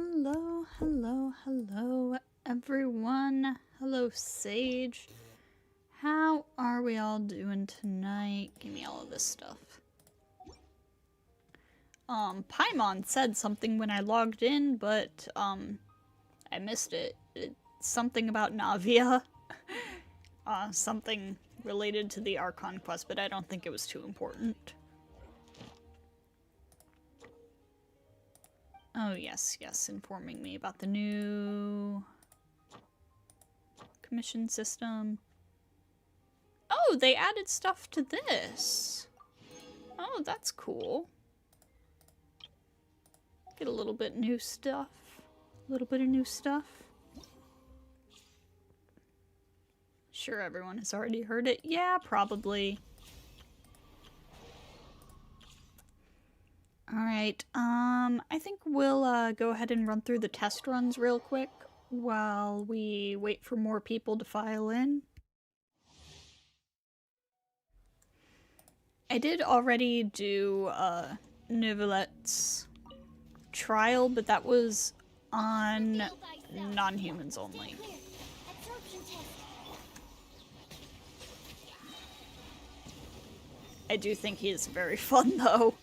Hello, hello, hello, everyone. Hello, Sage. How are we all doing tonight? Give me all of this stuff. Paimon said something when I logged in, but, I missed it. It's something about Navia. Something related to the Archon quest, but I don't think it was too important. Oh, yes, informing me about the new commission system. Oh, they added stuff to this. Oh, that's cool. Get a little bit new stuff. A little bit of new stuff. Sure, everyone has already heard it. Yeah, probably. Alright, I think we'll go ahead and run through the test runs real quick while we wait for more people to file in. I did already do Nivelette's trial, but that was on non-humans only. I do think he is very fun, though.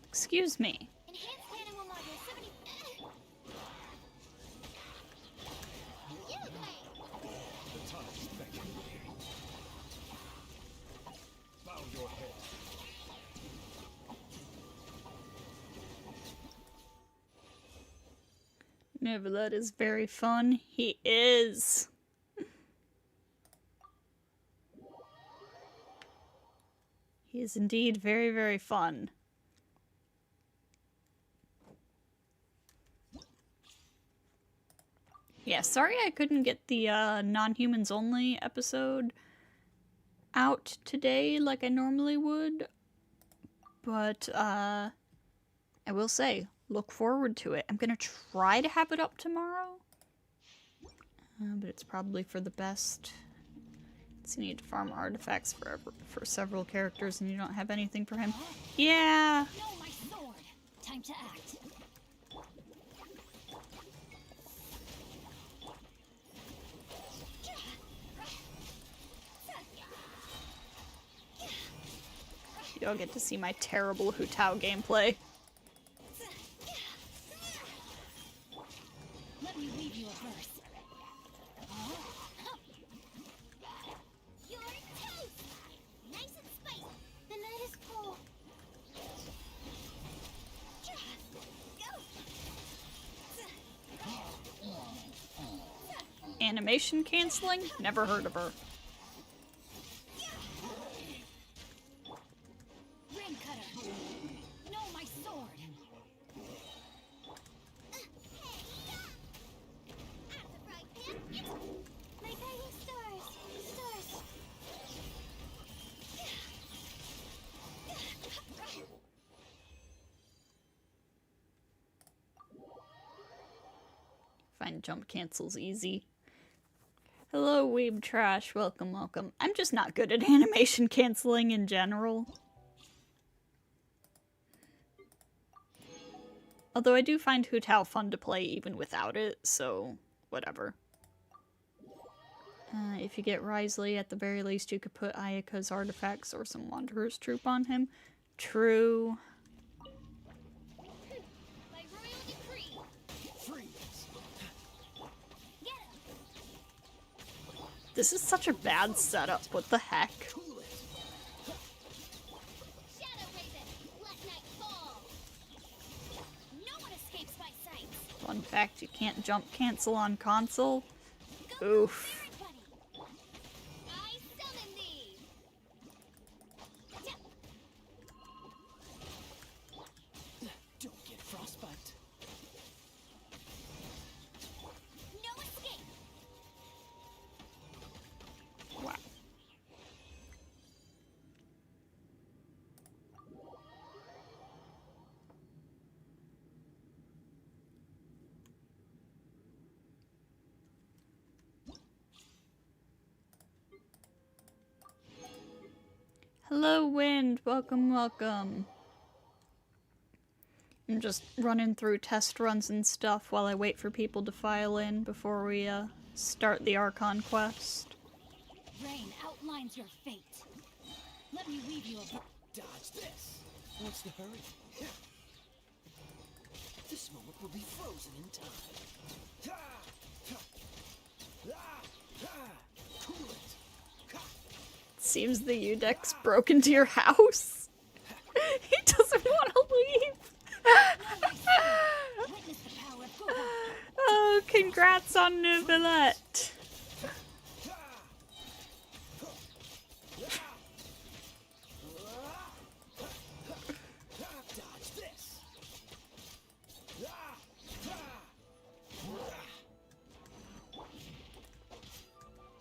Excuse me. Nivelette is very fun. He is. He is indeed very, very fun. Yeah, sorry I couldn't get the non-humans only episode out today like I normally would. But I will say, look forward to it. I'm gonna try to have it up tomorrow. But it's probably for the best. So you need to farm artifacts for several characters and you don't have anything for him. Yeah! No, my sword. Time to act. You'll get to see my terrible Hu Tao gameplay. Let me leave you a verse. You're toast. Nice and spicy. The night is cool. Animation canceling? Never heard of her. Ring cutter. No, my sword. My guiding stars. Stars. Find jump cancels easy. Hello, Weeb Trash. Welcome, welcome. I'm just not good at animation canceling in general. Although I do find Hu Tao fun to play even without it, so whatever. If you get Risley, at the very least you could put Ayaka's artifacts or some Wanderer's Troop on him. True. By royal decree. Freeze. Get him. This is such a bad setup. What the heck? Shadow Raven. Let night fall. No one escapes my sight. Fun fact, you can't jump cancel on console. Go Oof. Spirit Bunny. I summon thee. Don't get frostbite. No escape. Wow. Hello, Wind. Welcome, welcome. I'm just running through test runs and stuff while I wait for people to file in before we start the Archon quest. Rain outlines your fate. Let me weave you a Dodge this. What's the hurry? This moment will be frozen in time. Cool it. Seems the Udex broke into your house. He doesn't want to leave. witness the power of Gohan. Oh, congrats on Neuvillette. Dodge this.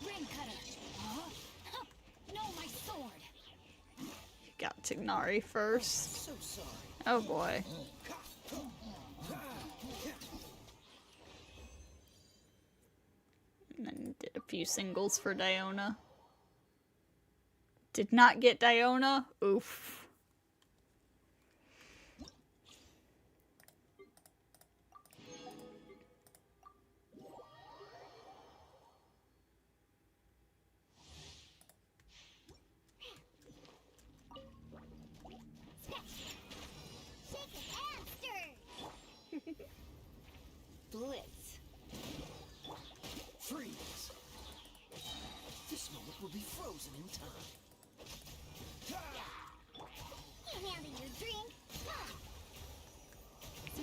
Ring cutter. Huh? No, my sword. Got Tignari first. So sorry. Oh boy. And then did a few singles for Diona. Did not get Diona? Oof. Shake it and stir. Blitz. Freeze. This moment will be frozen in time. You handle your drink.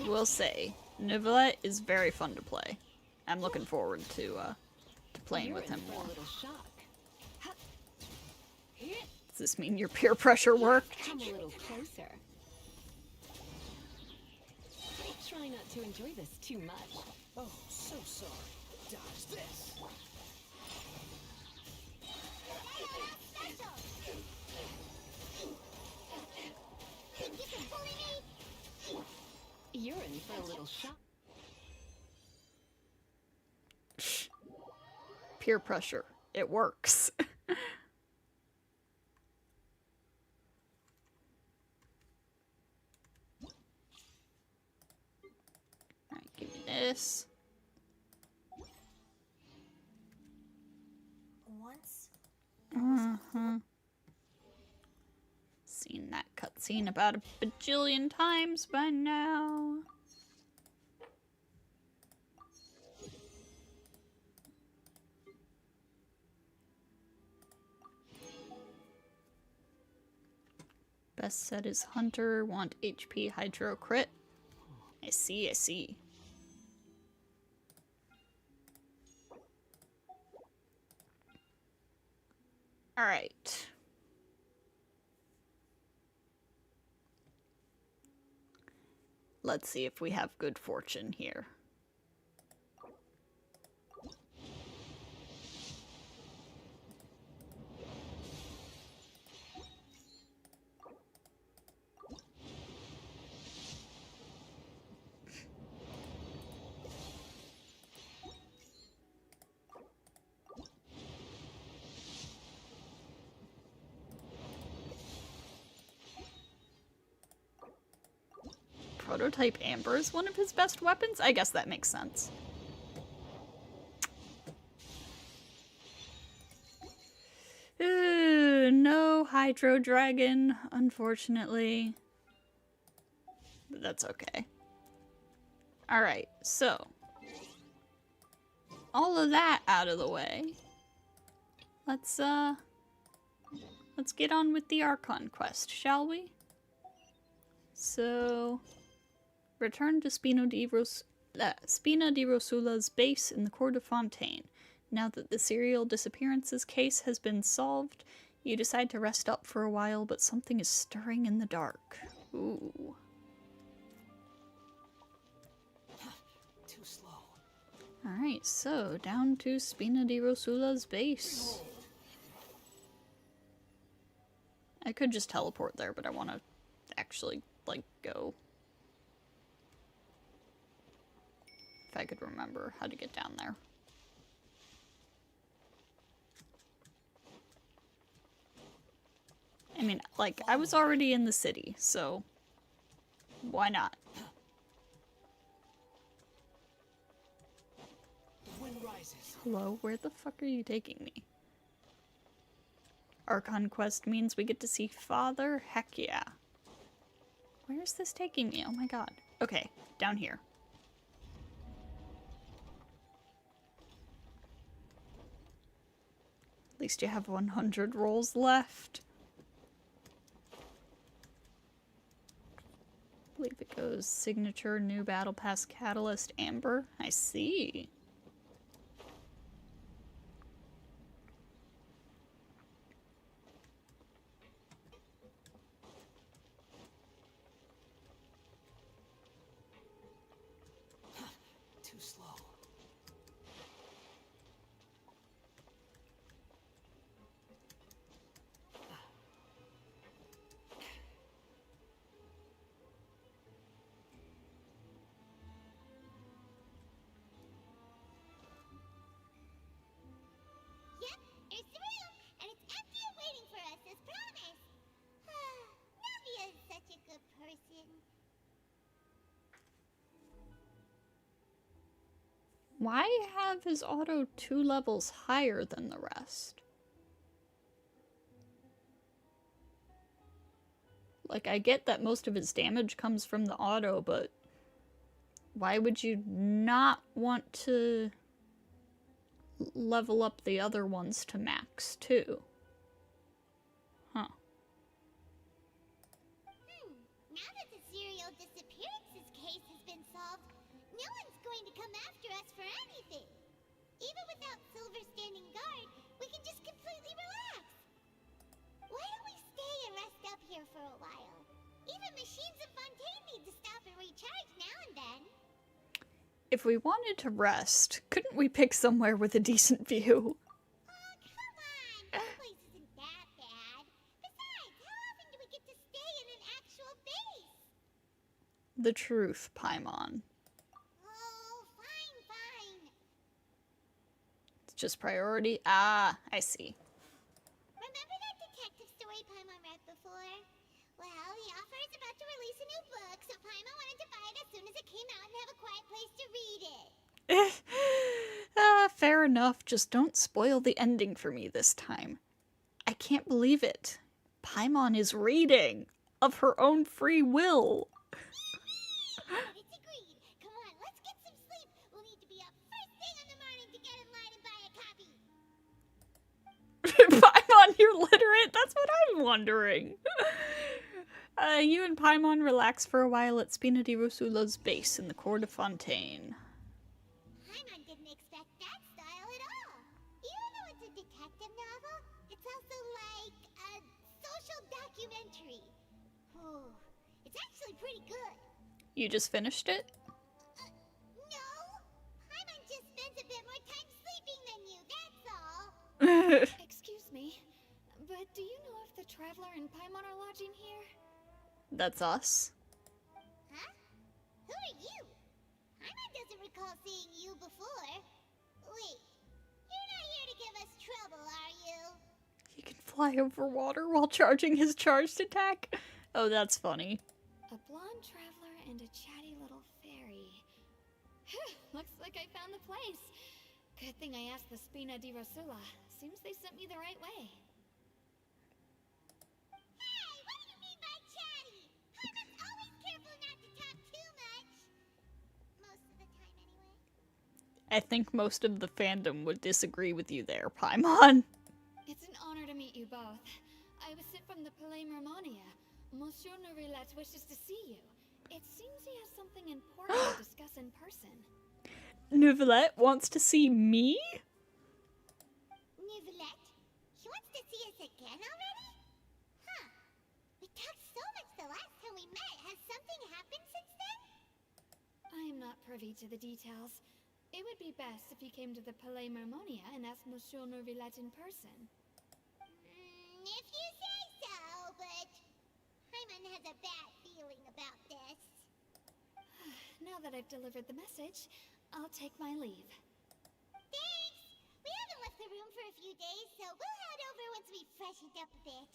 Will say, Neuvillette is very fun to play. I'm looking forward to playing with him more. Does this mean your peer pressure worked? Come a little closer. Try not to enjoy this too much. Oh, so sorry. Dodge this. Special. You can bully me. You're in for a little shock. Peer pressure. It works. Alright, give me this. Once. Seen that cutscene about a bajillion times by now. Best set is Hunter, want HP Hydro Crit. I see, I see. Alright. Let's see if we have good fortune here. Prototype Amber is one of his best weapons? I guess that makes sense. Ooh, no Hydro Dragon, unfortunately. But that's okay. Alright, so. All of that out of the way. Let's get on with the Archon quest, shall we? So, return to Spina di Rosula's base in the court of Fontaine. Now that the serial disappearances case has been solved, you decide to rest up for a while, but something is stirring in the dark. Ooh. Too slow. Alright, so down to Spina di Rosula's base. I could just teleport there, but I want to actually, like, go. If I could remember how to get down there. I mean, like, I was already in the city, so why not? The wind rises. Hello, where the fuck are you taking me? Our conquest means we get to see Father? Heck yeah. Where's this taking me? Oh my god. Okay, down here. At least you have 100 rolls left. I believe it goes signature, new battle pass, catalyst, amber. I see. Too slow. Yep, here's the room, and it's empty and waiting for us as promised. Navia is such a good person. Why have his auto 2 levels higher than the rest? Like, I get that most of his damage comes from the auto, but why would you not want to level up the other ones to max too? Huh. Now that the serial disappearances case has been solved, no one's going to come after us for anything. Even without Silver standing guard, we can just completely relax. Why don't we stay and rest up here for a while? Even machines in Fontaine need to stop and recharge now and then. If we wanted to rest, couldn't we pick somewhere with a decent view? Oh, come on! This place isn't that bad. Besides, how often do we get to stay in an actual base? The truth, Paimon. Oh, fine. It's just priority. Ah, I see. Remember that detective story Paimon read before? Well, the author is about to release a new book, so Paimon wanted to buy it as soon as it came out and have a quiet place to read it. Fair enough. Just don't spoil the ending for me this time. I can't believe it. Paimon is reading of her own free will. It's agreed. Come on, let's get some sleep. We'll need to be up first thing in the morning to get in line and buy a copy. Paimon, you're literate? That's what I'm wondering. You and Paimon relax for a while at Spina di Rosula's base in the court of Fontaine. Paimon didn't expect that style at all. Even though it's a detective novel, it's also like a social documentary. Oh, it's actually pretty good. You just finished it? No, Paimon just spends a bit more time sleeping than you, that's all. Excuse me, but do you know if the Traveler and Paimon are lodging here? That's us. Huh? Who are you? Paimon doesn't recall seeing you before. Wait, you're not here to give us trouble, are you? He can fly over water while charging his charged attack. Oh, that's funny. A blonde traveler and a chatty little fairy. Looks like I found the place. Good thing I asked the Spina di Rosula. Seems they sent me the right way. Hey, what do you mean by chatty? Paimon's always careful not to talk too much. Most of the time, anyway. I think most of the fandom would disagree with you there, Paimon. It's an honor to meet you both. I was sent from the Palais Mermonia. Monsieur Norilette wishes to see you. It seems he has something important to discuss in person. Novelette wants to see me? Nivelette? She wants to see us again already? Huh. We talked so much the last time we met. Has something happened since then? I am not privy to the details. It would be best if you came to the Palais Mermonia and asked Monsieur Norilette in person. If you say so, but Paimon has a bad feeling about this. Now that I've delivered the message, I'll take my leave. Thanks! We haven't left the room for a few days, so we'll head over once we've freshened up a bit.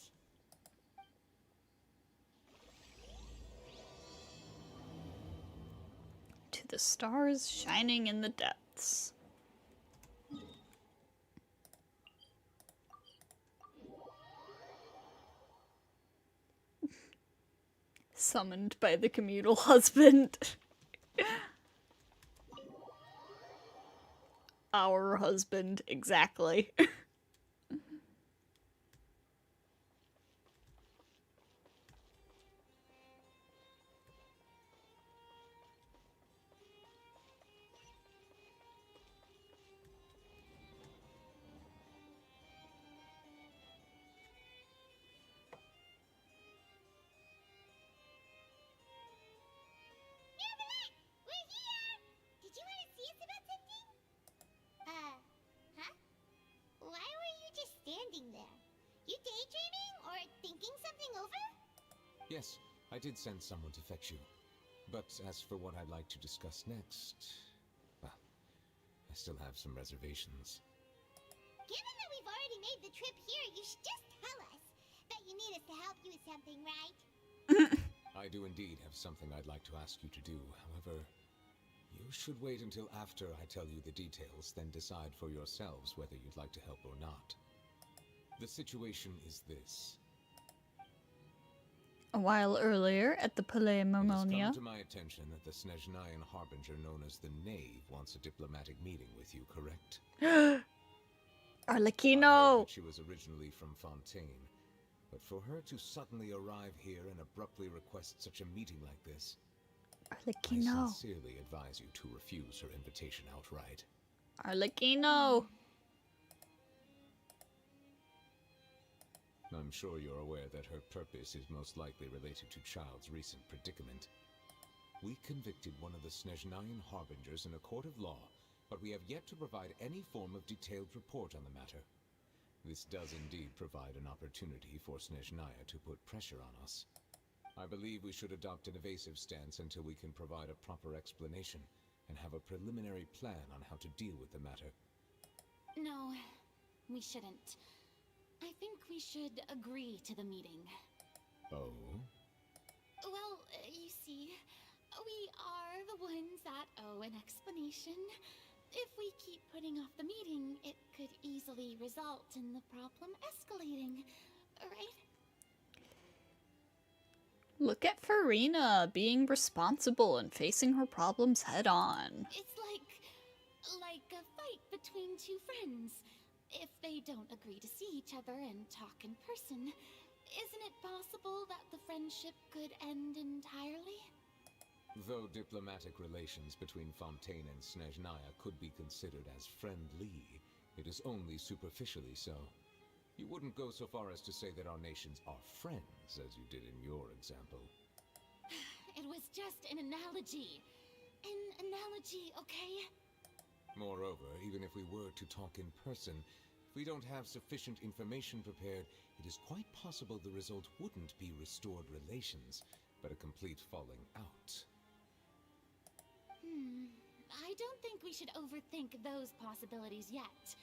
The stars shining in the depths. Summoned by the communal husband. Our husband, exactly. We're here! Did you want to see us about something? Huh? Why were you just standing there? You daydreaming or thinking something over? Yes, I did send someone to fetch you. But as for what I'd like to discuss next, well, I still have some reservations. Given that we've already made the trip here, you should just tell us. Bet you need us to help you with something, right? I do indeed have something I'd like to ask you to do. However, you should wait until after I tell you the details, then decide for yourselves whether you'd like to help or not. The situation is this. A while earlier, at the Palais It has Marmonia. come to my attention that the Snezhnayan Harbinger known as the Knave wants a diplomatic meeting with you, correct? I heard Arlecchino! that she was originally from Fontaine, but for her to suddenly arrive here and abruptly request such a meeting like this, I Arlecchino! sincerely advise you to refuse her invitation outright. Arlecchino! I'm sure you're aware that her purpose is most likely related to Child's recent predicament. We convicted one of the Snezhnayan Harbingers in a court of law, but we have yet to provide any form of detailed report on the matter. This does indeed provide an opportunity for Snezhnaya to put pressure on us. I believe we should adopt an evasive stance until we can provide a proper explanation and have a preliminary plan on how to deal with the matter. No, we shouldn't. I think we should agree to the meeting. Oh? Well, you see, we are the ones that owe an explanation. If we keep putting off the meeting, it could easily result in the problem escalating, right? Look at Farina being responsible and facing her problems head on. It's like a fight between two friends. If they don't agree to see each other and talk in person, isn't it possible that the friendship could end entirely? Though diplomatic relations between Fontaine and Snezhnaya could be considered as friendly, it is only superficially so. You wouldn't go so far as to say that our nations are friends, as you did in your example. It was just an analogy. An analogy, okay? Moreover, even if we were to talk in person, if we don't have sufficient information prepared, it is quite possible the result wouldn't be restored relations, but a complete falling out. I don't think we should overthink those possibilities yet.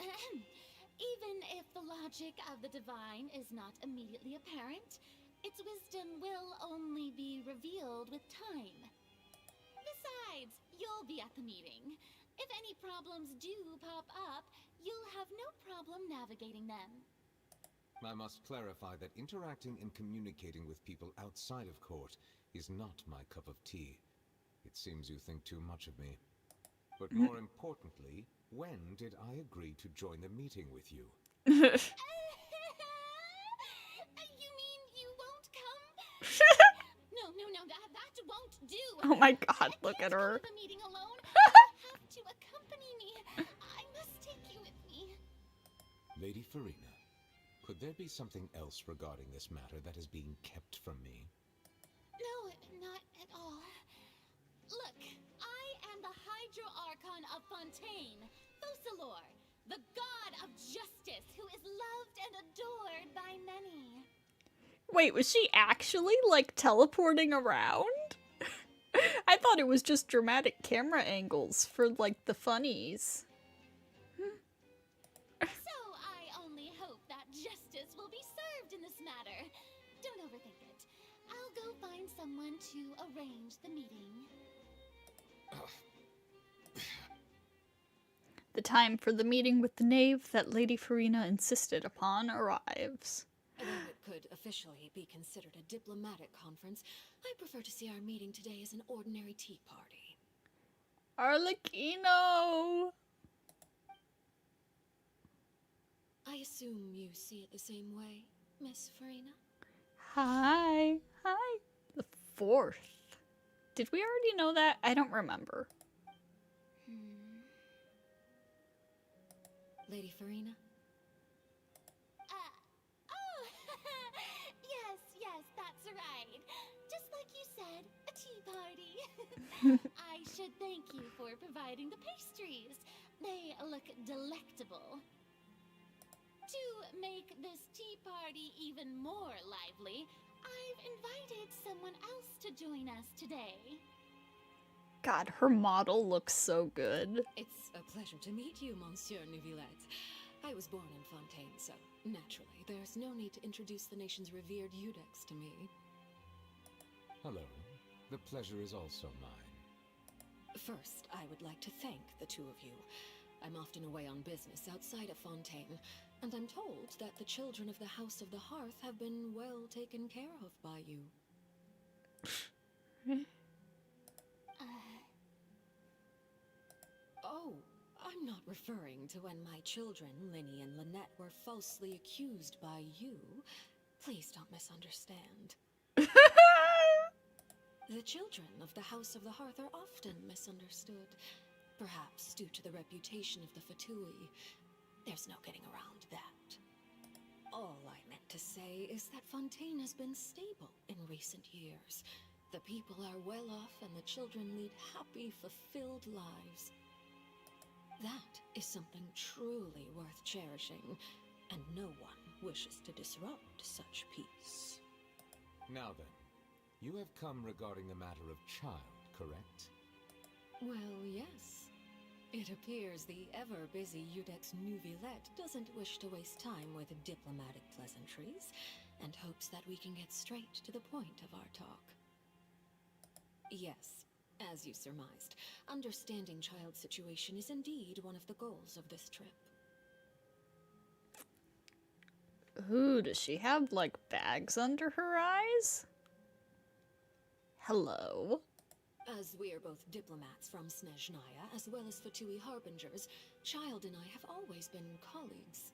Even if the logic of the divine is not immediately apparent, its wisdom will only be revealed with time. Besides, you'll be at the meeting. If any problems do pop up, you'll have no problem navigating them. I must clarify that interacting and communicating with people outside of court is not my cup of tea. It seems you think too much of me. But more importantly, when did I agree to join the meeting with you? You mean you won't come? No, that won't do. Oh my god, look I at can't her. go to the meeting alone. You have to accompany me. I must take you with me. Lady Farina, could there be something else regarding this matter that is being kept from me? No, not at all. Look, I am the Hydro-Archon of Fontaine, Focalor, the god of justice who is loved and adored by many. Wait, was she actually, like, teleporting around? I thought it was just dramatic camera angles for, like, the funnies. So I only hope that justice will be served in this matter. Don't overthink it. I'll go find someone to arrange the meeting. The time for the meeting with the knave that Lady Farina insisted upon arrives. Though it could officially be considered a diplomatic conference, I prefer to see our meeting today as an ordinary tea party. Arlecchino! I assume you see it the same way, Miss Farina? Hi. Hi. The 4th. Did we already know that? I don't remember. Lady Farina? Oh, yes, that's right. Just like you said, a tea party. I should thank you for providing the pastries. They look delectable. To make this tea party even more lively, I've invited someone else to join us today. God, her model looks so good. It's a pleasure to meet you, Monsieur Neuvillette. I was born in Fontaine, so naturally, there's no need to introduce the nation's revered Eudex to me. Hello. The pleasure is also mine. First, I would like to thank the two of you. I'm often away on business outside of Fontaine, and I'm told that the children of the House of the Hearth have been well taken care of by you. Oh, I'm not referring to when my children, Linny and Lynette, were falsely accused by you. Please don't misunderstand. The children of the House of the Hearth are often misunderstood, perhaps due to the reputation of the Fatui. There's no getting around that. All I meant to say is that Fontaine has been stable in recent years. The people are well off and the children lead happy, fulfilled lives. That is something truly worth cherishing, and no one wishes to disrupt such peace. Now then, you have come regarding a matter of child, correct? Well, yes. It appears the ever-busy Eudex Neuvillette doesn't wish to waste time with diplomatic pleasantries, and hopes that we can get straight to the point of our talk. Yes, as you surmised, understanding child's situation is indeed one of the goals of this trip. Ooh, does she have, like, bags under her eyes? Hello. As we are both diplomats from Snezhnaya, as well as Fatui harbingers, Child and I have always been colleagues.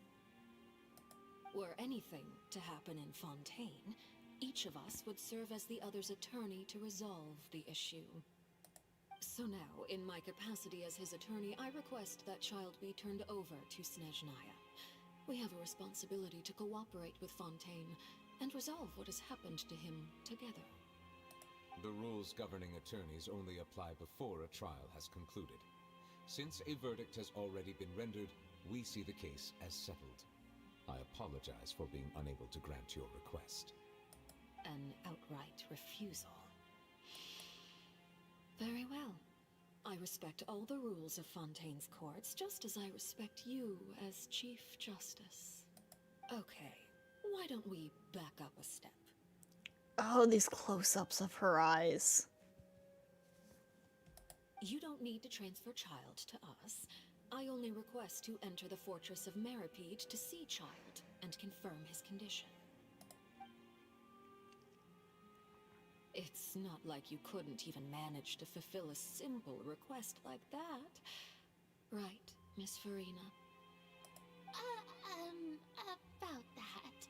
Were anything to happen in Fontaine, each of us would serve as the other's attorney to resolve the issue. So now, in my capacity as his attorney, I request that Child be turned over to Snezhnaya. We have a responsibility to cooperate with Fontaine and resolve what has happened to him together. The rules governing attorneys only apply before a trial has concluded. Since a verdict has already been rendered, we see the case as settled. I apologize for being unable to grant your request. An outright refusal. Very well. I respect all the rules of Fontaine's courts, just as I respect you as Chief Justice. Okay, why don't we back up a step? Oh, these close-ups of her eyes. You don't need to transfer Child to us. I only request to enter the fortress of Meripede to see Child and confirm his condition. It's not like you couldn't even manage to fulfill a simple request like that. Right, Miss Farina? About that.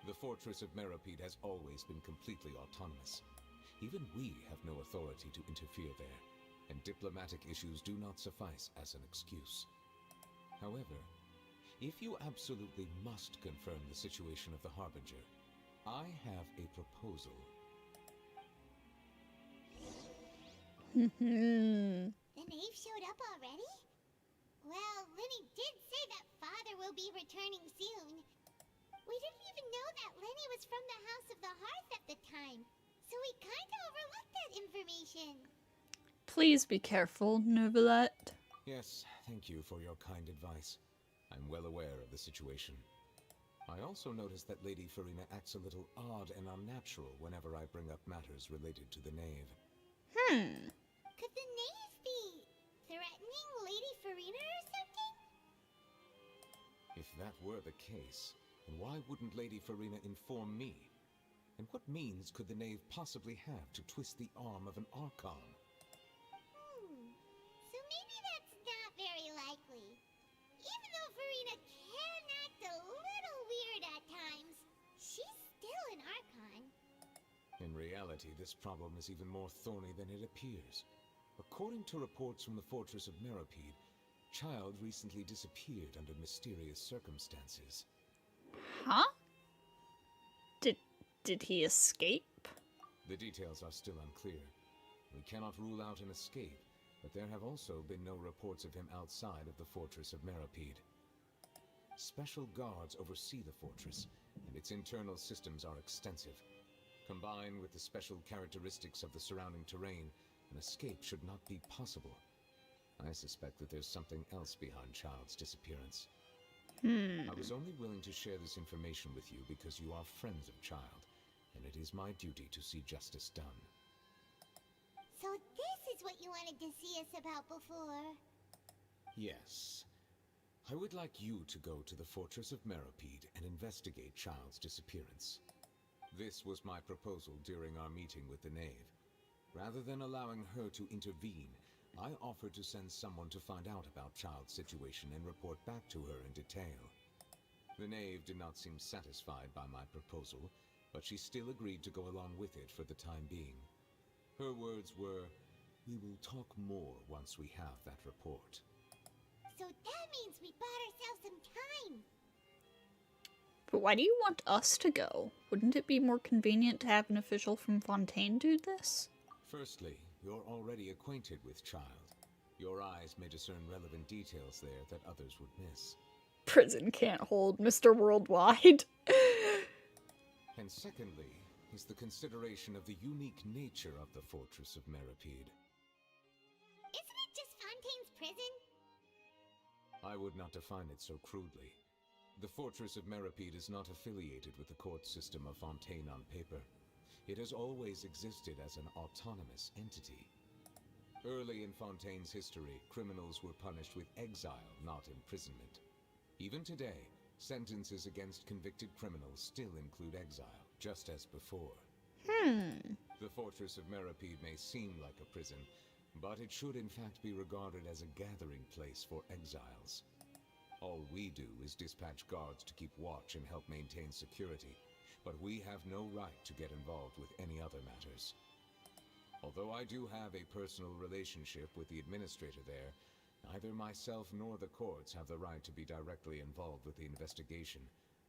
The fortress of Meripede has always been completely autonomous. Even we have no authority to interfere there, and diplomatic issues do not suffice as an excuse. However, if you absolutely must confirm the situation of the Harbinger, I have a proposal. The knave showed up already? Well, Linny did say that Father will be returning soon. We didn't even know that Lenny was from the House of the Hearth at the time, so we kinda overlooked that information. Please be careful, Neuvillette. Yes, thank you for your kind advice. I'm well aware of the situation. I also noticed that Lady Farina acts a little odd and unnatural whenever I bring up matters related to the knave. Could the knave be threatening Lady Farina or something? If that were the case, then why wouldn't Lady Farina inform me? And what means could the knave possibly have to twist the arm of an Archon? So maybe that's not very likely. Even though Farina can act a little weird at times, she's still an Archon. In reality, this problem is even more thorny than it appears. According to reports from the fortress of Meropide, Child recently disappeared under mysterious circumstances. Huh? Did he escape? The details are still unclear. We cannot rule out an escape, but there have also been no reports of him outside of the fortress of Meropide. Special guards oversee the fortress, and its internal systems are extensive. Combined with the special characteristics of the surrounding terrain, an escape should not be possible. I suspect that there's something else behind Child's disappearance. I was only willing to share this information with you because you are friends of Child, and it is my duty to see justice done. So this is what you wanted to see us about before. Yes. I would like you to go to the fortress of Meropide and investigate Child's disappearance. This was my proposal during our meeting with the knave. Rather than allowing her to intervene, I offered to send someone to find out about Child's situation and report back to her in detail. The knave did not seem satisfied by my proposal, but she still agreed to go along with it for the time being. Her words were, "We will talk more once we have that report." So that means we bought ourselves some time. But why do you want us to go? Wouldn't it be more convenient to have an official from Fontaine do this? Firstly, you're already acquainted with Child. Your eyes may discern relevant details there that others would miss. Prison can't hold Mr. Worldwide. And secondly, is the consideration of the unique nature of the fortress of Meropide. Isn't it just Fontaine's prison? I would not define it so crudely. The fortress of Meropide is not affiliated with the court system of Fontaine on paper. It has always existed as an autonomous entity. Early in Fontaine's history, criminals were punished with exile, not imprisonment. Even today, sentences against convicted criminals still include exile, just as before. The fortress of Meropide may seem like a prison, but it should in fact be regarded as a gathering place for exiles. All we do is dispatch guards to keep watch and help maintain security, but we have no right to get involved with any other matters. Although I do have a personal relationship with the administrator there, neither myself nor the courts have the right to be directly involved with the investigation,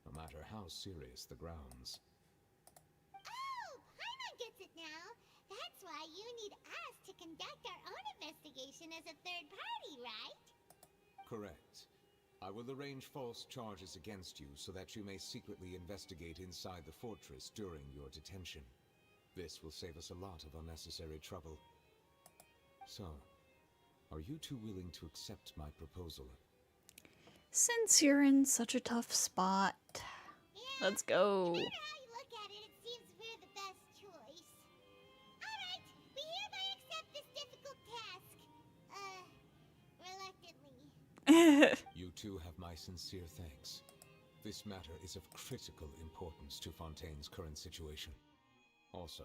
no matter how serious the grounds. Oh, Paimon gets it now. That's why you need us to conduct our own investigation as a third party, right? Correct. I will arrange false charges against you so that you may secretly investigate inside the fortress during your detention. This will save us a lot of unnecessary trouble. So, are you two willing to accept my proposal? Since you're in such a tough spot, Yeah. let's go. No matter how you look at it, it seems we're the best choice. Alright, we hereby accept this difficult task. Reluctantly. You two have my sincere thanks. This matter is of critical importance to Fontaine's current situation. Also,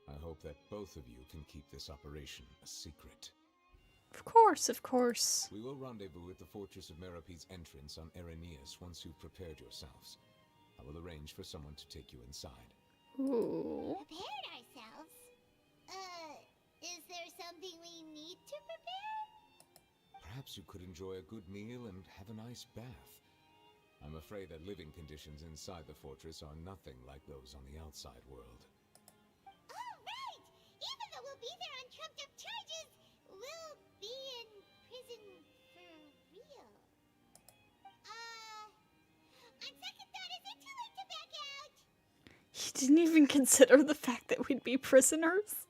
I hope that both of you can keep this operation a secret. Of course, of course. We will rendezvous at the Fortress of Meropide's entrance on Irenaeus once you've prepared yourselves. I will arrange for someone to take you inside. Ooh. Prepared ourselves? Is there something we need to prepare? Perhaps you could enjoy a good meal and have a nice bath. I'm afraid that living conditions inside the fortress are nothing like those on the outside world. Oh, right! Even though we'll be there on trumped-up charges, we'll be in prison for real. On second thought, is it too late to back out? He didn't even consider the fact that we'd be prisoners.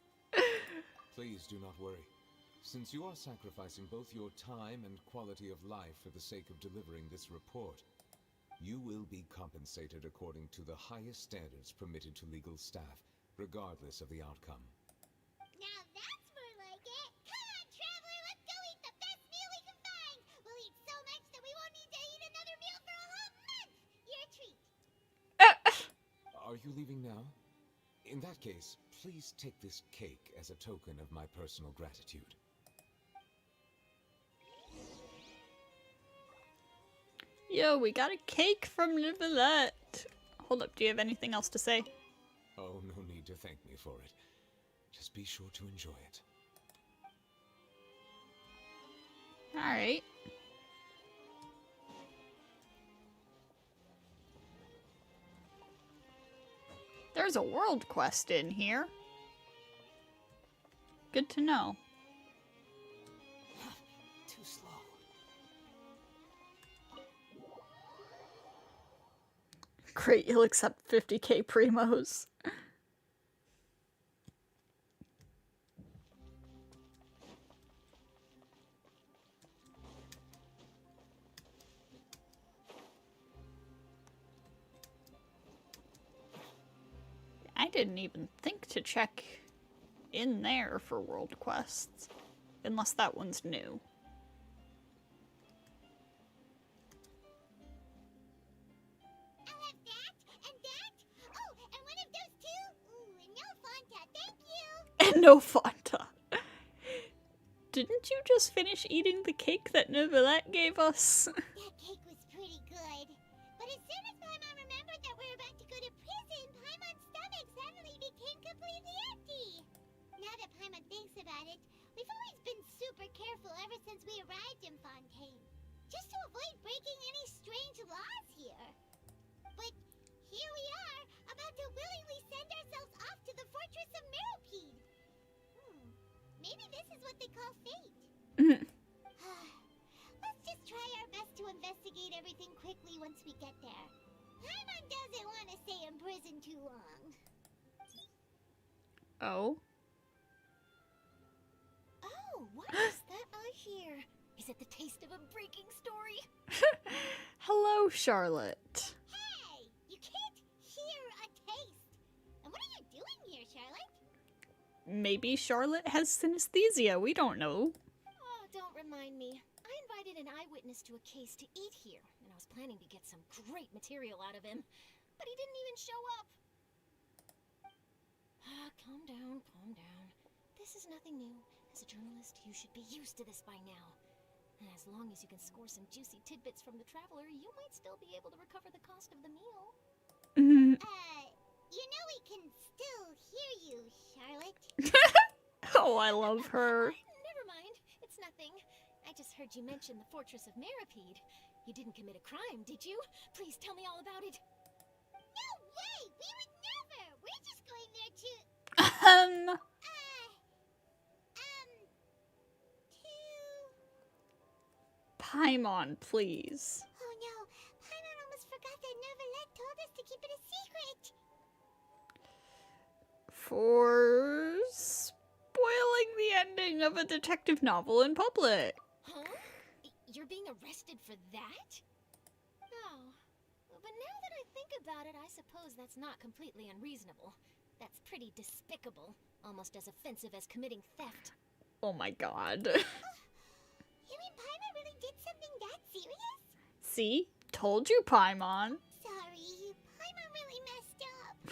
Please do not worry. Since you are sacrificing both your time and quality of life for the sake of delivering this report, you will be compensated according to the highest standards permitted to legal staff, regardless of the outcome. Now that's more like it. Are you leaving now? In that case, please take this cake as a token of my personal gratitude. Yo, we got a cake from Nicolette. Hold up, do you have anything else to say? Oh, no need to thank me for it. Just be sure to enjoy it. Alright. There's a world quest in here. Good to know. Too slow. Great, you'll accept 50k primos. I didn't even think to check in there for world quests. Unless that one's new. I'll have that and that. Oh, and one of those two. Ooh, and no Fanta, thank you. And no Fanta. Didn't you just finish eating the cake that Nicolette gave us? That cake was pretty good. But as soon as Paimon remembered that we were about to go to prison, Paimon's stomach suddenly became completely empty. Now that Paimon thinks about it, we've always been super careful ever since we arrived in Fontaine. Just to avoid breaking any strange laws here. But here we are, about to willingly send ourselves off to the Fortress of Meropide. Maybe this is what they call fate. Let's just try our best to investigate everything quickly once we get there. Paimon doesn't want to stay in prison too long. Oh? Oh, what is that I hear? Is it the taste of a breaking story? Hello, Charlotte. Hey! You can't hear a taste! And what are you doing here, Charlotte? Maybe Charlotte has synesthesia, we don't know. Oh, don't remind me. I invited an eyewitness to a case to eat here, and I was planning to get some great material out of him, but he didn't even show up. Calm down, calm down. This is nothing new. As a journalist, you should be used to this by now. And as long as you can score some juicy tidbits from the traveler, you might still be able to recover the cost of the meal. You know we can still hear you, Charlotte. Oh, I love her. Never mind. It's nothing. I just heard you mention the Fortress of Meropide. You didn't commit a crime, did you? Please tell me all about it. No way! We would never! We're just going there to... Um... to... Paimon, please. Oh no, Paimon almost forgot that Neverlet told us to keep it a secret. For spoiling the ending of a detective novel in public. Huh? You're being arrested for that? Oh. But now that I think about it, I suppose that's not completely unreasonable. That's pretty despicable. Almost as offensive as committing theft. Oh my god. You mean Paimon really did something that serious? See? Told you, Paimon. Sorry, Paimon really messed up.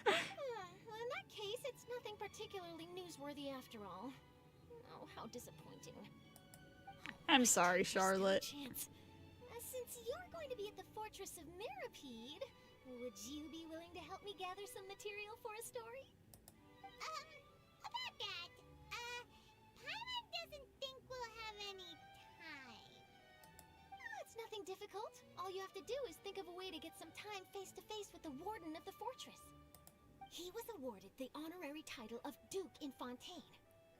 Well, in that case, it's nothing particularly newsworthy after all. Oh, how disappointing. I'm sorry, Charlotte. Chance. Since you're going to be at the Fortress of Meropide, would you be willing to help me gather some material for a story? About that, Paimon doesn't think we'll have any time. Oh, it's nothing difficult. All you have to do is think of a way to get some time face-to-face with the warden of the fortress. He was awarded the honorary title of Duke in Fontaine.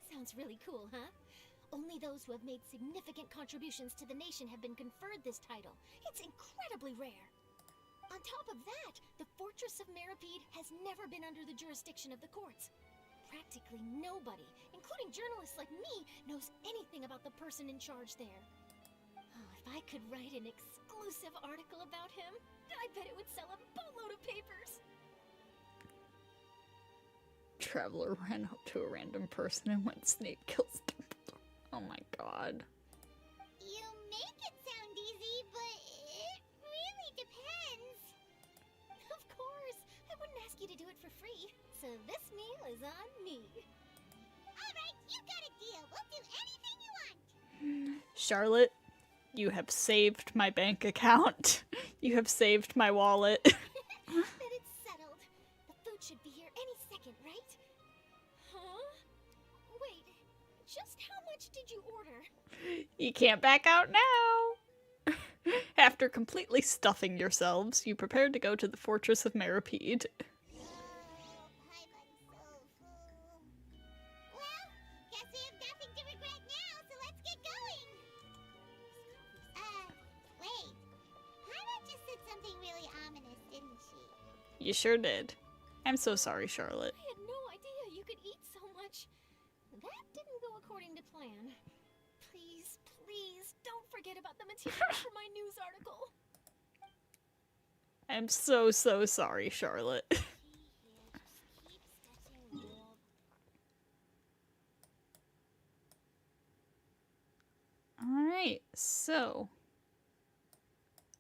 Sounds really cool, huh? Only those who have made significant contributions to the nation have been conferred this title. It's incredibly rare. On top of that, the Fortress of Meropide has never been under the jurisdiction of the courts. Practically nobody, including journalists like me, knows anything about the person in charge there. Oh, if I could write an exclusive article about him, I bet it would sell a boatload of papers. Traveler ran up to a random person and went Snape kills Dumbledore. Oh my god. You make it sound easy, but it really depends. Of course, I wouldn't So this meal is on me. Alright, you got a deal. We'll do anything you want. Charlotte, you have saved my bank account. You have saved my wallet. Then it's settled. The food should be here any second, right? Huh? Wait, just how much did you order? You can't back out now. After completely stuffing yourselves, you prepare to go to the Fortress of Meripede. Oh, Paimon's so full. Well, guess we have nothing to regret now, so let's get going. Wait. Paimon just said something really ominous, didn't she? You sure did. I'm so sorry, Charlotte. I had no idea you could eat so much. That didn't go according to plan. Please, please, don't forget about the material for my news article. I'm so sorry, Charlotte. Just keep sketching more. Alright, so...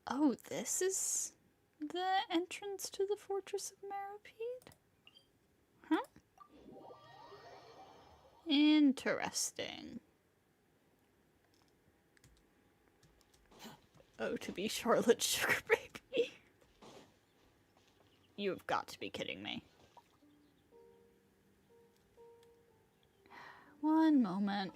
Oh, this is the entrance to the Fortress of Meripede? Huh? Interesting. Oh, to be Charlotte's sugar baby. You've got to be kidding me. One moment.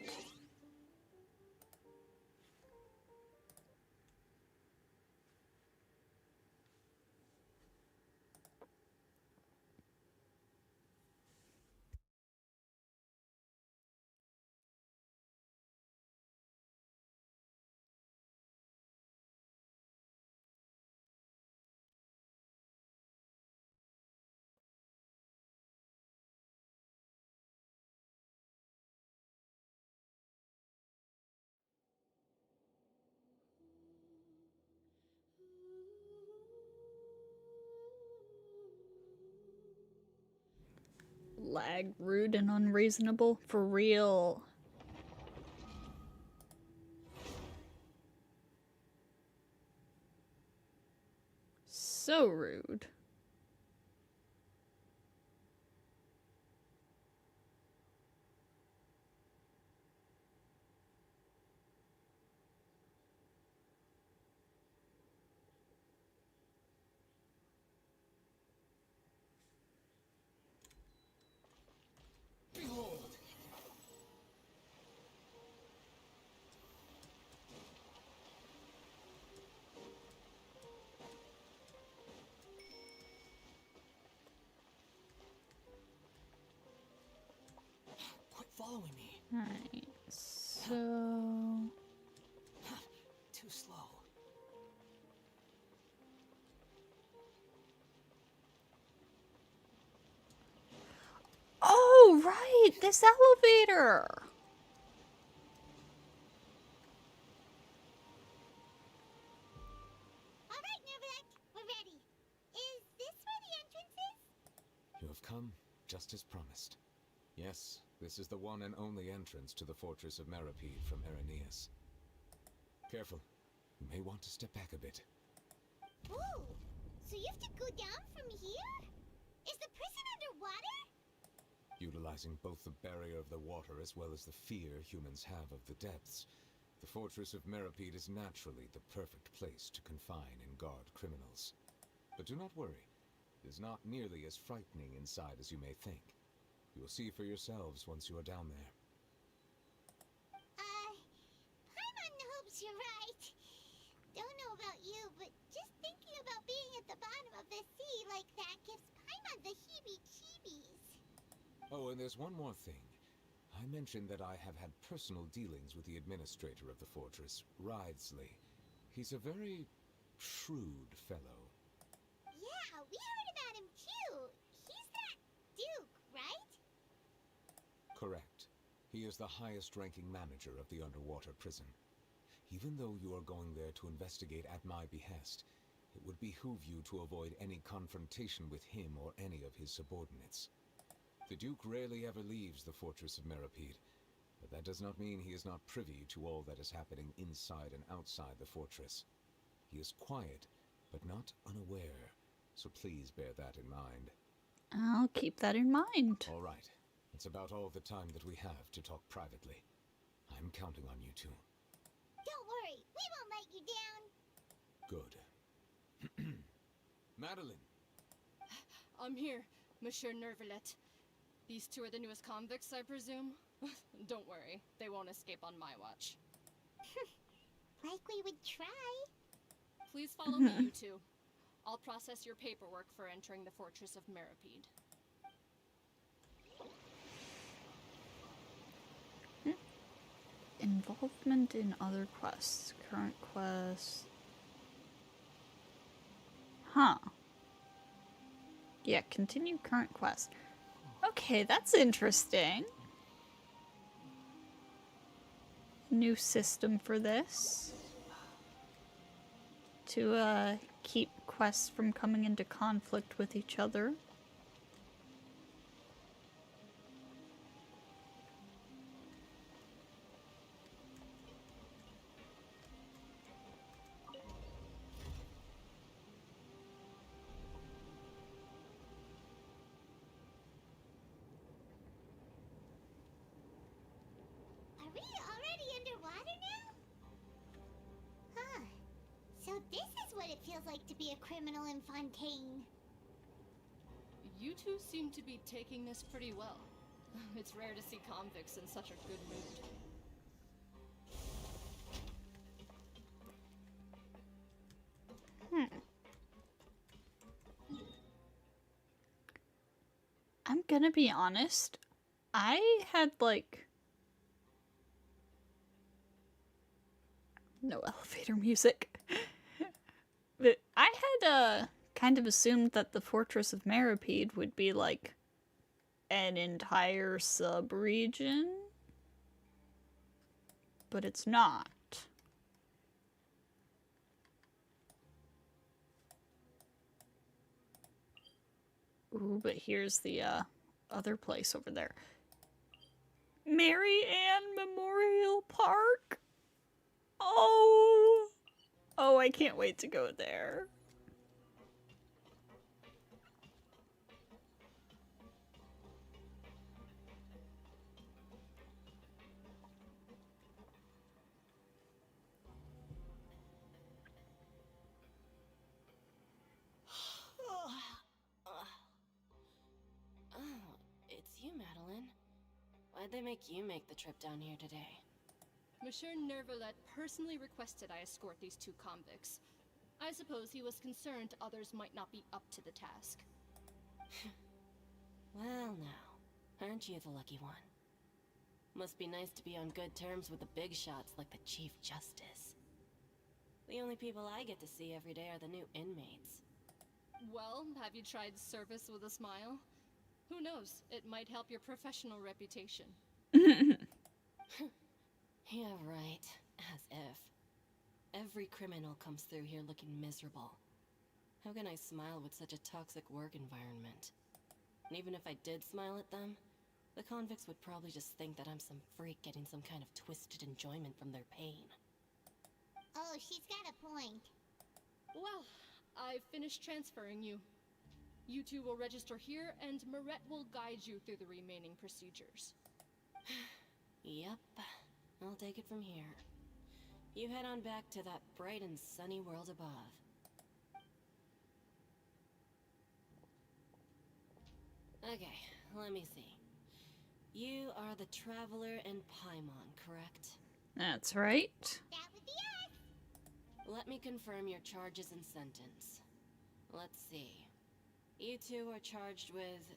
Lag, rude, and unreasonable. For real. So rude. Behold! Quit following me. Alright, so... Too slow. Oh, right! This elevator! Alright, Neverland, we're ready. Is this where the entrance is? You have come just as promised. Yes, this is the one and only entrance to the Fortress of Meripede from Irenaeus. Careful. You may want to step back a bit. Ooh, so you have to go down from here? Is the prison underwater? Utilizing both the barrier of the water as well as the fear humans have of the depths, the Fortress of Meripede is naturally the perfect place to confine and guard criminals. But do not worry. It is not nearly as frightening inside as you may think. You will see for yourselves once you are down there. Paimon hopes you're right. Don't know about you, but just thinking about being at the bottom of the sea like that gives Paimon the heebie-jeebies. Oh, and there's one more thing. I mentioned that I have had personal dealings with the administrator of the fortress, Wriothesley. He's a very shrewd fellow. Yeah, we heard about him too. He's that Duke, right? Correct. He is the highest-ranking manager of the underwater prison. Even though you are going there to investigate at my behest, it would behoove you to avoid any confrontation with him or any of his subordinates. The Duke rarely ever leaves the Fortress of Meripede, but that does not mean he is not privy to all that is happening inside and outside the fortress. He is quiet, but not unaware, so please bear that in mind. I'll keep that in mind. All right. It's about all the time that we have to talk privately. I'm counting on you two. Don't worry, we won't let you down. Good. Madeline! I'm here, Monsieur Nervalet. These two are the newest convicts, I presume? Don't worry, they won't escape on my watch. Like we would try. Please follow me, you two. I'll process your paperwork for entering the Fortress of Meripede. Involvement in other quests. Current quest. Huh. Yeah, continue current quest. Okay, that's interesting. New system for this. To, keep quests from coming into conflict with each other. Are we already underwater now? Huh. So this is what it feels like to be a criminal in Fontaine. You two seem to be taking this pretty well. It's rare to see convicts in such a good mood. I'm gonna be honest. I had, like, no elevator music. But I had, kind of assumed that the Fortress of Meripede would be, like, an entire sub-region. But it's not. Ooh, but here's the, other place over there. Mary Ann Memorial Park? Oh! Oh, I can't wait to go there. Oh, it's you, Madeline. Why'd they make you make the trip down here today? Monsieur Nervalet personally requested I escort these two convicts. I suppose he was concerned others might not be up to the task. Well, now, aren't you the lucky one? Must be nice to be on good terms with the big shots like the Chief Justice. The only people I get to see every day are the new inmates. Well, have you tried service with a smile? Who knows, it might help your professional reputation. Yeah, right. As if. Every criminal comes through here looking miserable. How can I smile with such a toxic work environment? And even if I did smile at them, the convicts would probably just think that I'm some freak getting some kind of twisted enjoyment from their pain. Oh, she's got a point. Well, I've finished transferring you. You two will register here, and Marette will guide you through the remaining procedures. Yep. I'll take it from here. You head on back to that bright and sunny world above. Okay, let me see. You are the Traveler in Paimon, correct? That's right. That would be us. Let me confirm your charges and sentence. Let's see. You two are charged with...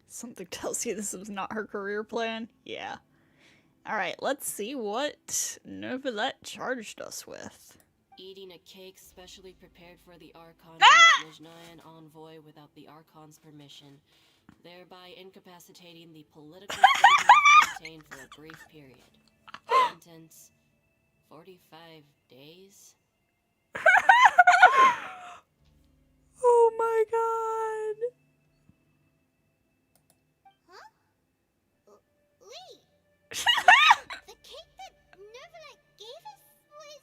Something tells you this was not her career plan. Yeah. Alright, let's see what Nervalet charged us with. eating a cake specially prepared for the Archon Snezhnayan envoy without the Archon's permission, thereby incapacitating the political center of Fontaine for a brief period. Sentence: 45 days? Oh my god. Huh? Wait. The cake that Nervalet gave us was...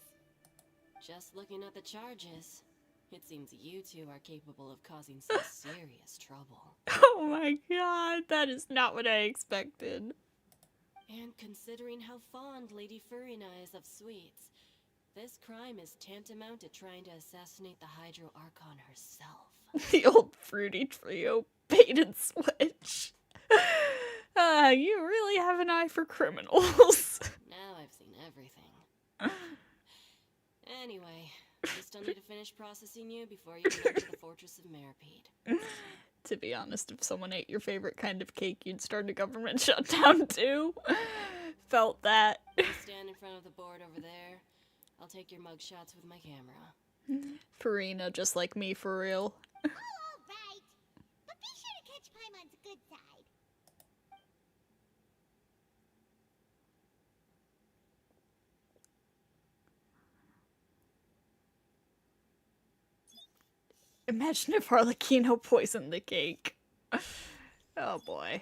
Just looking at the charges, It seems you two are capable of causing some serious trouble. Oh my god, that is not what I expected. And considering how fond Lady Furina is of sweets, this crime is tantamount to trying to assassinate the Hydro Archon herself. The old fruity trio, bait and switch. You really have an eye for criminals. Now I've seen everything. Anyway, we still need to finish processing you before you get to the Fortress of Meripede. To be honest, if someone ate your favorite kind of cake, you'd start a government shutdown too. Felt that. You stand in front of the board over there. I'll take your mug shots with my camera. Farina, just like me, for real. Oh, all right. But be sure to catch Paimon's good side. Imagine if Harlequino poisoned the cake. Oh boy.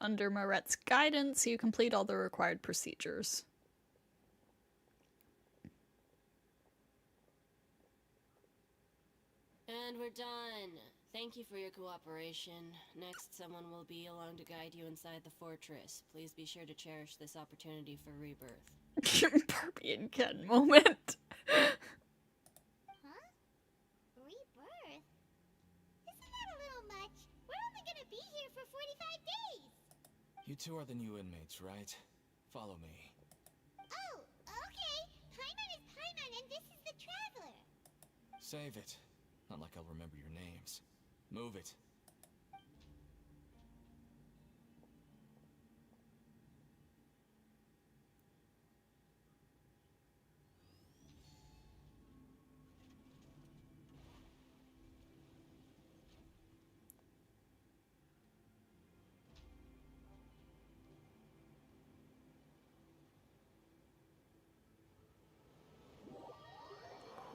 Under Moret's guidance, you complete all the required procedures. And we're done. Thank you for your cooperation. Next, someone will be along to guide you inside the fortress. Please be sure to cherish this opportunity for rebirth. Barbie and Ken moment. Huh? Rebirth? Isn't that a little much? We're only gonna be here for 45 days! You two are the new inmates, right? Follow me. Oh, okay. Paimon is Paimon and this is the Traveler. Save it. Not like I'll remember your names. Move it.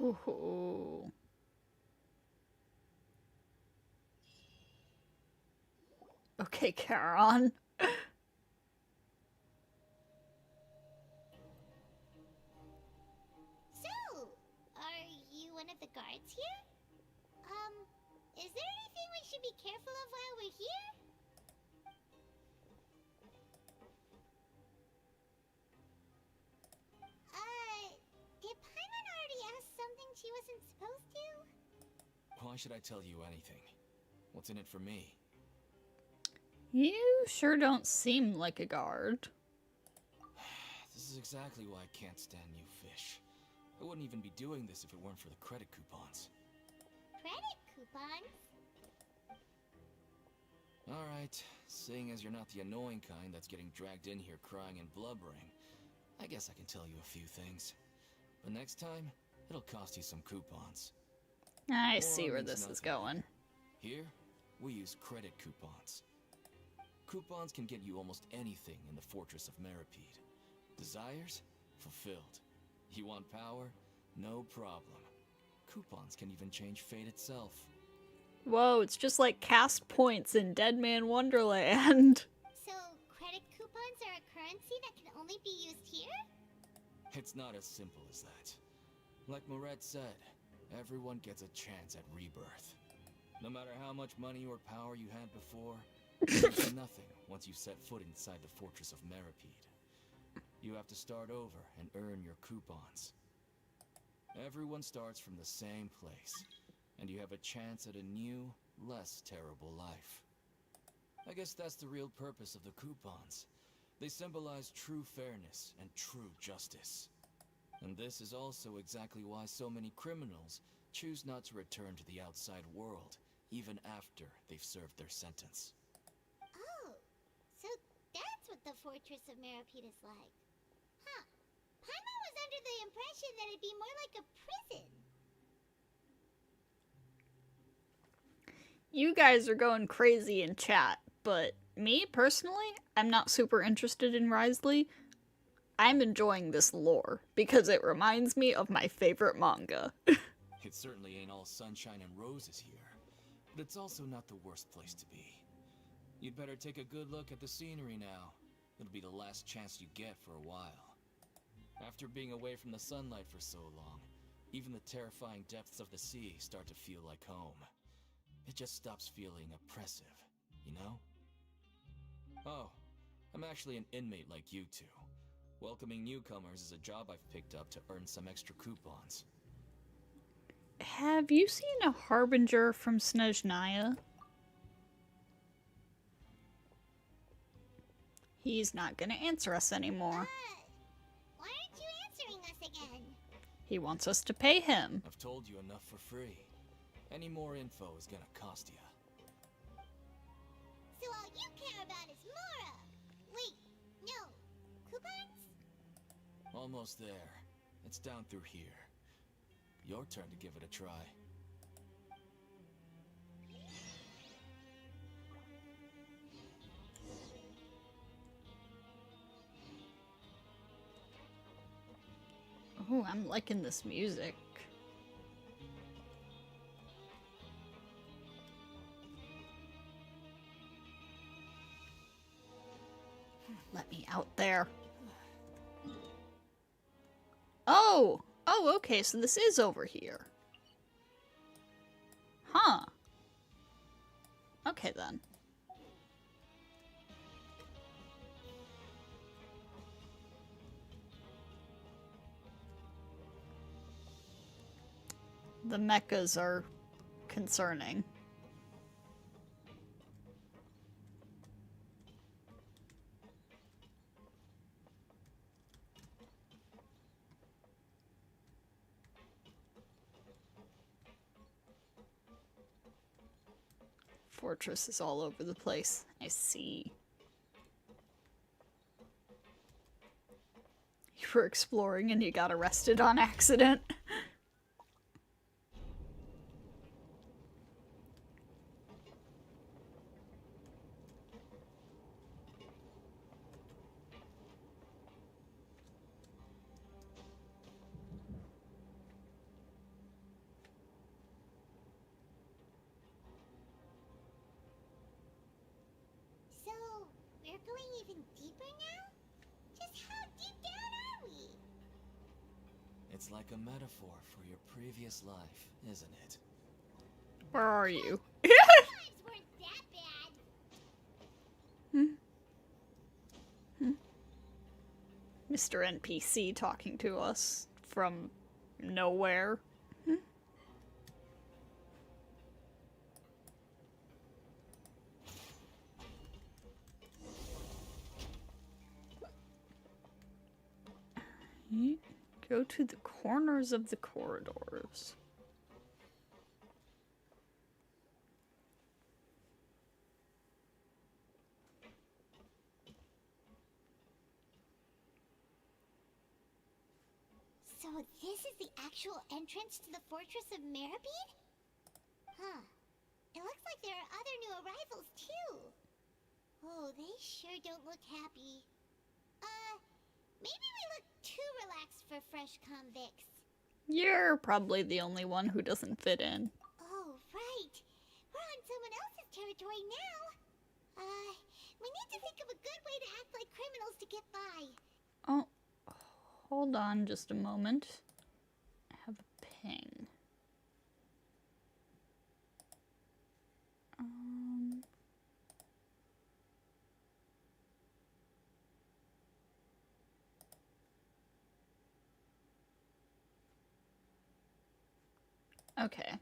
Ooh. Okay, Charon. So, are you one of the guards here? Is there anything we should be careful of while we're here? Did Paimon already ask something she wasn't supposed to? Why should I tell you anything? What's in it for me? You sure don't seem like a guard. This is exactly why I can't stand you fish. I wouldn't even be doing this if it weren't for the credit coupons. Credit coupons? Alright, seeing as you're not the annoying kind that's getting dragged in here crying and blubbering, I guess I can tell you a few things. But next time, it'll cost you some coupons. I Or see where means this is nothing. going. Here, we use credit coupons. Coupons can get you almost anything in the Fortress of Meripede. Desires? Fulfilled. You want power? No problem. Coupons can even change fate itself. Whoa, it's just like cast points in Dead Man Wonderland. So, credit coupons are a currency that can only be used here? It's not as simple as that. Like Moret said, everyone gets a chance at rebirth. No matter how much money or power you had before, it's nothing once you set foot inside the Fortress of Meripede. You have to start over and earn your coupons. Everyone starts from the same place, and you have a chance at a new, less terrible life. I guess that's the real purpose of the coupons. They symbolize true fairness and true justice. And this is also exactly why so many criminals choose not to return to the outside world, even after they've served their sentence. Oh, so that's what the Fortress of Meripede is like. Huh. Paimon was under the impression that it'd be more like a prison. You guys are going crazy in chat, but me, personally, I'm not super interested in Risley. I'm enjoying this lore, because it reminds me of my favorite manga. It certainly ain't all sunshine and roses here, but it's also not the worst place to be. You'd better take a good look at the scenery now. It'll be the last chance you get for a while. After being away from the sunlight for so long, even the terrifying depths of the sea start to feel like home. It just stops feeling oppressive, you know? Oh, I'm actually an inmate like you two. Welcoming newcomers is a job I've picked up to earn some extra coupons. Have you seen a harbinger from Snezhnaya? He's not gonna answer us anymore. Why aren't you answering us again? He wants us to pay him. I've told you enough for free. Any more info is gonna cost you. So all you care about is Mora. Wait, no. Coupons? Almost there. It's down through here. Your turn to give it a try. Oh, I'm liking this music. Let me out there. Oh! Oh, okay, so this is over here. Huh. Okay, then. The mechas are concerning. Fortress is all over the place. I see. You were exploring and you got arrested on accident. So, we're going even deeper now? Just how deep down are we? It's like a metaphor for your previous life, isn't it? Where are you? Lives weren't that bad. Mr. NPC talking to us from nowhere. Go to the corners of the corridors. So this is the actual entrance to the Fortress of Meribede? Huh. It looks like there are other new arrivals, too. Oh, they sure don't look happy. Maybe we look too relaxed for fresh convicts. You're probably the only one who doesn't fit in. Oh, right. We're on someone else's territory now. We need to think of a good way to act like criminals to get by. Oh, hold on just a moment. I have a ping. Okay.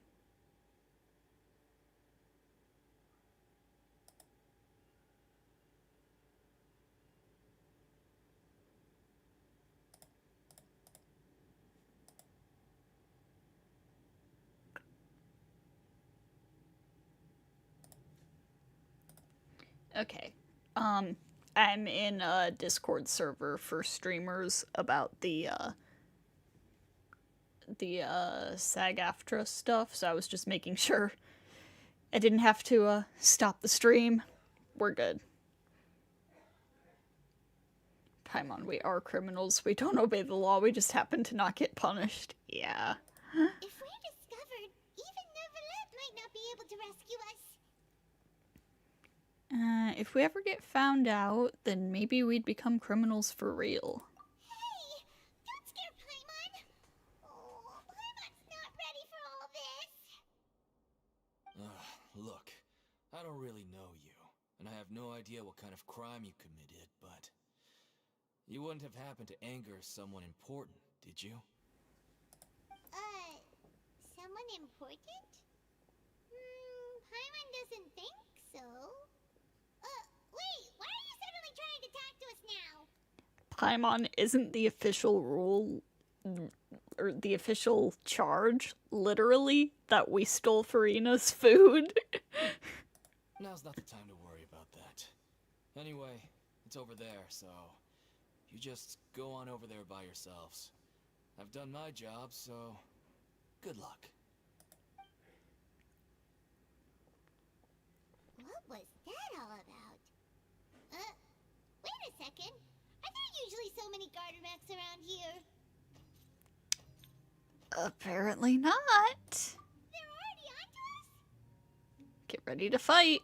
Okay. I'm in a Discord server for streamers about the SAG-AFTRA stuff, so I was just making sure I didn't have to stop the stream. We're good. Paimon, we are criminals. We don't obey the law. We just happen to not get punished. Yeah. If we're discovered, if we ever get found out, then maybe we'd become criminals for real. Hey! Don't scare Paimon! Oh, Paimon's not ready for all this! Look, I don't really know you, and I have no idea what kind of crime you committed, but you wouldn't have happened to anger someone important, did you? Someone important? Paimon doesn't think so. Wait, why are you suddenly trying to talk to us now? Paimon isn't the official rule, or the official charge, literally, that we stole Farina's food. Now's not the time to worry about that. Anyway, it's over there, so you just go on over there by yourselves. I've done my job, so good luck. What was that all about? Wait a second. Are there usually so many Gardermechs around here? Apparently not. They're already onto us? Get ready to fight.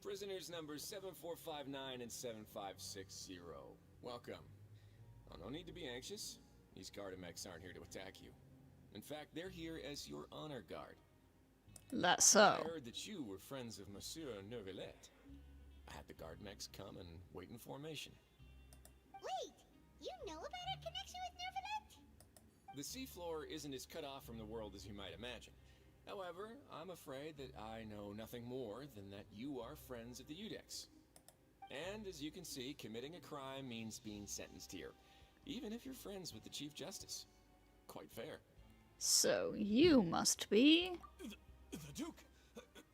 Prisoners numbers 7459 and 7560. Welcome. Oh, no need to be anxious. These Gardermechs aren't here to attack you. In fact, they're here as your honor guard. That's I so. heard that you were friends of Monsieur Neuvillette. I had the Gardermechs come and wait in formation. Wait, you know about our connection with Neuvillette? The seafloor isn't as cut off from the world as you might imagine. However, I'm afraid that I know nothing more than that you are friends of the Udex. And as you can see, committing a crime means being sentenced here, even if you're friends with the Chief Justice. Quite fair. So you must be... The Duke!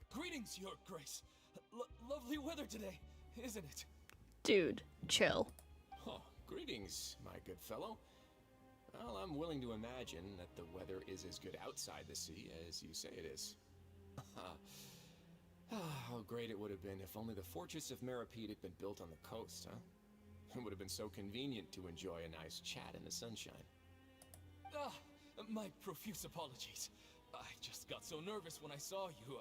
Greetings, Your Grace. Lovely weather today, isn't it? Dude, chill. Oh, greetings, my good fellow. Well, I'm willing to imagine that the weather is as good outside the sea as you say it is. How great it would have been if only the Fortress of Meripede had been built on the coast, huh? It would have been so convenient to enjoy a nice chat in the sunshine. My profuse apologies. I just got so nervous when I saw you,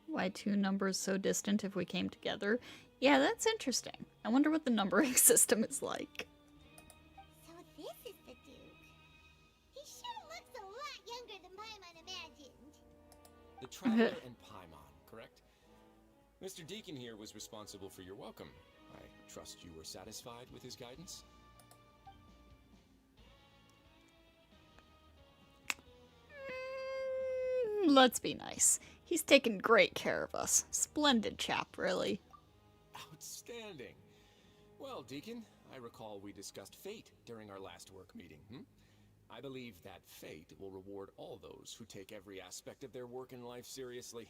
Why two numbers so distant if we came together? Yeah, that's interesting. I wonder what the numbering system is like. So this is the Duke. He sure looks a lot younger than Paimon imagined. The Traveler and Paimon, correct? Mr. Deacon here was responsible for your welcome. I trust you were satisfied with his guidance? Let's be nice. He's taken great care of us. Splendid chap, really. Outstanding. Well, Deacon, I recall we discussed fate during our last work meeting, I believe that fate will reward all those who take every aspect of their work and life seriously.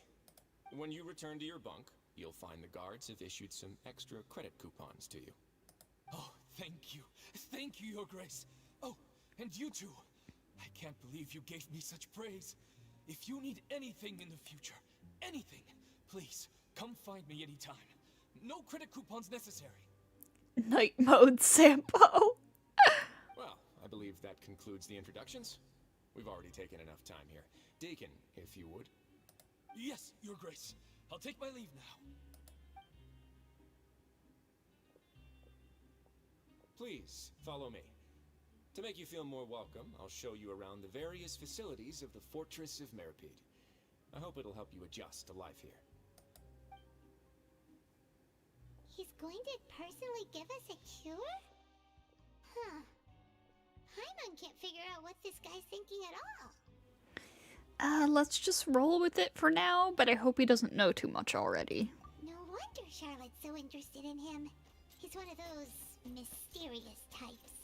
When you return to your bunk, you'll find the guards have issued some extra credit coupons to you. Oh, thank you. Thank you, Your Grace. Oh, and you too. I can't believe you gave me such praise. If you need anything in the future, anything, please, come find me anytime. No credit coupons necessary. Night mode Sampo. Well, I believe that concludes the introductions. We've already taken enough time here. Deacon, if you would. Yes, Your Grace. I'll take my leave now. Please, follow me. To make you feel more welcome, I'll show you around the various facilities of the Fortress of Meripede. I hope it'll help you adjust to life here. He's going to personally give us a cure? Huh. Paimon can't figure out what this guy's thinking at all. Let's just roll with it for now, but I hope he doesn't know too much already. No wonder Charlotte's so interested in him. He's one of those mysterious types.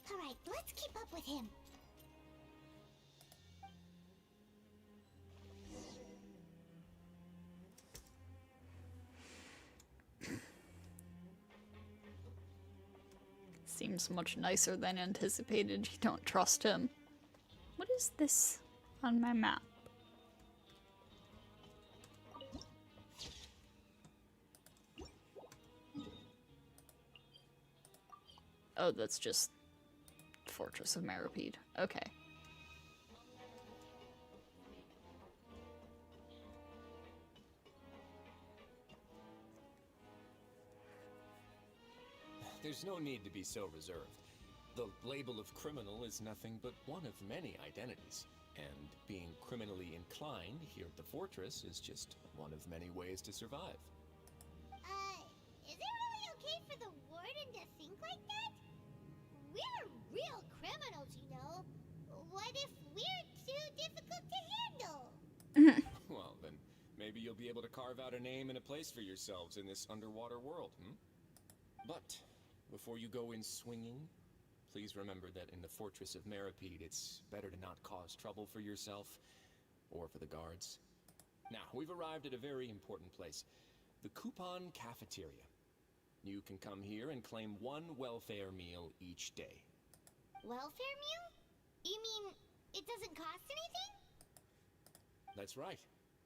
Alright, let's keep up with him. Seems much nicer than anticipated. You don't trust him. What is this on my map? Oh, that's just Fortress of Meripede. Okay. there's no need to be so reserved. The label of criminal is nothing but one of many identities. And being criminally inclined here at the fortress is just one of many ways to survive. Is it really okay for the warden to think like that? We're real criminals, you know. What if we're too difficult to handle? Well, then maybe you'll be able to carve out a name and a place for yourselves in this underwater world, But before you go in swinging, please remember that in the Fortress of Meripede, it's better to not cause trouble for yourself or for the guards. Now, we've arrived at a very important place, the Coupon Cafeteria. You can come here and claim one welfare meal each day. Welfare meal? You mean it doesn't cost anything? That's right.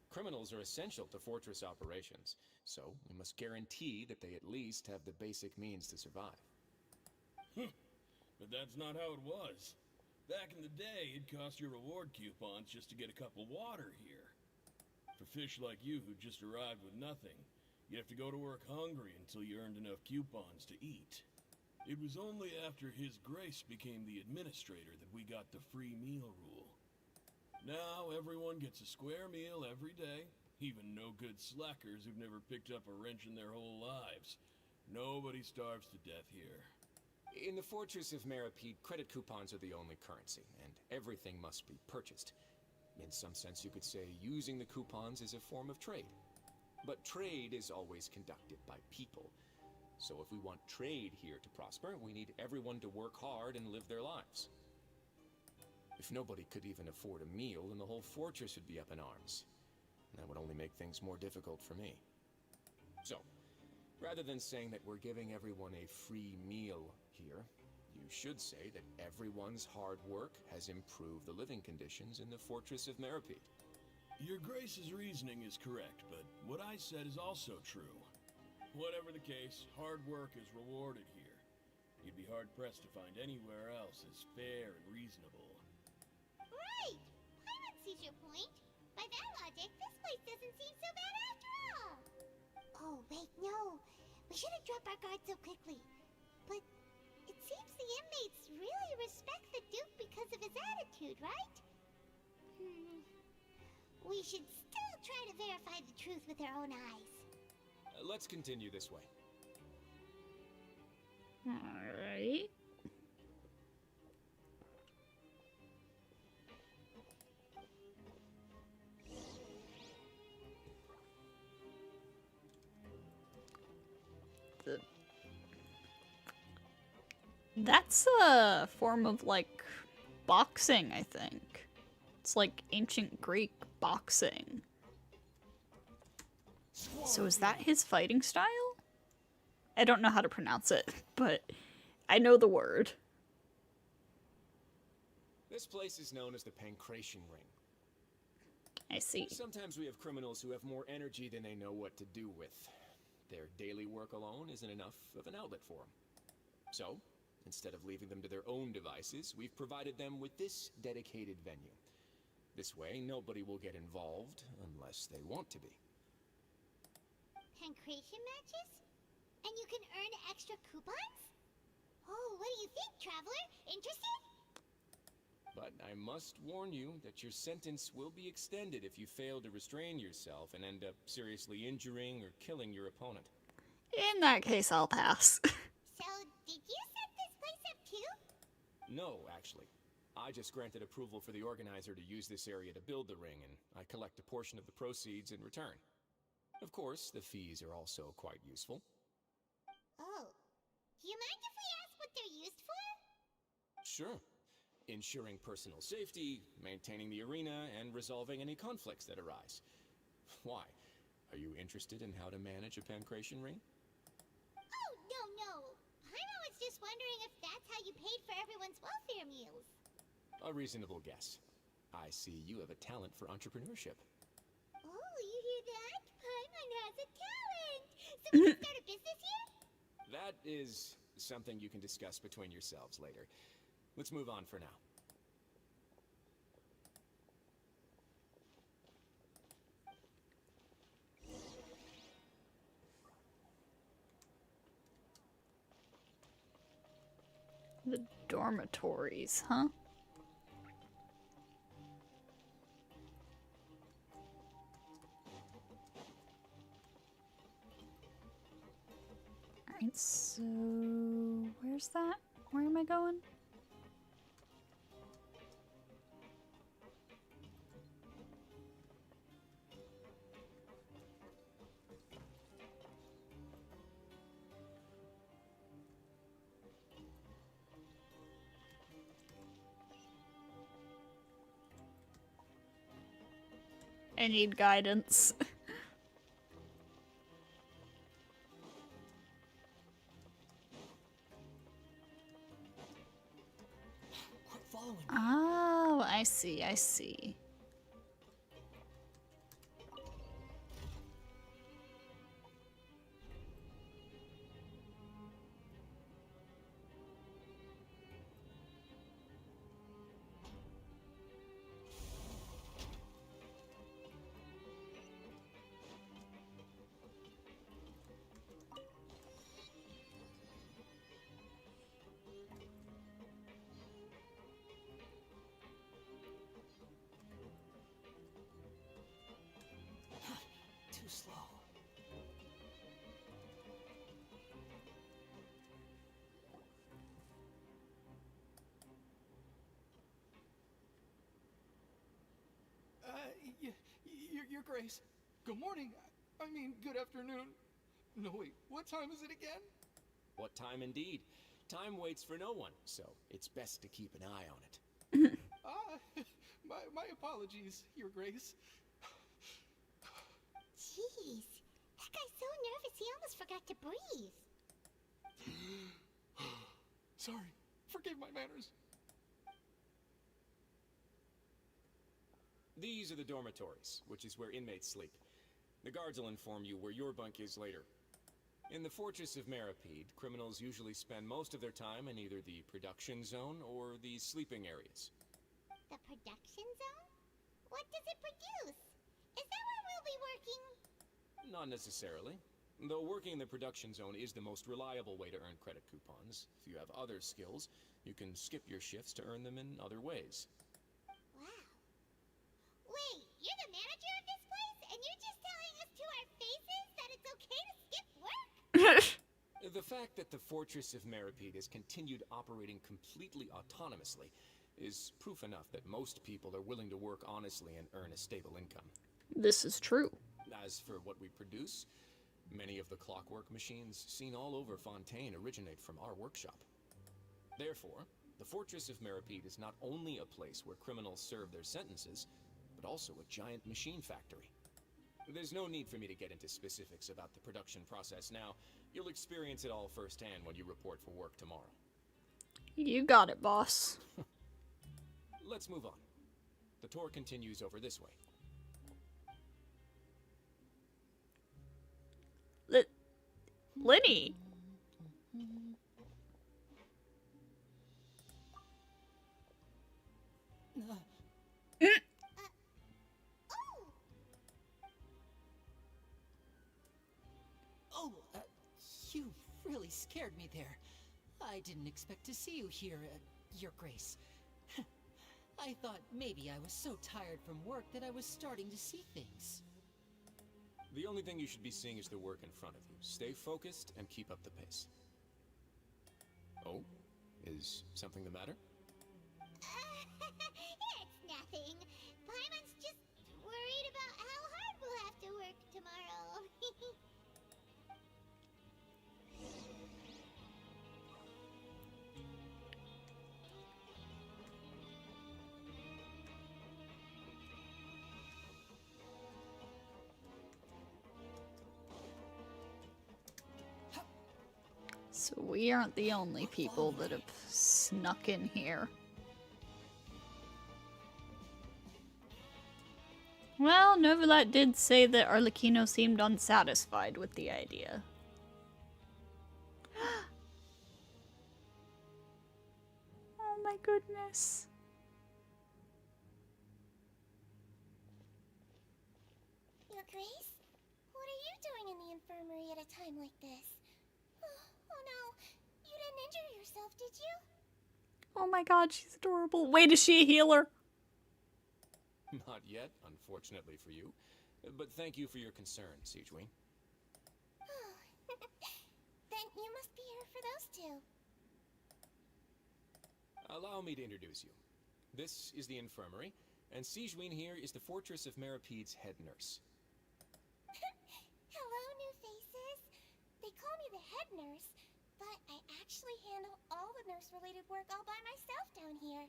Criminals are essential to fortress operations, so we must guarantee that they at least have the basic means to survive. But that's not how it was. Back in the day, it cost your reward coupons just to get a cup of water here. For fish like you who just arrived with nothing, you have to go to work hungry until you earned enough coupons to eat. It was only after His Grace became the administrator that we got the free meal rule. Now everyone gets a square meal every day, even no-good slackers who've never picked up a wrench in their whole lives. Nobody starves to death here. In the Fortress of Meripede, credit coupons are the only currency, and everything must be purchased. In some sense, you could say using the coupons is a form of trade. But trade is always conducted by people. So if we want trade here to prosper, we need everyone to work hard and live their lives. If nobody could even afford a meal, then the whole fortress would be up in arms. That would only make things more difficult for me. So, rather than saying that we're giving everyone a free meal here, you should say that everyone's hard work has improved the living conditions in the Fortress of Meripede. Your Grace's reasoning is correct, but what I said is also true. Whatever the case, hard work is rewarded here. You'd be hard-pressed to find anywhere else as fair and reasonable. Right! Paimon sees your point. By that logic, this place doesn't seem so bad after all. Oh, wait, no. We shouldn't drop our guard so quickly. But it seems the inmates really respect the Duke because of his attitude, right? We should still try to verify the truth with our own eyes. Let's continue this way. Alright. That's a form of, like, boxing, I think. It's like ancient Greek boxing. So is that his fighting style? I don't know how to pronounce it, but I know the word. This place is known as the Pancration Ring. I see. Sometimes we have criminals who have more energy than they know what to do with. Their daily work alone isn't enough of an outlet for them. So, instead of leaving them to their own devices, we've provided them with this dedicated venue. This way, nobody will get involved unless they want to be. Pancration matches? And you can earn extra coupons? Oh, what do you think, traveler? Interested? But I must warn you that your sentence will be extended if you fail to restrain yourself and end up seriously injuring or killing your opponent. In that case, I'll pass. So, did you set this place up too? No, actually. I just granted approval for the organizer to use this area to build the ring, and I collect a portion of the proceeds in return. Of course, the fees are also quite useful. Oh. Do you mind if we ask what they're used for? Sure. Ensuring personal safety, maintaining the arena, and resolving any conflicts that arise. Why? Are you interested in how to manage a pancration ring? Oh, no. Paimon was just wondering if that's how you paid for everyone's welfare meals. A reasonable guess. I see you have a talent for entrepreneurship. Oh, you hear that? Paimon has a talent! So we can start a business here? That is something you can discuss between yourselves later. Let's move on for now. The dormitories, huh? Alright, so where's that? Where am I going? I need guidance. Quit following me. Oh, I see, I see. Too slow. Your Grace. Good morning. I mean, good afternoon. No, wait, what time is it again? What time indeed? Time waits for no one, so it's best to keep an eye on it. My apologies, Your Grace. Jeez, that guy's so nervous he almost forgot to breathe. Sorry, forgive my manners. These are the dormitories, which is where inmates sleep. The guards will inform you where your bunk is later. In the Fortress of Meripede, criminals usually spend most of their time in either the production zone or the sleeping areas. The production zone? What does it produce? Is that where we'll be working? Not necessarily. Though working in the production zone is the most reliable way to earn credit coupons. If you have other skills, you can skip your shifts to earn them in other ways. Wow. Wait, you're the manager of this place, and you're just telling us to our faces that it's okay to skip work? The fact that the Fortress of Meripede has continued operating completely autonomously is proof enough that most people are willing to work honestly and earn a stable income. This is true. As for what we produce, many of the clockwork machines seen all over Fontaine originate from our workshop. Therefore, the Fortress of Meripede is not only a place where criminals serve their sentences, but also a giant machine factory. There's no need for me to get into specifics about the production process now. You'll experience it all firsthand when you report for work tomorrow. You got it, boss. Let's move on. The tour continues over this way. Lenny! Oh, you really scared me there. I didn't expect to see you here, Your Grace. I thought maybe I was so tired from work that I was starting to see things. The only thing you should be seeing is the work in front of you. Stay focused and keep up the pace. Oh? Is something the matter? It's nothing. Paimon's just worried about how hard we'll have to work tomorrow. So we aren't the only people that have snuck in here. Well, Novelat did say that Arlecchino seemed unsatisfied with the idea. Oh my goodness. Your Grace? What are you doing in the infirmary at a time like this? Oh no, you didn't injure yourself, did you? Oh my god, she's adorable. Wait, is she a healer? Not yet, unfortunately for you. But thank you for your concern, Siegewein. Then you must be here for those two. Allow me to introduce you. This is the infirmary, and Siegewein here is the Fortress of Merapede's head nurse. Hello, new faces. They call me the head nurse, but I actually handle all the nurse-related work all by myself down here.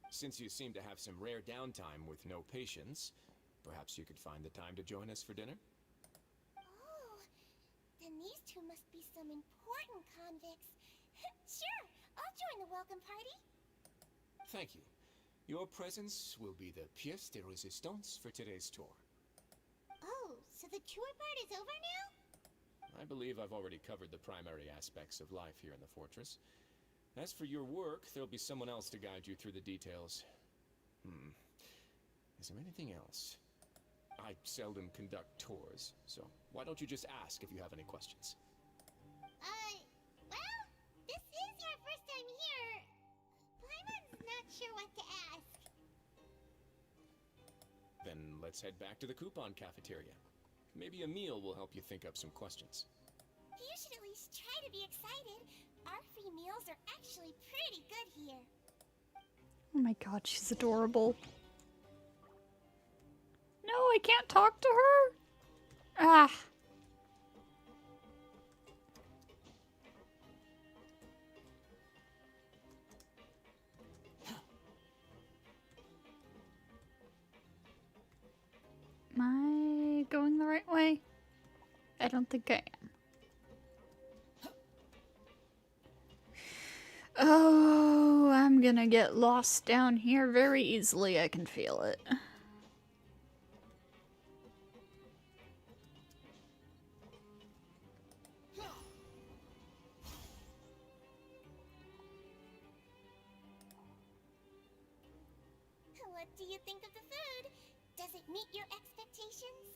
Since you seem to have some rare downtime with no patients, perhaps you could find the time to join us for dinner? Oh, then these two must be some important convicts. Sure, I'll join the welcome party. Thank you. Your presence will be the pièce de résistance for today's tour. Oh, so the tour part is over now? I believe I've already covered the primary aspects of life here in the fortress. As for your work, there'll be someone else to guide you through the details. Is there anything else? I seldom conduct tours, so why don't you just ask if you have any questions? Well, this is your first time here. Paimon's not sure what to ask. Then let's head back to the coupon cafeteria. Maybe a meal will help you think up some questions. You should at least try to be excited. Our free meals are actually pretty good here. Oh my god, she's adorable. No, I can't talk to her? Ah. Am I going the right way? I don't think I am. Oh, I'm gonna get lost down here very easily. I can feel it. What do you think of the food? Does it meet your expectations?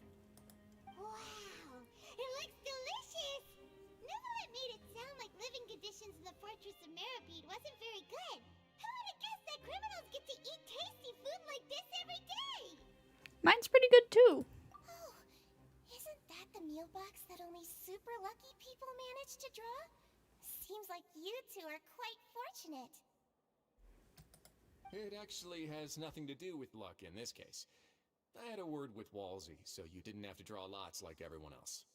Wow, it looks delicious! Neverlet made it sound like living conditions in the Fortress of Meripede wasn't very good. Who would have guessed that criminals get to eat tasty food like this every day? Mine's pretty good too. Oh, isn't that the meal box that only super lucky people manage to draw? Seems like you two are quite fortunate. It actually has nothing to do with luck in this case. I had a word with Walsey, so you didn't have to draw lots like everyone else.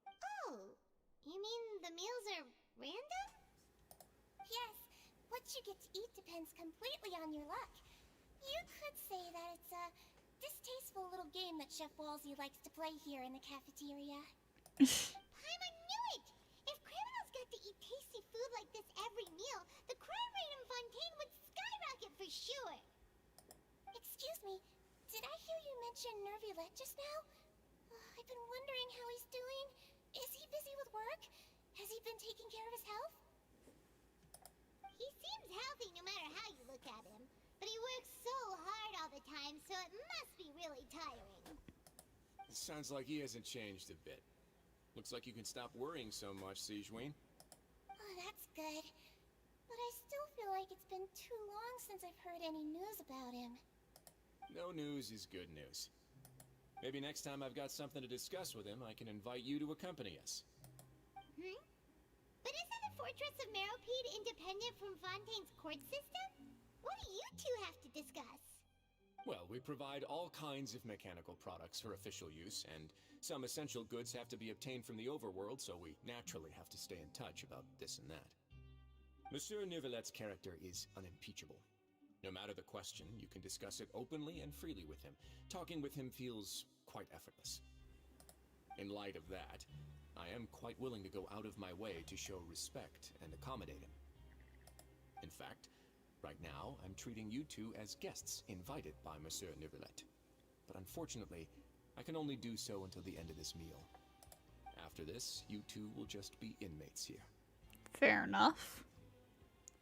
Oh, you mean the meals are random? Yes, what you get to eat depends completely on your luck. You could say that it's a distasteful little game that Chef Walsey likes to play here in the cafeteria. Paimon knew it! If criminals got to eat tasty food like this every meal, the crime rate in Fontaine would skyrocket for sure. Excuse me, did I hear you mention Nervulette just now? I've been wondering how he's doing. Is he busy with work? Has he been taking care of his health? He seems healthy no matter how you look at him. But he works so hard all the time, so it must be really tiring. Sounds like he hasn't changed a bit. Looks like you can stop worrying so much, Siegewein. Oh, that's good. But I still feel like it's been too long since I've heard any news about him. No news is good news. Maybe next time I've got something to discuss with him, I can invite you to accompany us. But isn't the Fortress of Meropede independent from Fontaine's court system? What do you two have to discuss? Well, we provide all kinds of mechanical products for official use, and some essential goods have to be obtained from the overworld, so we naturally have to stay in touch about this and that. Monsieur Nervulet's character is unimpeachable. No matter the question, you can discuss it openly and freely with him. Talking with him feels quite effortless. In light of that, I am quite willing to go out of my way to show respect and accommodate him. In fact, right now, I'm treating you two as guests invited by Monsieur Nervulet. But unfortunately, I can only do so until the end of this meal. After this, you two will just be inmates here. Fair enough.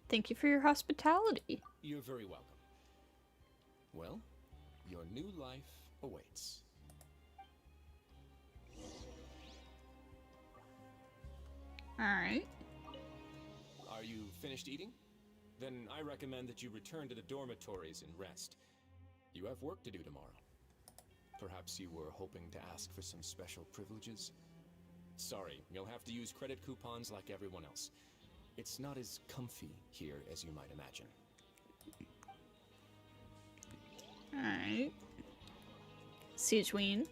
Thank you for your hospitality. You're very welcome. Well, your new life awaits. Alright. Are you finished eating? Then I recommend that you return to the dormitories and rest. You have work to do tomorrow. Perhaps you were hoping to ask for some special privileges? Sorry, you'll have to use credit coupons like everyone else. It's not as comfy here as you might imagine. Alright. Siege Queen.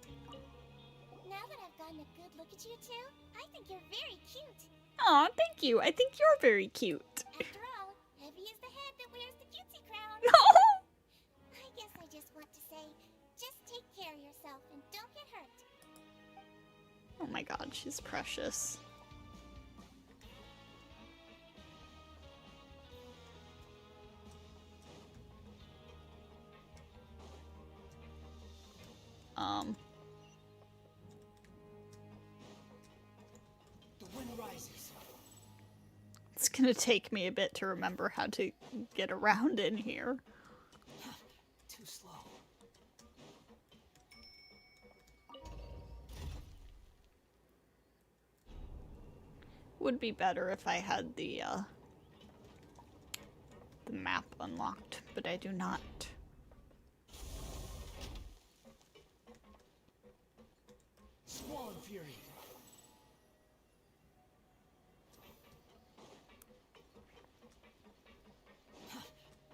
Now that I've gotten a good look at you two, I think you're very cute. Aw, thank you. I think you're very cute. After all, heavy is the head that wears the cutesy crown. I guess I just want to say, just take care of yourself and don't get hurt. Oh my god, she's precious. The wind rises. It's gonna take me a bit to remember how to get around in here. Too slow. Would be better if I had the map unlocked, but I do not. Swan Fury.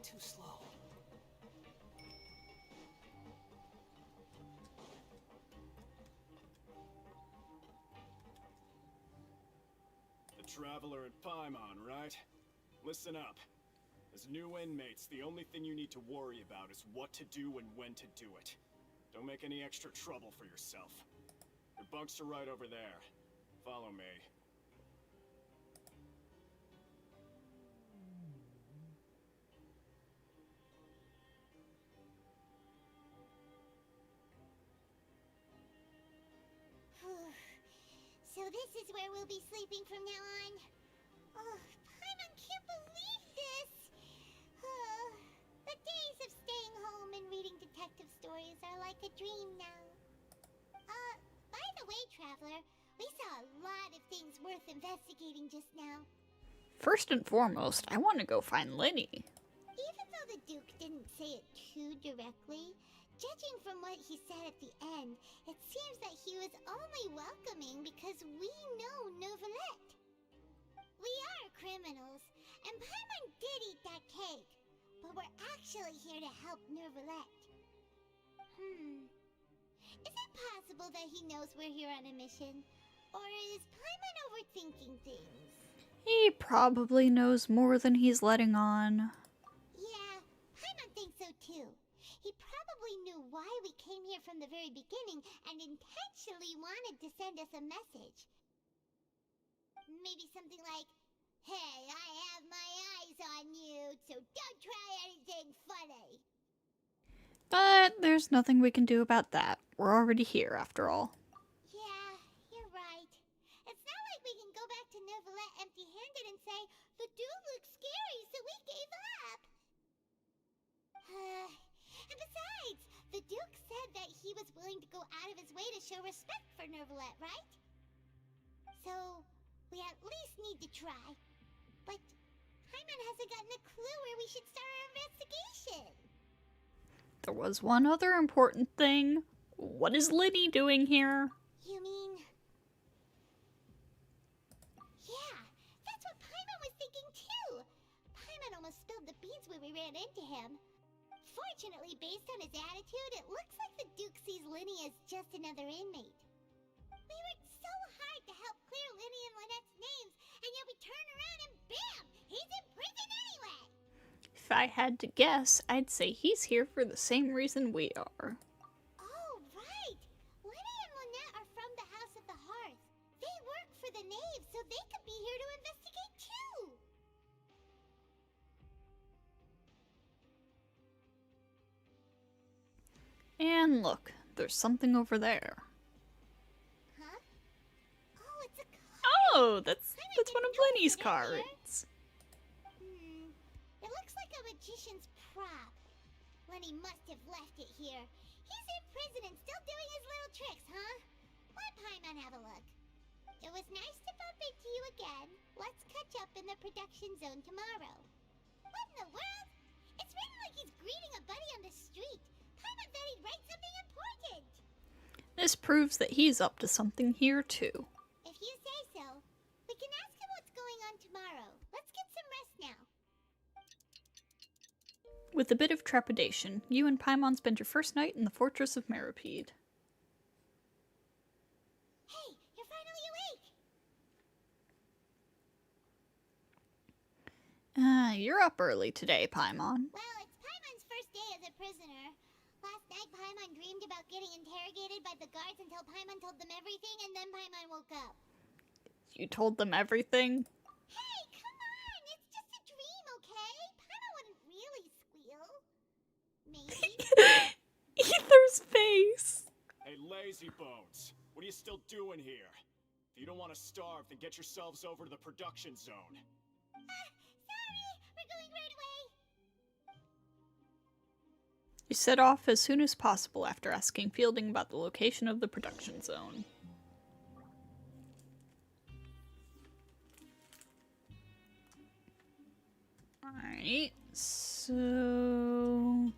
Too slow. The Traveler and Paimon, right? Listen up. As new inmates, the only thing you need to worry about is what to do and when to do it. Don't make any extra trouble for yourself. Your bunks are right over there. Follow me. So this is where we'll be sleeping from now on. Oh, Paimon can't believe this. The days of staying home and reading detective stories are like a dream now. By the way, Traveler, we saw a lot of things worth investigating just now. First and foremost, I want to go find Lenny. Even though the Duke didn't say it too directly, judging from what he said at the end, it seems that he was only welcoming because we know Neuvillette. We are criminals, and Paimon did eat that cake, but we're actually here to help Neuvillette. Is it possible that he knows we're here on a mission? Or is Paimon overthinking things? He probably knows more than he's letting on. Yeah, Paimon thinks so too. He probably knew why we came here from the very beginning and intentionally wanted to send us a message. Maybe something like, "Hey, I have my eyes on you, so don't try anything funny." But there's nothing we can do about that. We're already here, after all. Yeah, you're right. It's not like we can go back to Neuvillette empty-handed and say, "The dude looks scary, so we gave up." And besides, the Duke said that he was willing to go out of his way to show respect for Neuvillette, right? So, we at least need to try. But Paimon hasn't gotten a clue where we should start our investigation. There was one other important thing. What is Lenny doing here? You mean... Yeah, that's what Paimon was thinking too. Paimon almost spilled the beans when we ran into him. Fortunately, based on his attitude, it looks like the Duke sees Lenny as just another inmate. We worked so hard to help clear Lenny and Lynette's names, and yet we turn around and bam! He's in prison anyway! If I had to guess, I'd say he's here for the same reason we are. Oh, right! Lenny and Lynette are from the House of the Hearth. They work for the Knave, so they could be here to investigate too! And look, there's something over there. Huh? Oh, it's a car! Oh, that's one of Lenny's cards. It looks like a magician's prop. Lenny must have left it here. He's in prison and still doing his little tricks, huh? Let Paimon have a look. It was nice to bump into you again. Let's catch up in the production zone tomorrow. What in the world? It's written like he's greeting a buddy on the street. Paimon thought he'd write something important. This proves that he's up to something here too. If you say so. We can ask him what's going on tomorrow. Let's get some rest now. With a bit of trepidation, you and Paimon spend your first night in the fortress of Meripede. Hey, you're finally awake! You're up early today, Paimon. Well, it's Paimon's first day as a prisoner. Last night, Paimon dreamed about getting interrogated by the guards until Paimon told them everything, and then Paimon woke up. You told them everything? Hey, come on! It's just a dream, okay? Paimon wouldn't really squeal. Maybe. Ether's face! Hey, lazy bones. What are you still doing here? If you don't want to starve, then get yourselves over to the production zone. Sorry! We're going right away! You set off as soon as possible after asking Fielding about the location of the production zone. Alright, so...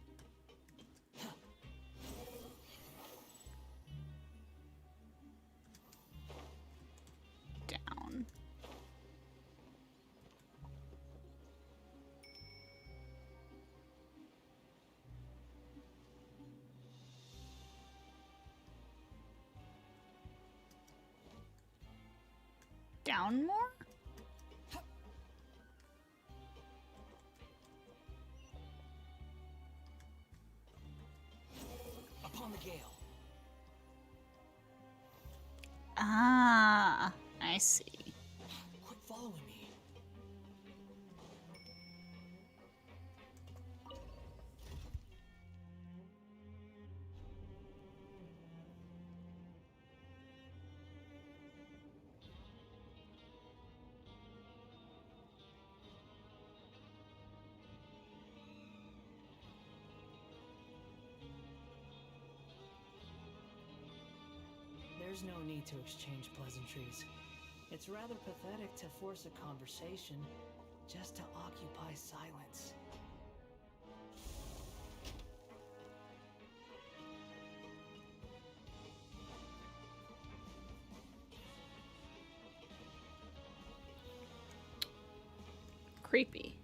down. Down more? Upon the gale. Ah, I see. Quit following me. There's no need to exchange pleasantries. It's rather pathetic to force a conversation just to occupy silence. Creepy.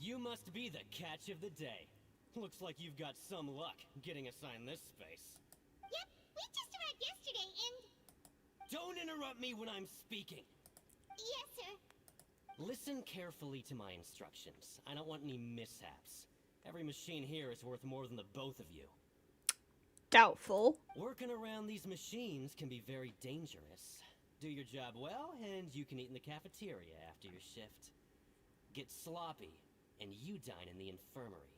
You must be the catch of the day. Looks like you've got some luck getting assigned this space. Yep, we just arrived yesterday and... Don't interrupt me when I'm speaking. Yes, sir. Listen carefully to my instructions. I don't want any mishaps. Every machine here is worth more than the both of you. Doubtful. Working around these machines can be very dangerous. Do your job well, and you can eat in the cafeteria after your shift. Get sloppy, and you dine in the infirmary.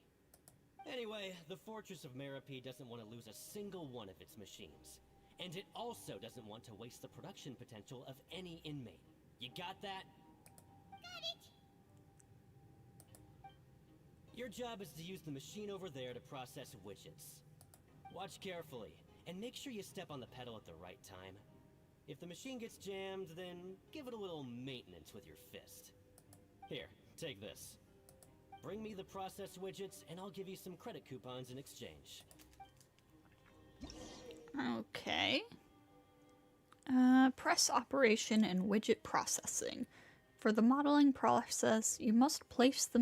Anyway, the Fortress of Meripede doesn't want to lose a single one of its machines. And it also doesn't want to waste the production potential of any inmate. You got that? Got it! Your job is to use the machine over there to process widgets. Watch carefully, and make sure you step on the pedal at the right time. If the machine gets jammed, then give it a little maintenance with your fist. Here, take this. Bring me the process widgets, and I'll give you some credit coupons in exchange. Okay. Press operation and widget processing. For the modeling process, you must place the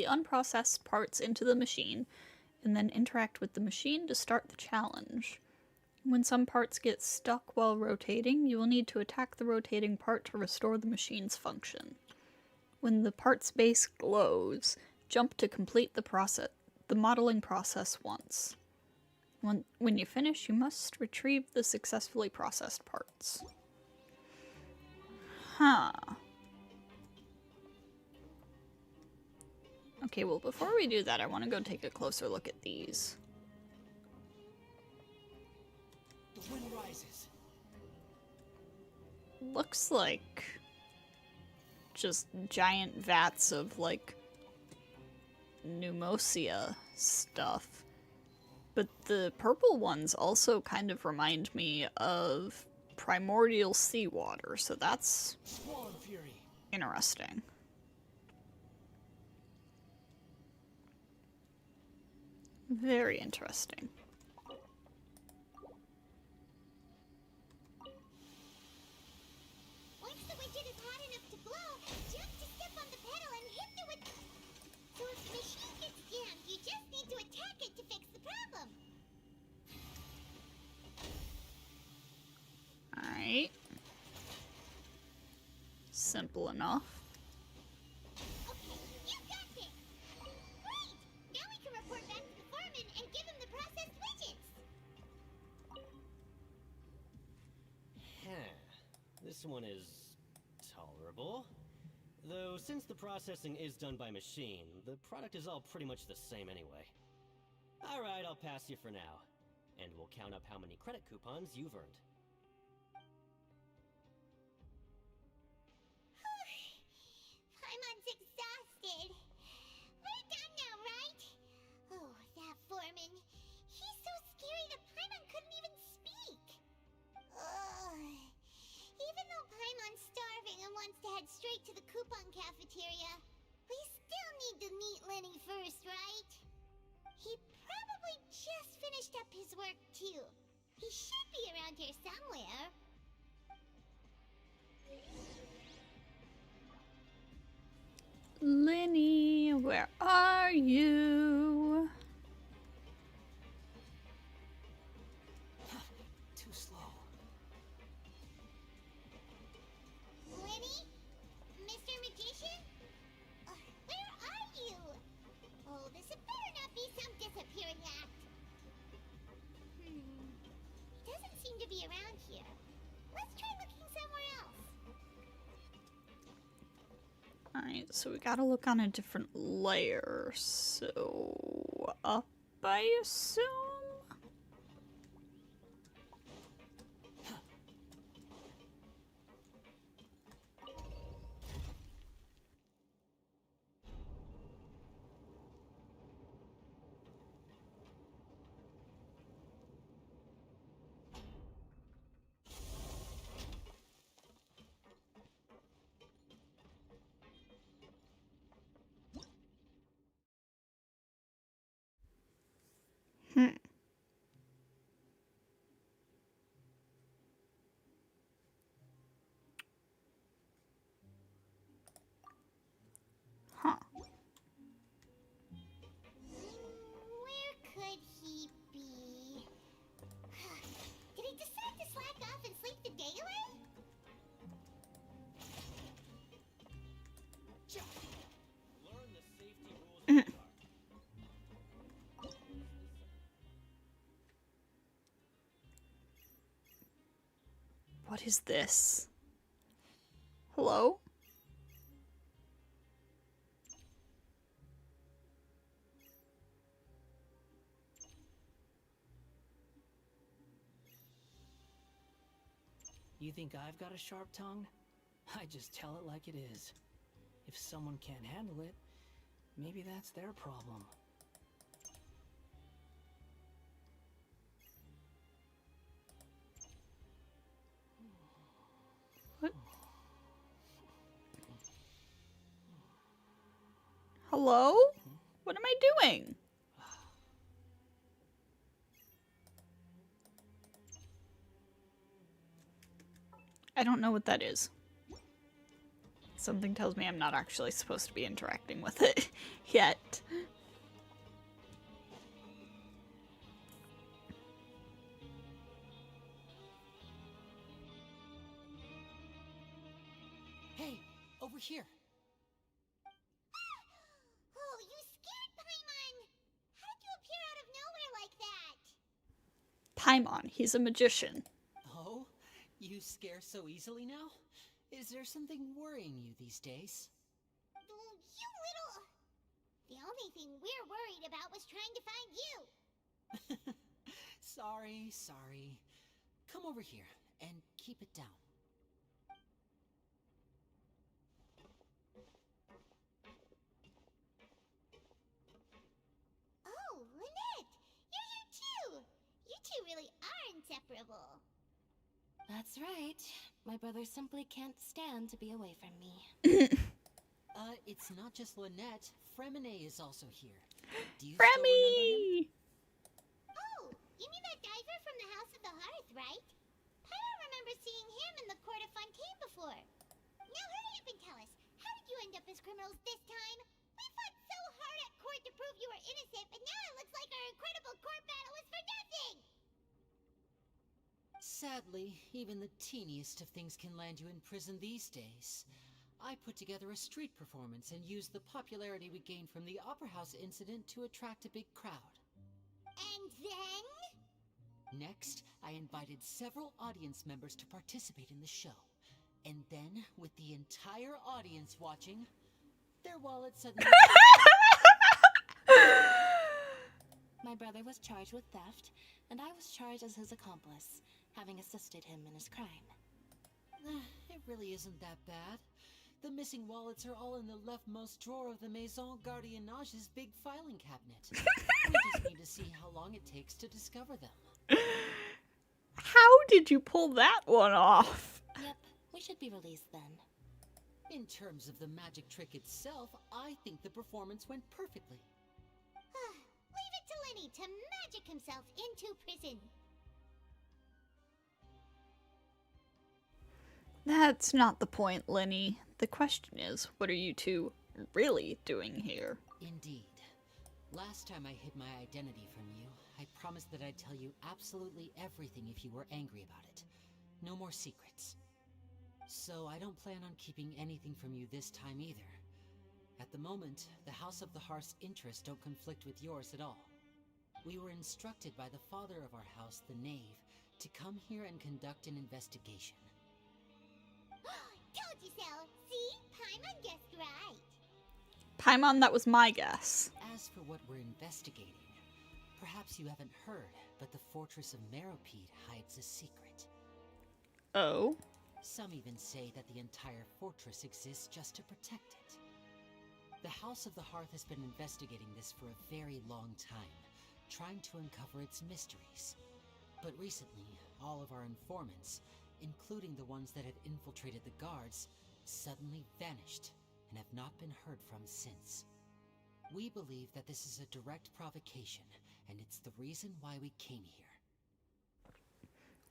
unprocessed parts into the machine, and then interact with the machine to start the challenge. When some parts get stuck while rotating, you will need to attack the rotating part to restore the machine's function. When the part's base glows, jump to complete the modeling process once. When you finish, you must retrieve the successfully processed parts. Huh. Okay, well, before we do that, I want to go take a closer look at these. The wind rises. Looks like just giant vats of, like, pneumosia stuff. But the purple ones also kind of remind me of primordial seawater, so that's Swan Fury. interesting. Very interesting. Once the widget is hot enough to blow, just to step on the pedal and hit the widget. So if the machine gets jammed, you just need to attack it to fix the problem. Alright. Simple enough. Okay, you got this. Great! Now we can report back to the foreman and give him the processed widgets. This one is tolerable. Though, since the processing is done by machine, the product is all pretty much the same anyway. Alright, I'll pass you for now. And we'll count up how many credit coupons you've earned. Paimon's exhausted. We're done now, right? Oh, that foreman. He's so scary that Paimon couldn't even speak. Ugh. Even though Paimon's starving and wants to head straight to the coupon cafeteria, we still need to meet Lenny first, right? He probably just finished up his work, too. He should be around here somewhere. Lenny, where are you? Too slow. Lenny? Mr. Magician? Where are you? Oh, this had better not be some disappearing act. He doesn't seem to be around here. Let's try looking somewhere else. Alright, so we gotta look on a different layer. So, up, I assume? Huh. Where could he be? Did he decide to slack off and sleep the day away? Learn the safety rules of the car. What is this? Hello? You think I've got a sharp tongue? I just tell it like it is. If someone can't handle it, maybe that's their problem. What? Hello? What am I doing? I don't know what that is. Something tells me I'm not actually supposed to be interacting with it yet. Hey, over here. Oh, you scared Paimon! How did you appear out of nowhere like that? Paimon, he's a magician. Oh, you scare so easily now? Is there something worrying you these days? Oh, you little... The only thing we're worried about was trying to find you. Sorry. Come over here and keep it down. Oh, Lynette! You're here That's right. My brother simply can't stand to be away from me. It's not just Lynette. Fremine is also here. Do you still remember him? Remy! Oh, you mean that diver from the House of the Hearth, right? Pyro remembers seeing him in the court of Fontaine before. Now hurry up and tell us, how did you end up as criminals this time? We fought so hard at court to prove you were innocent, but now it looks like our incredible court battle was for nothing! Sadly, even the teeniest of things can land you in prison these days. I put together a street performance and used the popularity we gained from the Opera House incident to attract a big crowd. And then? Next, I invited several audience members to participate in the show. And then, with the entire audience watching, their wallets suddenly... My brother was charged with theft, and I was charged as his accomplice, having assisted him in his crime. It really isn't that bad. The missing wallets are all in the leftmost drawer of the Maison Gardiennage's big filing cabinet. We just need to see how long it takes to discover them. How did you pull that one off? Yep, we should be released then. In terms of the magic trick itself, I think the performance went perfectly. Leave it to Lenny to magic himself into prison. That's not the point, Lenny. The question is, what are you two really doing here? Indeed. Last time I hid my identity from you, I promised that I'd tell you absolutely everything if you were angry about it. No more secrets. So I don't plan on keeping anything from you this time either. At the moment, the House of the Hearth's interests don't conflict with yours at all. We were instructed by the father of our house, the Knave, to come here and conduct an investigation. Told you so! See? Paimon guessed right! Paimon, that was my guess. As for what we're investigating, perhaps you haven't heard, but the fortress of Meropide hides a secret. Oh? Some even say that the entire fortress exists just to protect it. The House of the Hearth has been investigating this for a very long time, trying to uncover its mysteries. But recently, all of our informants, including the ones that had infiltrated the guards, suddenly vanished and have not been heard from since. We believe that this is a direct provocation, and it's the reason why we came here.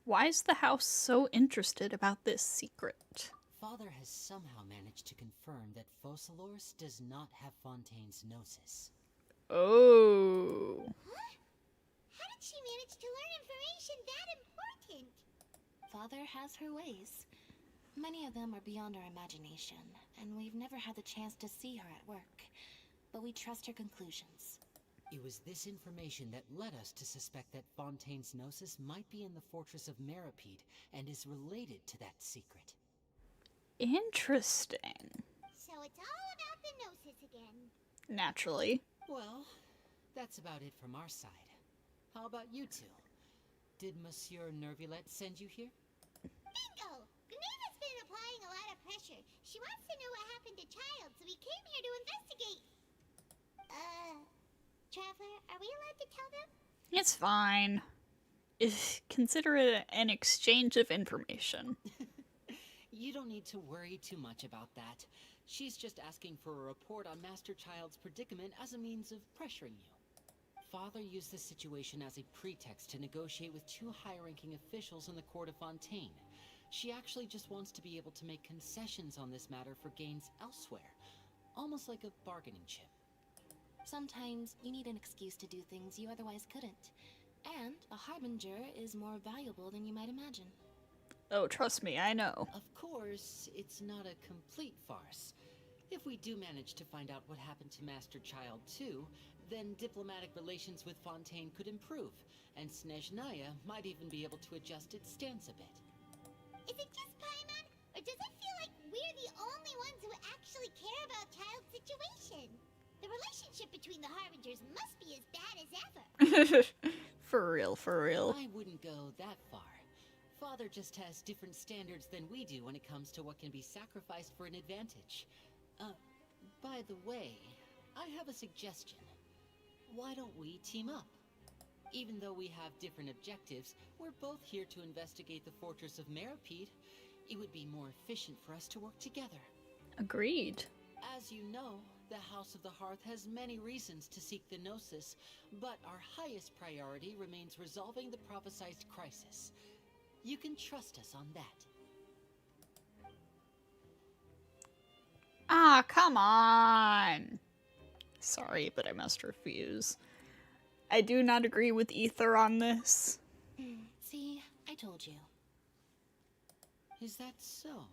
Why is the house so interested about this secret? Father has somehow managed to confirm that Focalors does not have Fontaine's gnosis. Oh. Huh? How did she manage to learn information that important? Father has her ways. Many of them are beyond our imagination, and we've never had the chance to see her at work. But we trust her conclusions. It was this information that led us to suspect that Fontaine's gnosis might be in the fortress of Meropide and is related to that secret. Interesting. So it's all about the gnosis again. Naturally. Well, that's about it from our side. How about you two? Did Monsieur Nervulette send you here? Bingo! Gnave has been applying a lot of pressure. She wants to know what happened to Child, so we came here to investigate. Traveler, are we allowed to tell them? It's fine. Consider it an exchange of information. You don't need to worry too much about that. She's just asking for a report on Master Child's predicament as a means of pressuring you. Father used this situation as a pretext to negotiate with two high-ranking officials in the court of Fontaine. She actually just wants to be able to make concessions on this matter for gains elsewhere, almost like a bargaining chip. Sometimes you need an excuse to do things you otherwise couldn't. And a harbinger is more valuable than you might imagine. Oh, trust me, I know. Of course, it's not a complete farce. If we do manage to find out what happened to Master Child too, then diplomatic relations with Fontaine could improve, and Snezhnaya might even be able to adjust its stance a bit. Is it just Paimon, or does it feel like we're the only ones who actually care about Child's situation? The relationship between the Harbingers must be as bad as ever. For real, for real. I wouldn't go that far. Father just has different standards than we do when it comes to what can be sacrificed for an advantage. By the way, I have a suggestion. Why don't we team up? Even though we have different objectives, we're both here to investigate the fortress of Meripede. It would be more efficient for us to work together. Agreed. As you know, the House of the Hearth has many reasons to seek the Gnosis, but our highest priority remains resolving the prophesized crisis. You can trust us on that. Ah, come on! Sorry, but I must refuse. I do not agree with Ether on this. See, I told you. Is that so?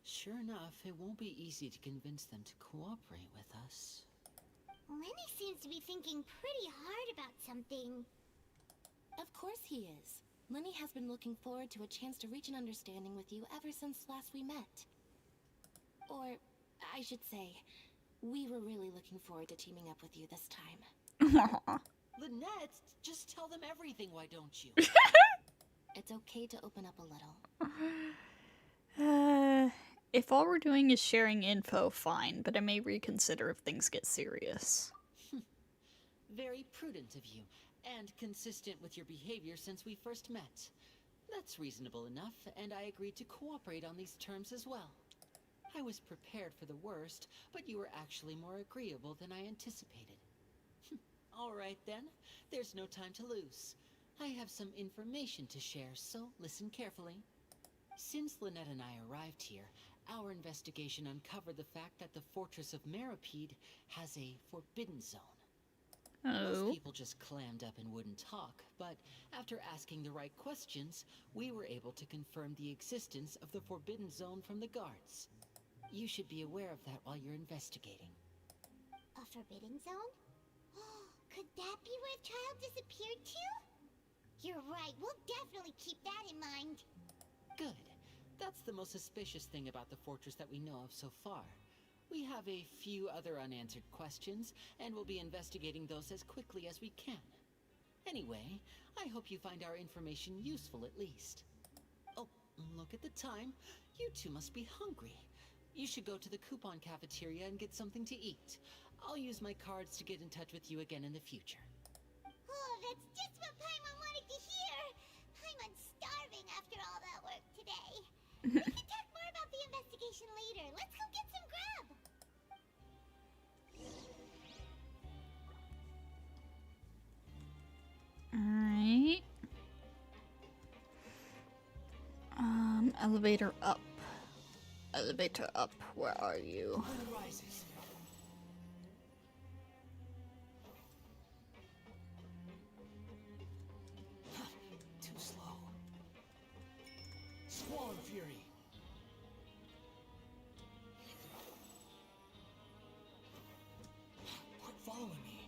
Sure enough, it won't be easy to convince them to cooperate with us. Lenny seems to be thinking pretty hard about something. Of course he is. Lenny has been looking forward to a chance to reach an understanding with you ever since last we met. Or, I should say, we were really looking forward to teaming up with you this time. Lynette, just tell them everything, why don't you? It's okay to open up a little. If all we're doing is sharing info, fine, but I may reconsider if things get serious. Very prudent of you, and consistent with your behavior since we first met. That's reasonable enough, and I agreed to cooperate on these terms as well. I was prepared for the worst, but you were actually more agreeable than I anticipated. All right then, there's no time to lose. I have some information to share, so listen carefully. Since Lynette and I arrived here, our investigation uncovered the fact that the Fortress of Meripede has a forbidden zone. Most people just clammed up and wouldn't talk, but after asking the right questions, we were able to confirm the existence of the forbidden zone from the guards. You should be aware of that while you're investigating. A forbidden zone? Could that be where Child disappeared to? You're right, we'll definitely keep that in mind. Good. That's the most suspicious thing about the fortress that we know of so far. We have a few other unanswered questions, and we'll be investigating those as quickly as we can. Anyway, I hope you find our information useful at least. Oh, look at the time. You two must be hungry. You should go to the coupon cafeteria and get something to eat. I'll use my cards to get in touch with you again in the future. Oh, that's just what Paimon wanted to hear! Paimon's starving after all that work today. We can talk more about the investigation later. Let's go get some grub! Alright. Elevator up. Elevator up, where are you? Rises. Too slow. Squall Fury. Quit following me.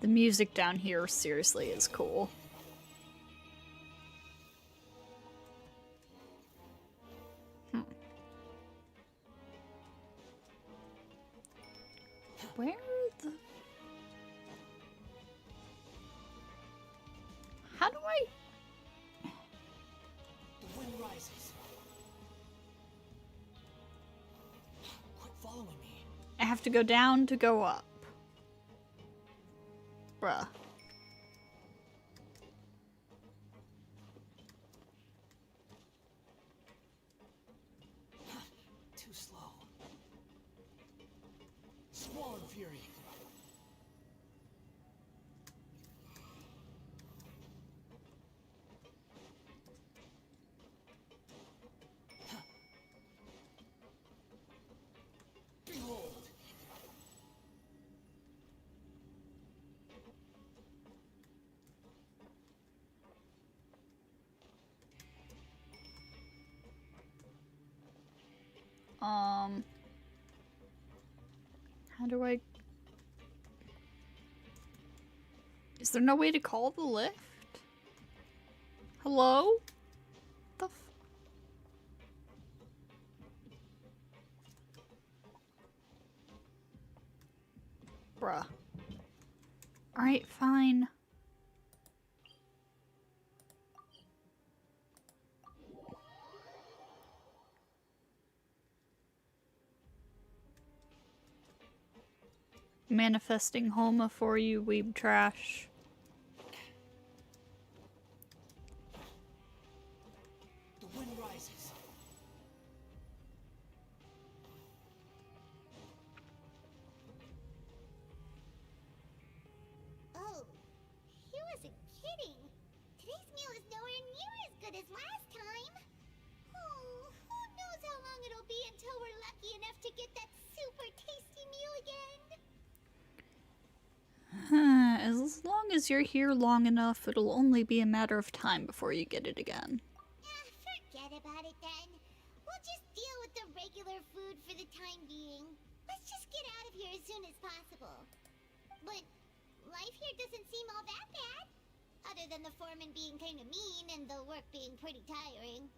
The music down here seriously is cool. Where the... How do I... The wind rises. Quit following me. I have to go down to go up. Bruh. Too slow. Squall Fury. Behold. How do I... Is there no way to call the lift? Hello? The f... Bruh. Alright, fine. Manifesting Homa for you, weeb trash. The wind rises. Oh, he wasn't kidding. Today's meal is nowhere near as good as last time. Oh, who knows how long it'll be until we're lucky enough to get that super tasty meal again. As long as you're here long enough, it'll only be a matter of time before you get it again. Forget about it then. We'll just deal with the regular food for the time being. Let's just get out of here as soon as possible. But life here doesn't seem all that bad. Other than the foreman being kind of mean and the work being pretty tiring.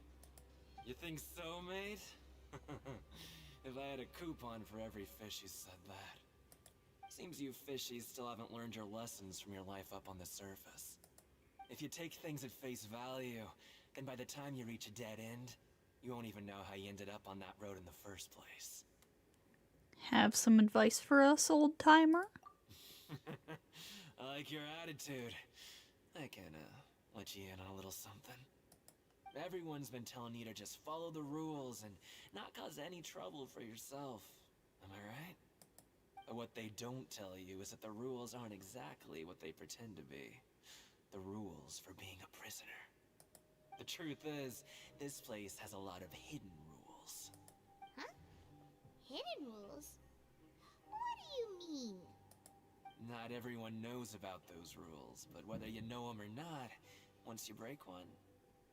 You think so, mate? If I had a coupon for every fish who said that. Seems you fishies still haven't learned your lessons from your life up on the surface. If you take things at face value, then by the time you reach a dead end, you won't even know how you ended up on that road in the first place. Have some advice for us, old timer? I like your attitude. I can, let you in on a little something. Everyone's been telling you to just follow the rules and not cause any trouble for yourself. Am I right? But what they don't tell you is that the rules aren't exactly what they pretend to be. The rules for being a prisoner. The truth is, this place has a lot of hidden rules. Huh? Hidden rules? What do you mean? Not everyone knows about those rules, but whether you know them or not, once you break one,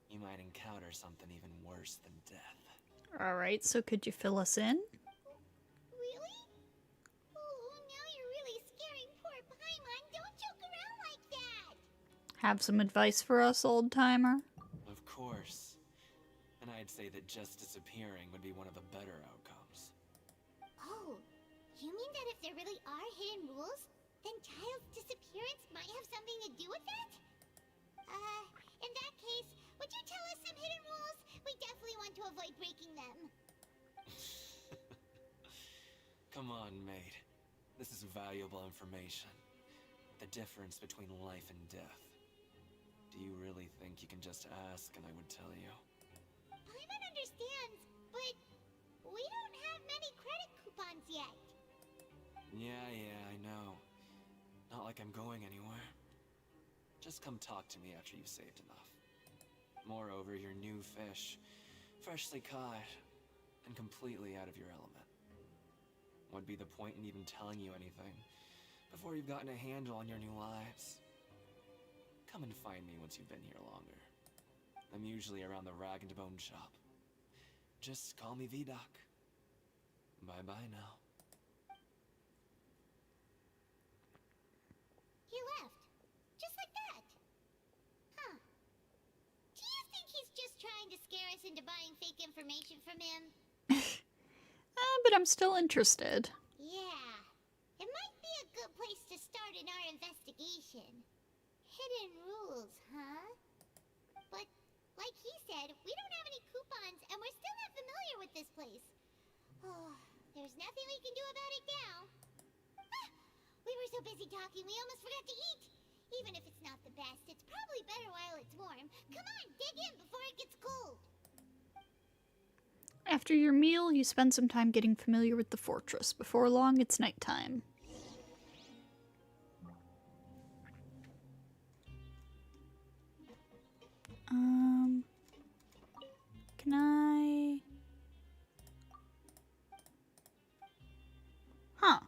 you might encounter something even worse than death. Alright, so could you fill us in? Really? Oh, now you're really scaring poor Paimon. Don't joke around like that. Have some advice for us, old timer? Of course. And I'd say that just disappearing would be one of the better outcomes. Oh, you mean that if there really are hidden rules, then Child's disappearance might have something to do with that? In that case, would you tell us some hidden rules? We definitely want to avoid breaking them. Come on, mate. This is valuable information. The difference between life and death. Do you really think you can just ask and I would tell you? Paimon understands, but we don't have many credit coupons yet. Yeah, I know. Not like I'm going anywhere. Just come talk to me after you've saved enough. Moreover, you're new fish, freshly caught, and completely out of your element. What'd be the point in even telling you anything before you've gotten a handle on your new lives? Come and find me once you've been here longer. I'm usually around the Rag and Bone shop. Just call me V-Doc. Bye-bye now. He left. Just like that. Huh. Do you think he's just trying to scare us into buying fake information from him? But I'm still interested. Yeah. It might be a good place to start in our investigation. Hidden rules, huh? But, like he said, we don't have any coupons and we're still not familiar with this place. Oh, there's nothing we can do about it now. Ah, we were so busy talking we almost forgot to eat. Even if it's not the best, it's probably better while it's warm. Come on, dig in before it gets cold. After your meal, you spend some time getting familiar with the fortress. Before long, it's nighttime. Can I... Huh.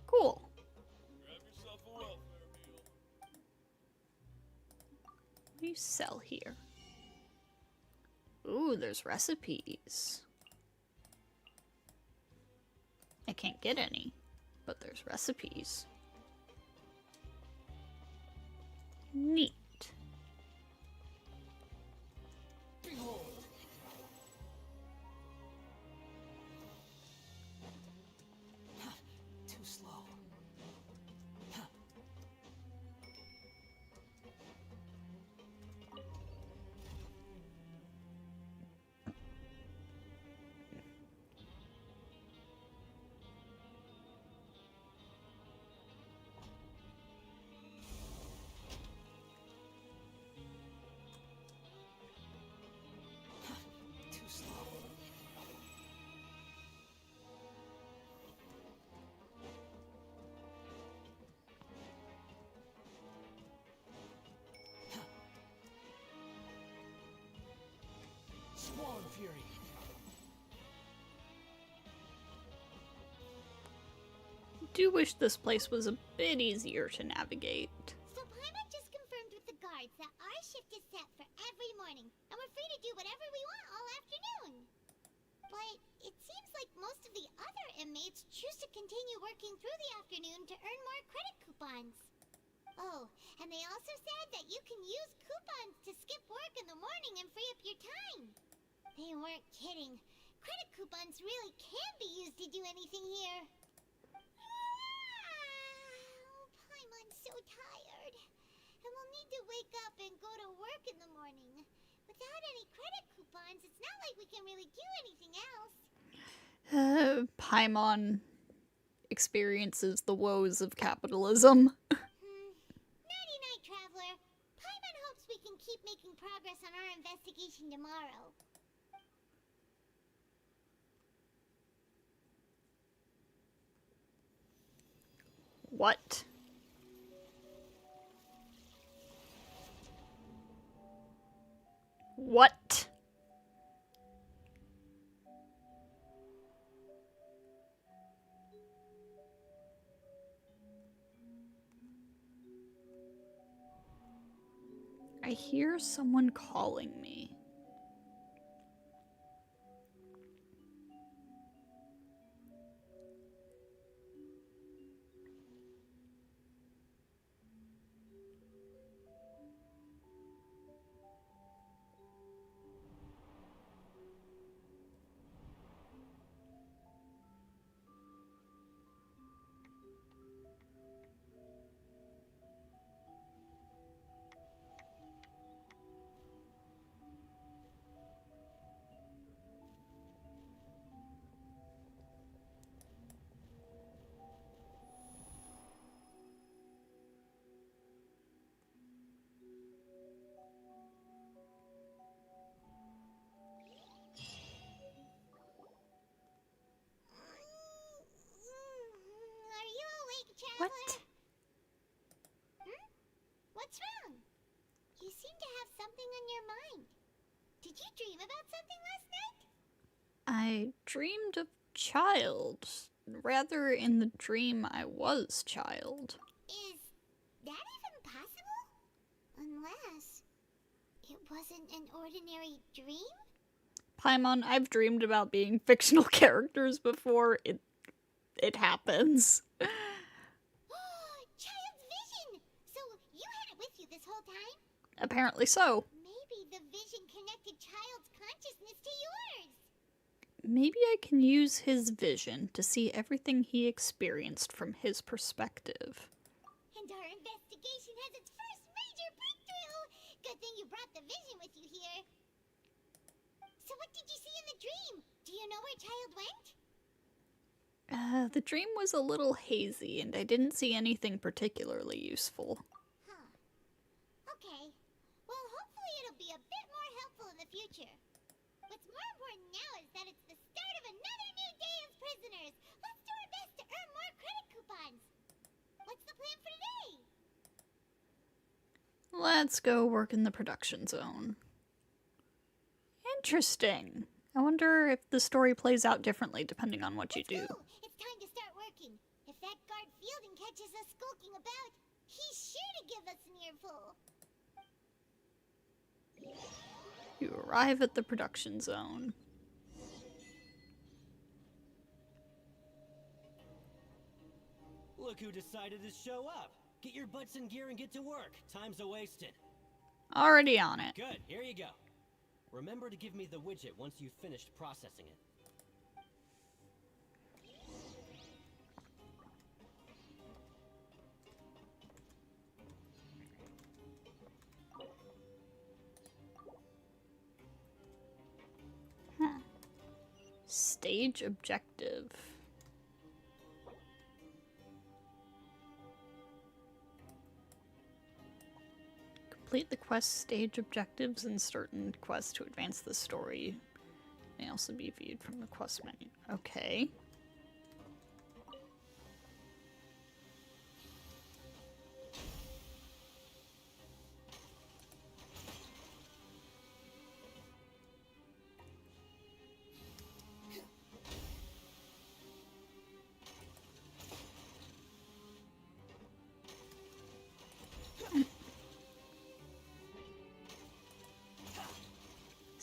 Cool. Grab yourself a welfare meal. What do you sell here? Ooh, there's recipes. I can't get any, but there's recipes. Neat. Behold! Too slow. do wish this place was a bit easier to navigate. So Paimon just confirmed with the guards that our shift is set for every morning, and we're free to do whatever we want all afternoon. But it seems like most of the other inmates choose to continue working through the afternoon to earn more credit coupons. Oh, and they also said that you can use coupons to skip work in the morning and free up your time. They weren't kidding. Credit coupons really can be used to do anything here. Paimon's so tired. And we'll need to wake up and go to work in the morning. Without any credit coupons, it's not like we can really do anything else. Paimon experiences the woes of capitalism. Nighty-night, Traveler. Paimon hopes we can keep making progress on our investigation tomorrow. What? What? I hear someone calling me. Are you awake, Traveler? What? What's wrong? You seem to have something on your mind. Did you dream about something last night? I dreamed of child. Rather, in the dream, I was child. Is that even possible? Unless it wasn't an ordinary dream? Paimon, I've dreamed about being fictional characters before. It happens. Child's vision! So you had it with you this whole time? Apparently so. Maybe the vision connected Child's consciousness to yours. Maybe I can use his vision to see everything he experienced from his perspective. And our investigation has its first major breakthrough! Good thing you brought the vision with you here. So what did you see in the dream? Do you know where Child went? The dream was a little hazy, and I didn't see anything particularly useful. Huh. Okay. Well, hopefully it'll be a bit more helpful in the future. What's more important now is that it's the start of another new day as prisoners. Let's do our best to earn more credit coupons. What's the plan for today? Let's go work in the production zone. Interesting. I wonder if the story plays out differently depending on what you do. It's time to start working. If that guard Fielding catches us skulking about, he's sure to give us an earful. You arrive at the production zone. Look who decided to show up. Get your butts in gear and get to work. Time's a-wasted. Already on it. Good, here you go. Remember to give me the widget once you've finished processing it. Stage objective. Complete the quest stage objectives and certain quests to advance the story. May also be viewed from the quest menu. Okay.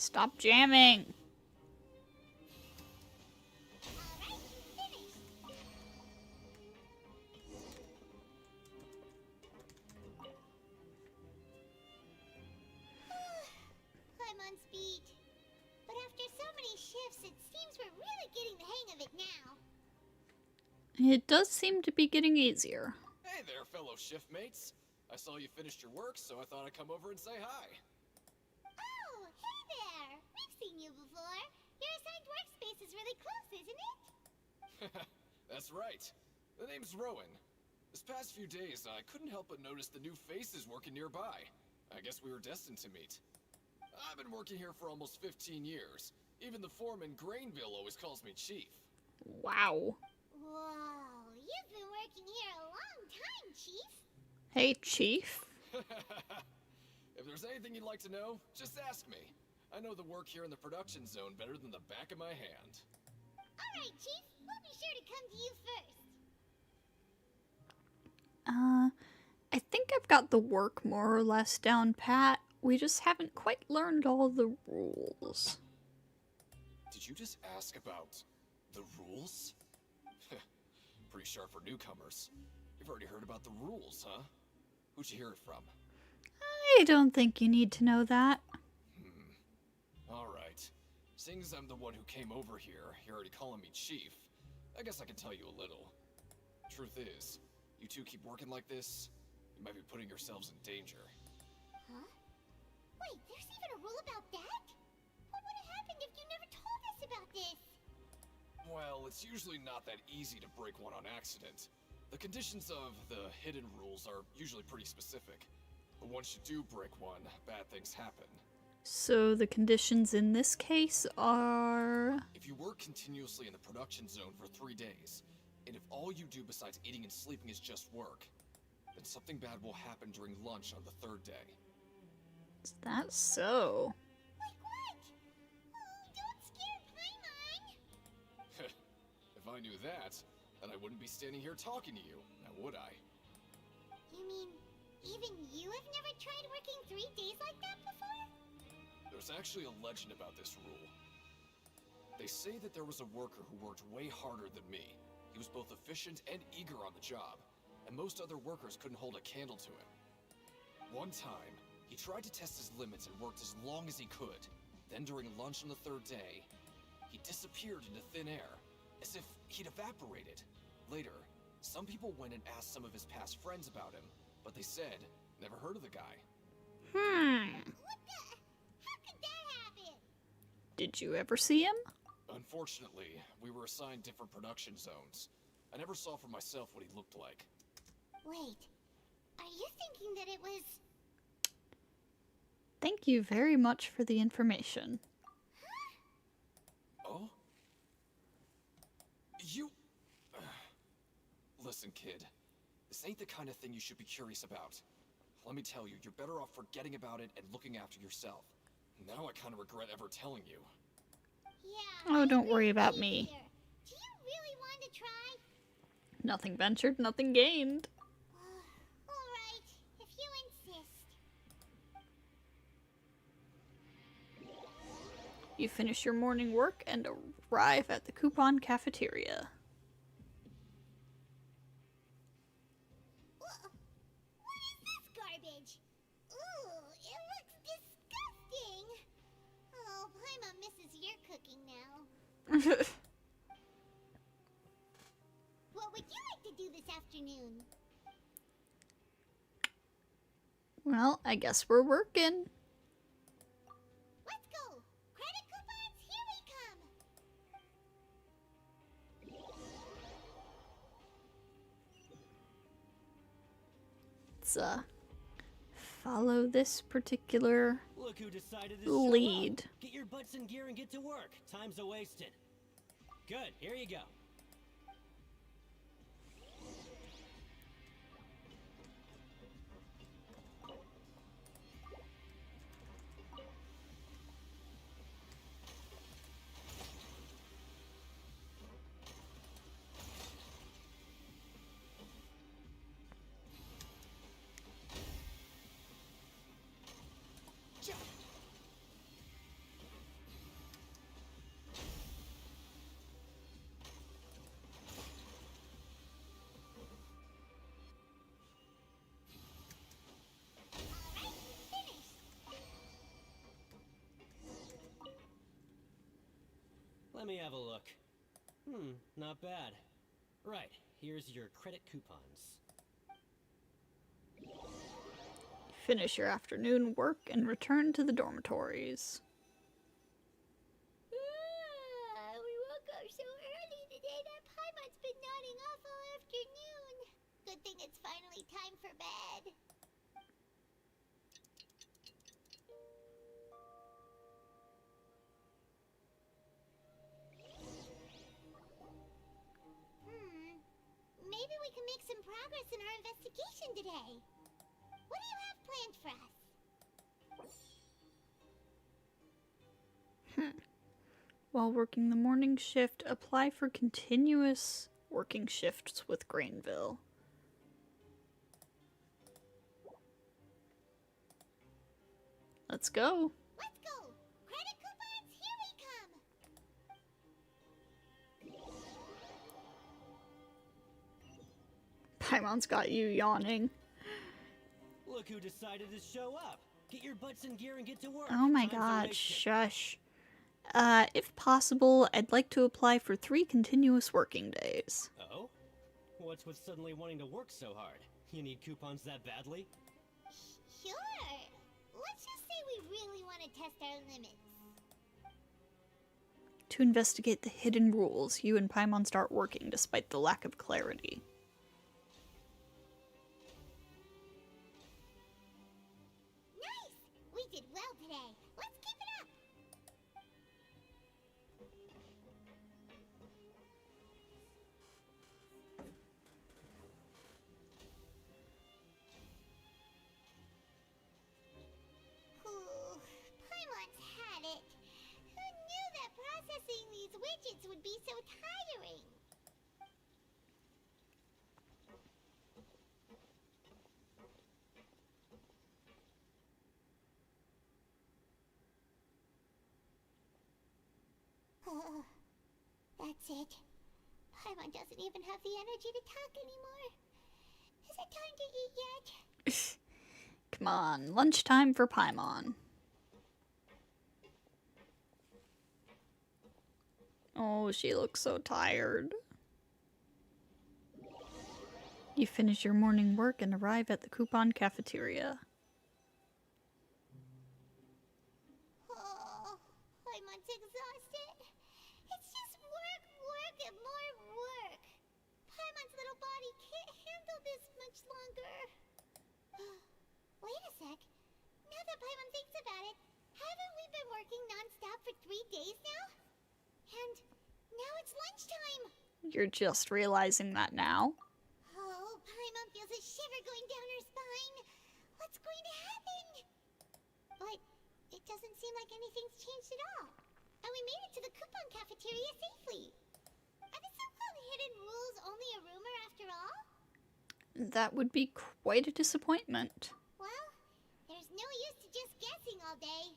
Stop jamming. Alright, finished. I'm on speed. But after so many shifts, it seems we're really getting the hang of it now. It does seem to be getting easier. Hey there, fellow shiftmates. I saw you finished your work, so I thought I'd come over and say hi. Oh, hey there! We've seen you before. Your assigned workspace is really close, isn't it? That's right. The name's Rowan. This past few days, I couldn't help but notice the new faces working nearby. I guess we were destined to meet. I've been working here for almost 15 years. Even the foreman, Grainville, always calls me Chief. Wow. Whoa, you've been working here a long time, Chief. Hey, Chief. If there's anything you'd like to know, just ask me. I know the work here in the production zone better than the back of my hand. Alright, Chief. We'll be sure to come to you first. I think I've got the work more or less down pat. We just haven't quite learned all the rules. Did you just ask about the rules? Pretty sharp for newcomers. You've already heard about the rules, huh? Who'd you hear it from? I don't think you need to know that. Alright. Seeing as I'm the one who came over here, you're already calling me Chief, I guess I can tell you a little. Truth is, you two keep working like this, you might be putting yourselves in danger. Huh? Wait, there's even a rule about that? What would have happened if you never told us about this? Well, it's usually not that easy to break one on accident. The conditions of the hidden rules are usually pretty specific. But once you do break one, bad things happen. So the conditions in this case are... If you work continuously in the production zone for 3 days, and if all you do besides eating and sleeping is just work, then something bad will happen during lunch on the 3rd day. Is that so? Like what? Oh, don't scare Paimon! If I knew that, then I wouldn't be standing here talking to you, now would I? You mean, even you have never tried working 3 days like that before? There's actually a legend about this rule. They say that there was a worker who worked way harder than me. He was both efficient and eager on the job, and most other workers couldn't hold a candle to him. One time, he tried to test his limits and worked as long as he could. Then during lunch on the 3rd day, he disappeared into thin air, as if he'd evaporated. Later, some people went and asked some of his past friends about him, but they said, never heard of the guy. What the? How could that happen? Did you ever see him? Unfortunately, we were assigned different production zones. I never saw for myself what he looked like. Wait, are you thinking that it was... Thank you very much for the information. Oh? You... Listen, kid. This ain't the kind of thing you should be curious about. Let me tell you, you're better off forgetting about it and looking after yourself. Now I kind of regret ever telling you. Yeah. Oh, don't worry about me. Do you really want to try? Nothing ventured, nothing gained. Alright, if you insist. You finish your morning work and arrive at the coupon cafeteria. What is this garbage? Ooh, it looks disgusting. Oh, Paimon misses your cooking now. What would you like to do this afternoon? Well, I guess we're working. Let's go! Credit coupons, here we come! Let's follow this particular Look who decided to show lead. up. Get your butts in gear and get to work. Time's a-wasted. Good, here you go. Let me have a look. Not bad. Right, here's your credit coupons. Finish your afternoon work and return to the dormitories. We woke up so early today that Paimon's been nodding off all afternoon. Good thing it's finally time for bed. Maybe we can make some progress in our investigation today. What do you have planned for us? While working the morning shift, apply for continuous working shifts with Grainville. Let's go. Let's go! Credit coupons, here we come! Paimon's got you yawning. Look who decided to show up. Get your butts in gear and get to work. Oh my Time's a god, wasting. shush. If possible, I'd like to apply for 3 continuous working days. Oh? What's with suddenly wanting to work so hard? You need coupons that badly? Sure. Let's just say we really want to test our limits. To investigate the hidden rules, you and Paimon start working despite the lack of clarity. Nice! We did well today. Let's keep it up! Paimon's had it. Who knew that processing these widgets would be so tiring? That's it. Paimon doesn't even have the energy to talk anymore. Is it time to eat yet? Come on, lunchtime for Paimon. Oh, she looks so tired. You finish your morning work and arrive at the coupon cafeteria. Oh, Paimon's exhausted. It's just work, work, and more work. Paimon's little body can't handle this much longer. Wait a sec. Now that Paimon thinks about it, haven't we been working non-stop for 3 days now? And now it's lunchtime. You're just realizing that now? Oh, Paimon feels a shiver going down her spine. What's going to happen? But it doesn't seem like anything's changed at all. And we made it to the coupon cafeteria safely. Are the so-called hidden rules only a rumor after all? That would be quite a disappointment. Well, there's no use to just guessing all day.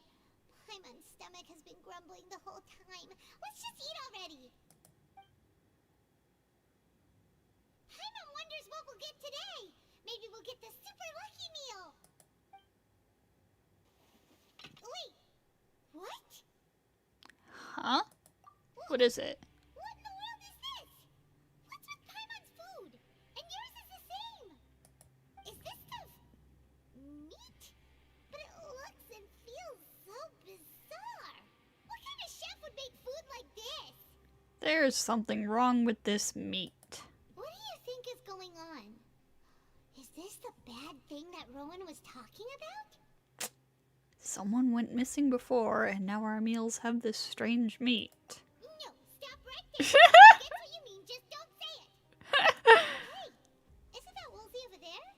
Paimon's stomach has been grumbling the whole time. Let's just eat already. Paimon wonders what we'll get today. Maybe we'll get the super lucky meal. Wait, what? Huh? What is it? What in the world is this? What's with Paimon's food? And yours is the same. Is this stuff meat? But it looks and feels so bizarre. What kind of chef would make food like this? There's something wrong with this meat. What do you think is going on? Is this the bad thing that Rowan was talking about? Someone went missing before, and now our meals have this strange meat. No, stop right there. That's what you mean, just don't say it. Hey, isn't that Woolsey over there?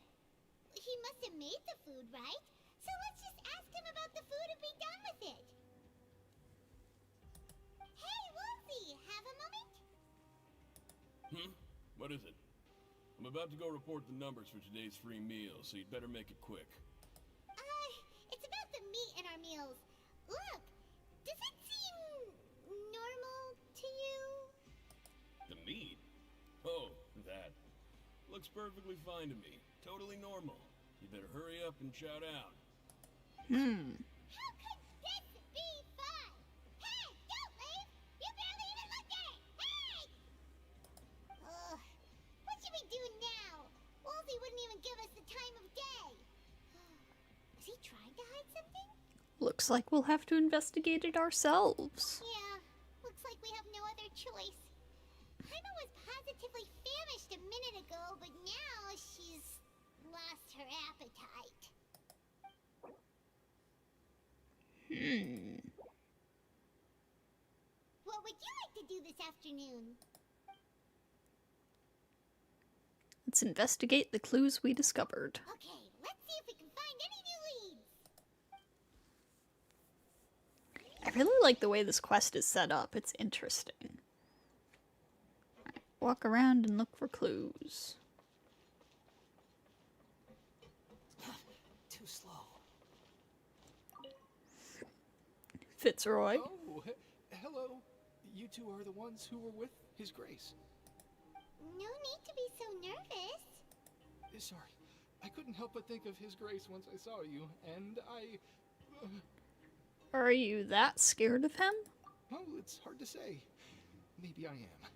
He must have made the food, right? So let's just ask him about the food and be done with it. Hey, Woolsey, have a moment? What is it? I'm about to go report the numbers for today's free meal, so you'd better make it quick. It's about the meat in our meals. Look, does it seem normal to you? The meat? Oh, that. Looks perfectly fine to me. Totally normal. You better hurry up and shout out. How could this be fun? Hey, don't leave! You barely even Looks like we'll have to investigate it ourselves. Yeah, looks like we have no other choice. Paima was positively famished a minute ago, but now she's lost her appetite. What would you like to do this afternoon? Let's investigate the clues we discovered. Okay, let's see if we can find any new leads. I really like the way this quest is set up. It's interesting. Right, walk around and look for clues. Too slow. Fitzroy. Oh, hello. You two are the ones who were with His Grace. No need to be so nervous. Sorry, I couldn't help but think of His Grace once I saw you, and I... Are you that scared of him? Oh, it's hard to say. Maybe I am.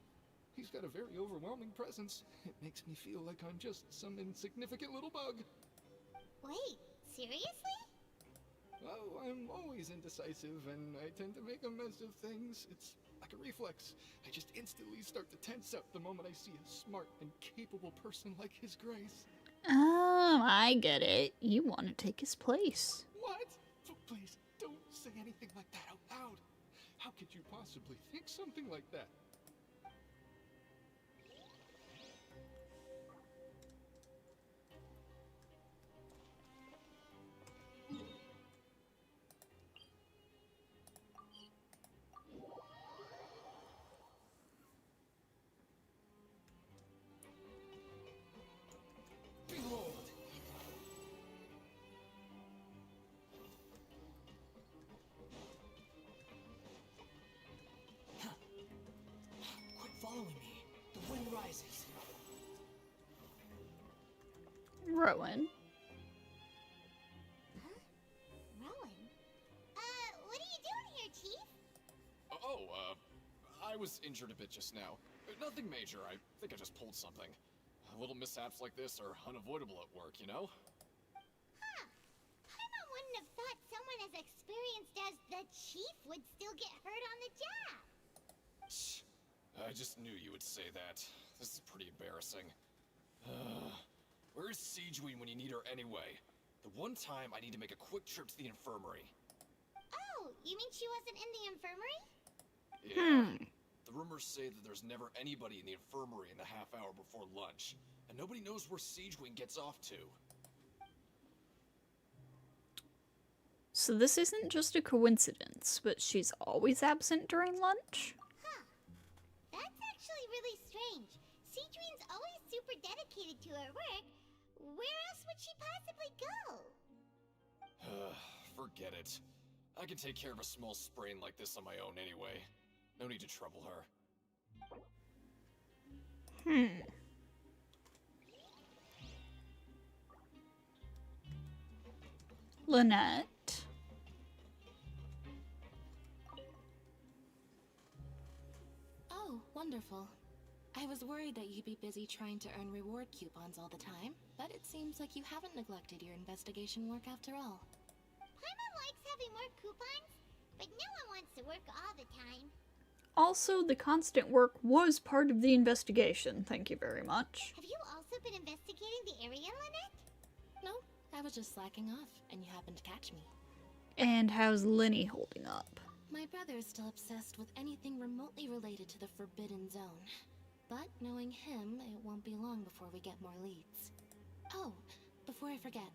He's got a very overwhelming presence. It makes me feel like I'm just some insignificant little bug. Wait, seriously? Oh, I'm always indecisive, and I tend to make a mess of things. It's like a reflex. I just instantly start to tense up the moment I see a smart and capable person like His Grace. Oh, I get it. You want to take his place. What? Please, don't say anything like that out loud. How could you possibly think something like that? Following me. The wind rises. Rowan. Huh? Rowan? What are you doing here, Chief? I was injured a bit just now. Nothing major, I think I just pulled something. Little mishaps like this are unavoidable at work, you know? Huh. Paima wouldn't have thought someone as experienced as the Chief would still get hurt on the job. I just knew you would say that. This is pretty embarrassing. Where's Siegeween when you need her anyway? The one time I need to make a quick trip to the infirmary. Oh, you mean she wasn't in the infirmary? Yeah. The rumors say that there's never anybody in the infirmary in the half hour before lunch, and nobody knows where Siegeween gets off to. So this isn't just a coincidence, but she's always absent during lunch? Huh. That's actually really strange. Siegeween's always super dedicated to her work. Where else would she possibly go? Forget it. I can take care of a small sprain like this on my own anyway. No need to trouble her. Lynette. Oh, wonderful. I was worried that you'd be busy trying to earn reward coupons all the time, but it seems like you haven't neglected your investigation work after all. Paima likes having more coupons, but no one wants to work all the time. Also, the constant work was part of the investigation. Thank you very much. Have you also been investigating the area, Lynette? No, I was just slacking off, and you happened to catch me. And how's Linny holding up? My brother is still obsessed with anything remotely related to the Forbidden Zone. But knowing him, it won't be long before we get more leads. Oh, before I forget,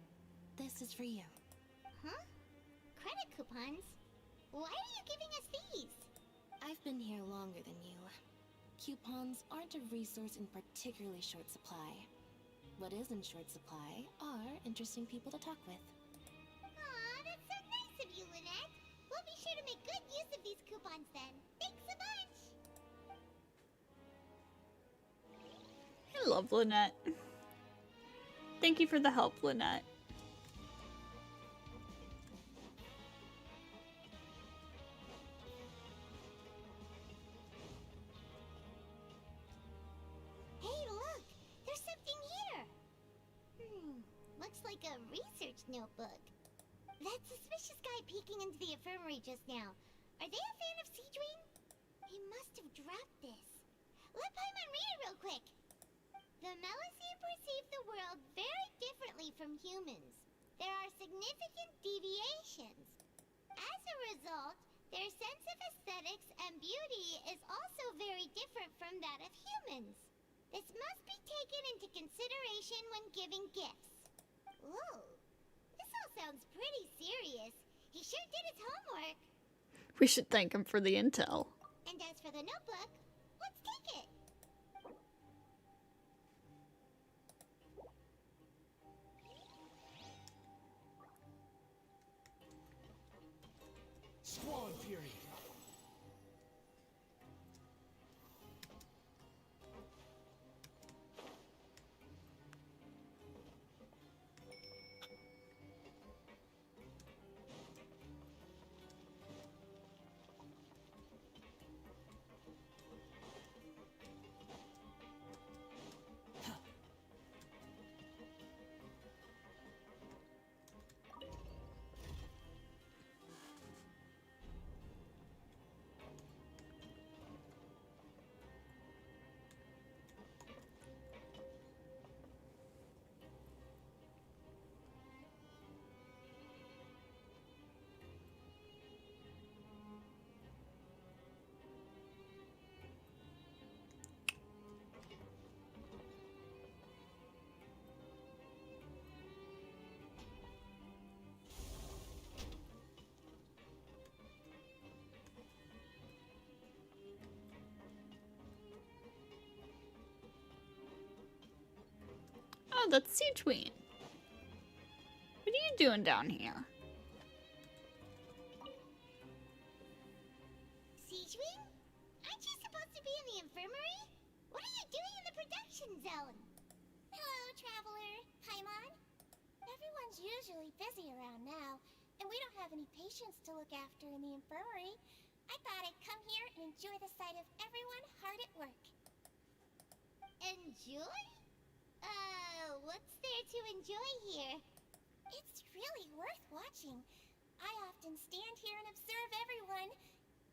this is for you. Huh? Credit coupons? Why are you giving us these? I've been here longer than you. Coupons aren't a resource in particularly short supply. What is in short supply are interesting people to talk with. Aw, that's so nice of you, Lynette. We'll be sure to make good use of these coupons then. Thanks a bunch! I love Lynette. Thank you for the help, Lynette. Hey, look! There's something here! Looks like a research notebook. That suspicious guy peeking into the infirmary just now. Are they a fan of Seedwing? He must have dropped this. Let Paimon read it real quick. The Melusine perceive the world very differently from humans. There are significant deviations. As a result, their sense of aesthetics and beauty is also very different from that of humans. This must be taken into consideration when giving gifts. Ooh, this all sounds pretty serious. He sure did his homework. We should thank him for the intel. And as for the notebook, let's take it. Squall period. Oh, that's Seedwing. What are you doing down here? Seedwing? Aren't you supposed to be in the infirmary? What are you doing in the production zone? Hello, Traveler. Paimon. Everyone's usually busy around now, and we don't have any patients to look after in the infirmary. I thought I'd come here and enjoy the sight of everyone hard at work. Enjoy? What's there to enjoy here? It's really worth watching. I often stand here and observe everyone.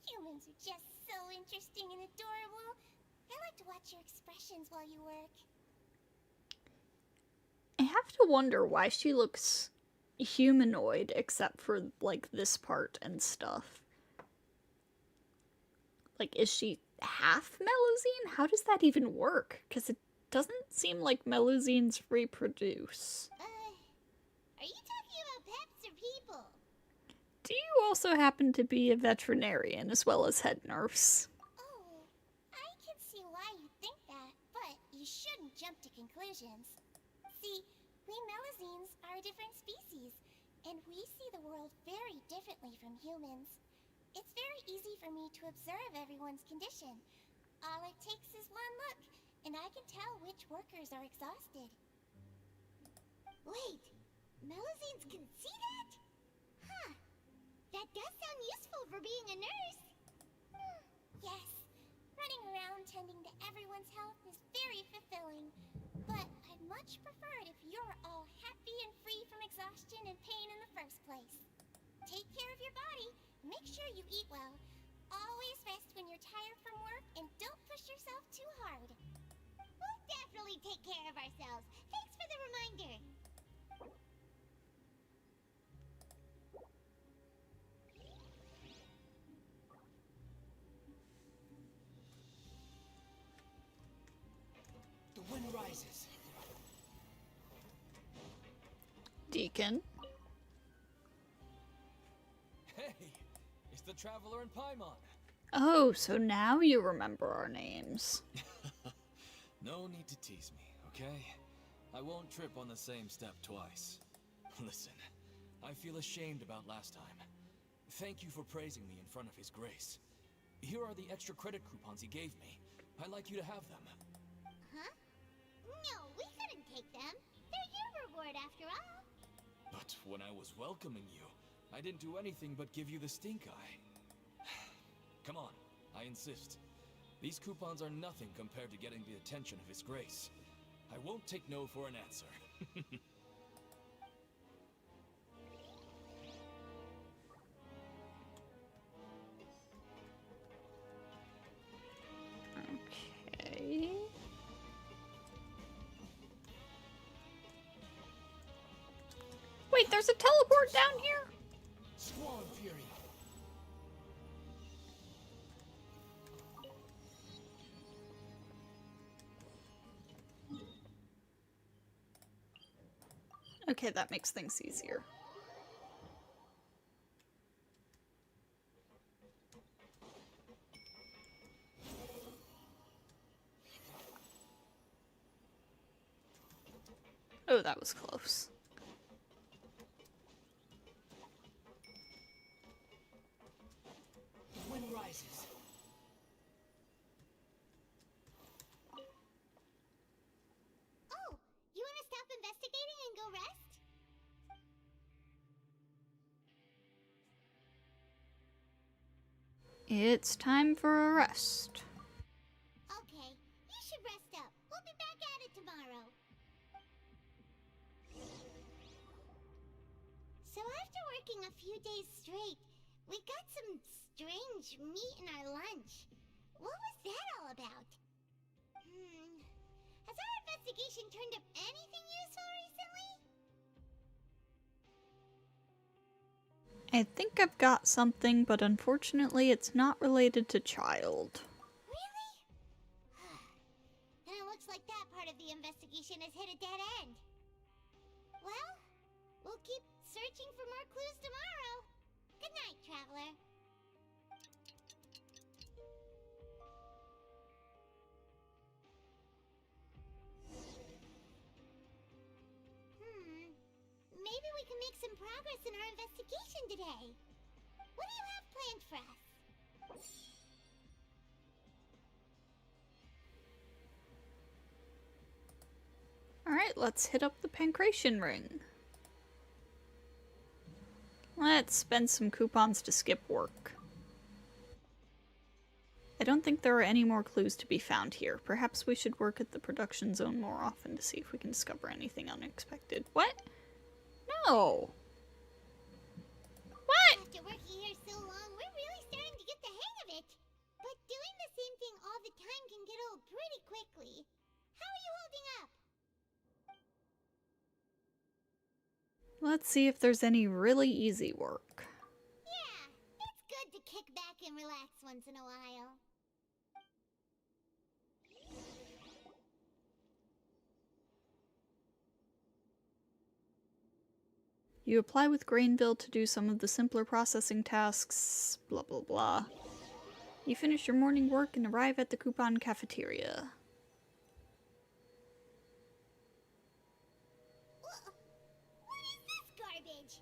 Humans are just so interesting and adorable. I like to watch your expressions while you work. I have to wonder why she looks humanoid except for, like, this part and stuff. Like, is she half Melusine? How does that even work? Because it doesn't seem like Melusines reproduce. Are you talking about pets or people? Do you also happen to be a veterinarian as well as head nurse? Oh, I can see why you think that, but you shouldn't jump to conclusions. See, we Melusines are a different species, and we see the world very differently from humans. It's very easy for me to observe everyone's condition. All it takes is one look, and I can tell which workers are exhausted. Wait, Melusines can see that? Huh. That does sound useful for being a nurse. Yes, running around tending to everyone's health is very fulfilling. But I'd much prefer it if you're all happy and free from exhaustion and pain in the first place. Take care of your body, make sure you eat well. Always rest when you're tired from work, and don't push yourself too hard. We'll definitely take care of ourselves. Thanks for the reminder. The wind rises. Deacon? Hey, it's the Traveler and Paimon. Oh, so now you remember our names. No need to tease me, okay? I won't trip on the same step twice. Listen, I feel ashamed about last time. Thank you for praising me in front of His Grace. Here are the extra credit coupons he gave me. I'd like you to have them. Huh? No, we couldn't take them. They're your reward after all. But when I was welcoming you, I didn't do anything but give you the stink eye. Come on, I insist. These coupons are nothing compared to getting the attention of His Grace. I won't take no for an answer. Wait, there's a teleport down here? Squall Fury. Okay, that makes things easier. Oh, that was close. The wind rises. Oh, you want to stop investigating and go rest? It's time for a rest. Okay, you should rest up. We'll be back at it tomorrow. So after working a few days straight, we got some strange meat in our lunch. What was that all about? Has our investigation turned up anything useful recently? I think I've got something, but unfortunately it's not related to child. Really? Then it looks like that part of the investigation has hit a dead end. Well, we'll keep searching for more clues tomorrow. Good night, Traveler. Maybe we can make some progress in our investigation today. What do you have planned for us? Alright, let's hit up the Pancration Ring. Let's spend some coupons to skip work. I don't think there are any more clues to be found here. Perhaps we should work at the production zone more often to see if we can discover anything unexpected. What? No! What? After working here so long, we're really starting to get the hang of it. But doing the same thing all the time can get old pretty quickly. How are you holding up? Let's see if there's any really easy work. Yeah, it's good to kick back and relax once in a while. You apply with Grainville to do some of the simpler processing tasks, blah blah blah. You finish your morning work and arrive at the coupon cafeteria. What is this garbage?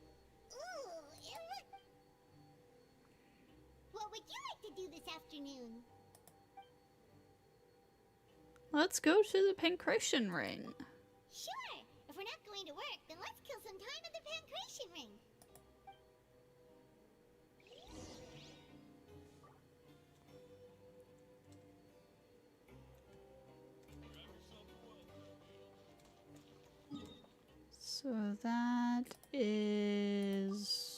Ooh, it looks... What would you like to do this afternoon? Let's go to the Pancration Ring. Sure! If we're not going to work, then let's kill some time at the Pancration Ring. So that is...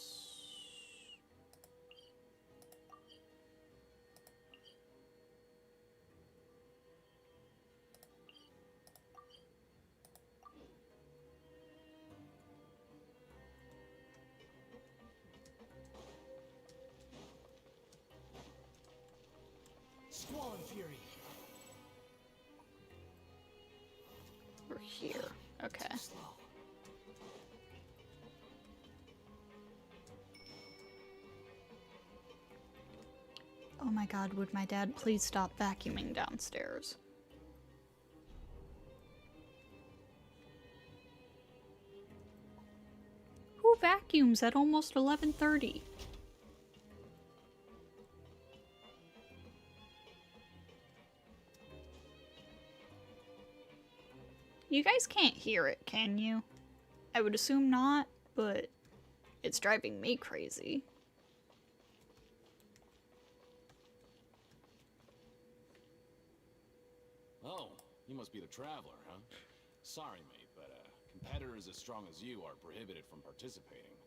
Squall Fury. We're here. Okay. Oh my god, would my dad please stop vacuuming downstairs? Who vacuums at almost 11:30? You guys can't hear it, can you? I would assume not, but it's driving me crazy. Oh, you must be the Traveler, huh? Sorry, mate, but competitors as strong as you are prohibited from participating.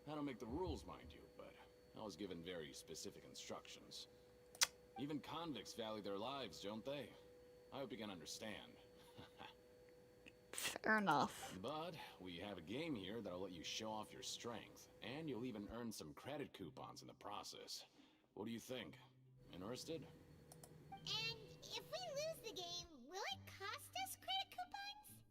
I don't make the rules, mind you, but I was given very specific instructions. Even convicts value their lives, don't they? I hope you can understand. Fair enough. But we have a game here that'll let you show off your strength, and you'll even earn some credit coupons in the process. What do you think? Interested? And if we lose the game, will it cost us credit coupons?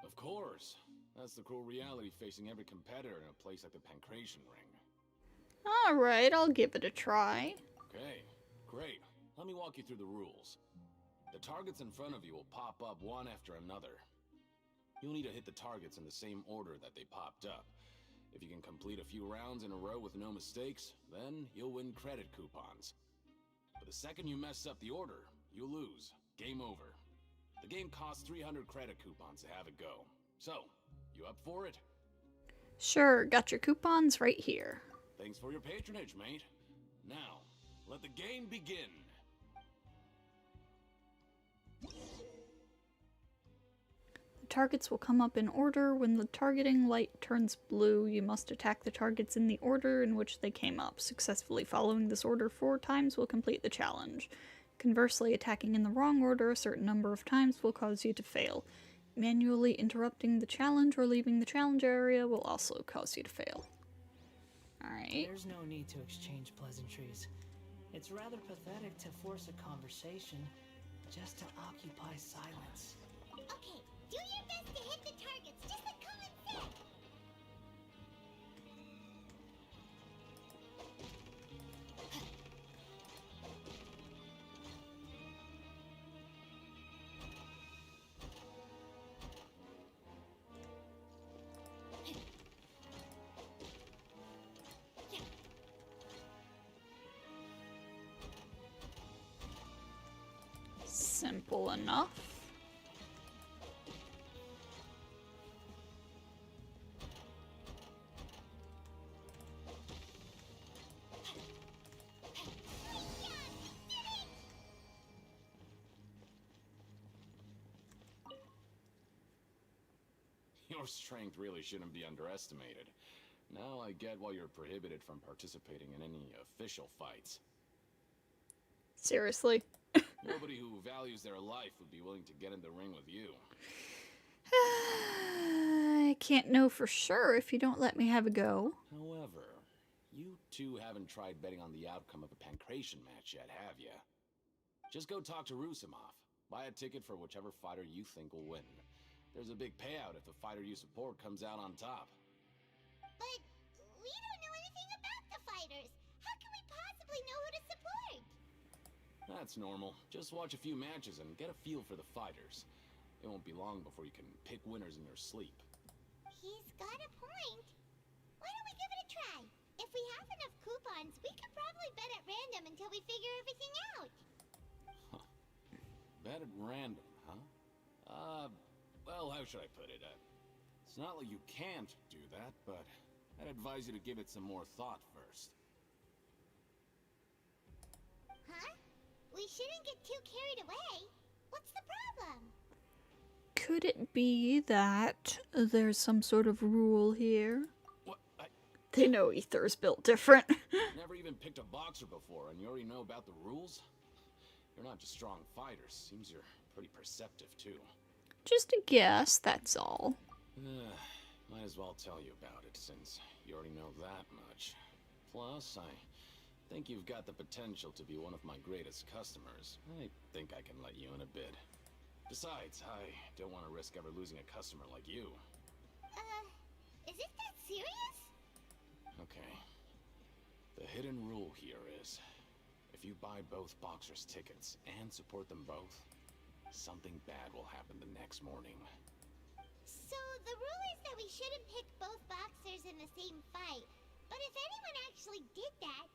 Of course. That's the cruel reality facing every competitor in a place like the Pancration Ring. Alright, I'll give it a try. Okay, great. Let me walk you through the rules. The targets in front of you will pop up one after another. You'll need to hit the targets in the same order that they popped up. If you can complete a few rounds in a row with no mistakes, then you'll win credit coupons. But the second you mess up the order, you'll lose. Game over. The game costs 300 credit coupons to have it go. So, you up for it? Sure, got your coupons right here. Thanks for your patronage, mate. Now, let the game begin. The targets will come up in order. When the targeting light turns blue, you must attack the targets in the order in which they came up. Successfully following this order 4 times will complete the challenge. Conversely, attacking in the wrong order a certain number of times will cause you to fail. Manually interrupting the challenge or leaving the challenge area will also cause you to fail. Alright. There's no need to exchange pleasantries. It's rather pathetic to force a conversation just to occupy silence. Okay, do your best to hit the targets, just like Colin said. Simple enough. Your strength really shouldn't be underestimated. Now I get why you're prohibited from participating in any official fights. Seriously. Nobody who values their life would be willing to get in the ring with you. I can't know for sure if you don't let me have a go. However, you two haven't tried betting on the outcome of a Pancration match yet, have you? Just go talk to Rusimov. Buy a ticket for whichever fighter you think will win. There's a big payout if the fighter you support comes out on top. But we don't know anything about the fighters. How can we possibly know who to support? That's normal. Just watch a few matches and get a feel for the fighters. It won't be long before you can pick winners in your sleep. He's got a point. Why don't we give it a try? If we have enough coupons, we could probably bet at random until we figure everything out. Huh. Bet at random, huh? Well, how should I put it? It's not like you can't do that, but I'd advise you to give it some more thought first. Huh? We shouldn't get too carried away. What's the problem? Could it be that there's some sort of rule here? What? They know Ether's built different. Never even picked a boxer before, and you already know about the rules? You're not just strong fighters. Seems you're pretty perceptive, too. Just a guess, that's all. Might as well tell you about it, since you already know that much. Plus, I think you've got the potential to be one of my greatest customers. I think I can let you in a bid. Besides, I don't want to risk ever losing a customer like you. Is it that serious? Okay. The hidden rule here is, if you buy both boxers' tickets and support them both, something bad will happen the next morning. So the rule is that we shouldn't pick both boxers in the same fight. But if anyone actually did that,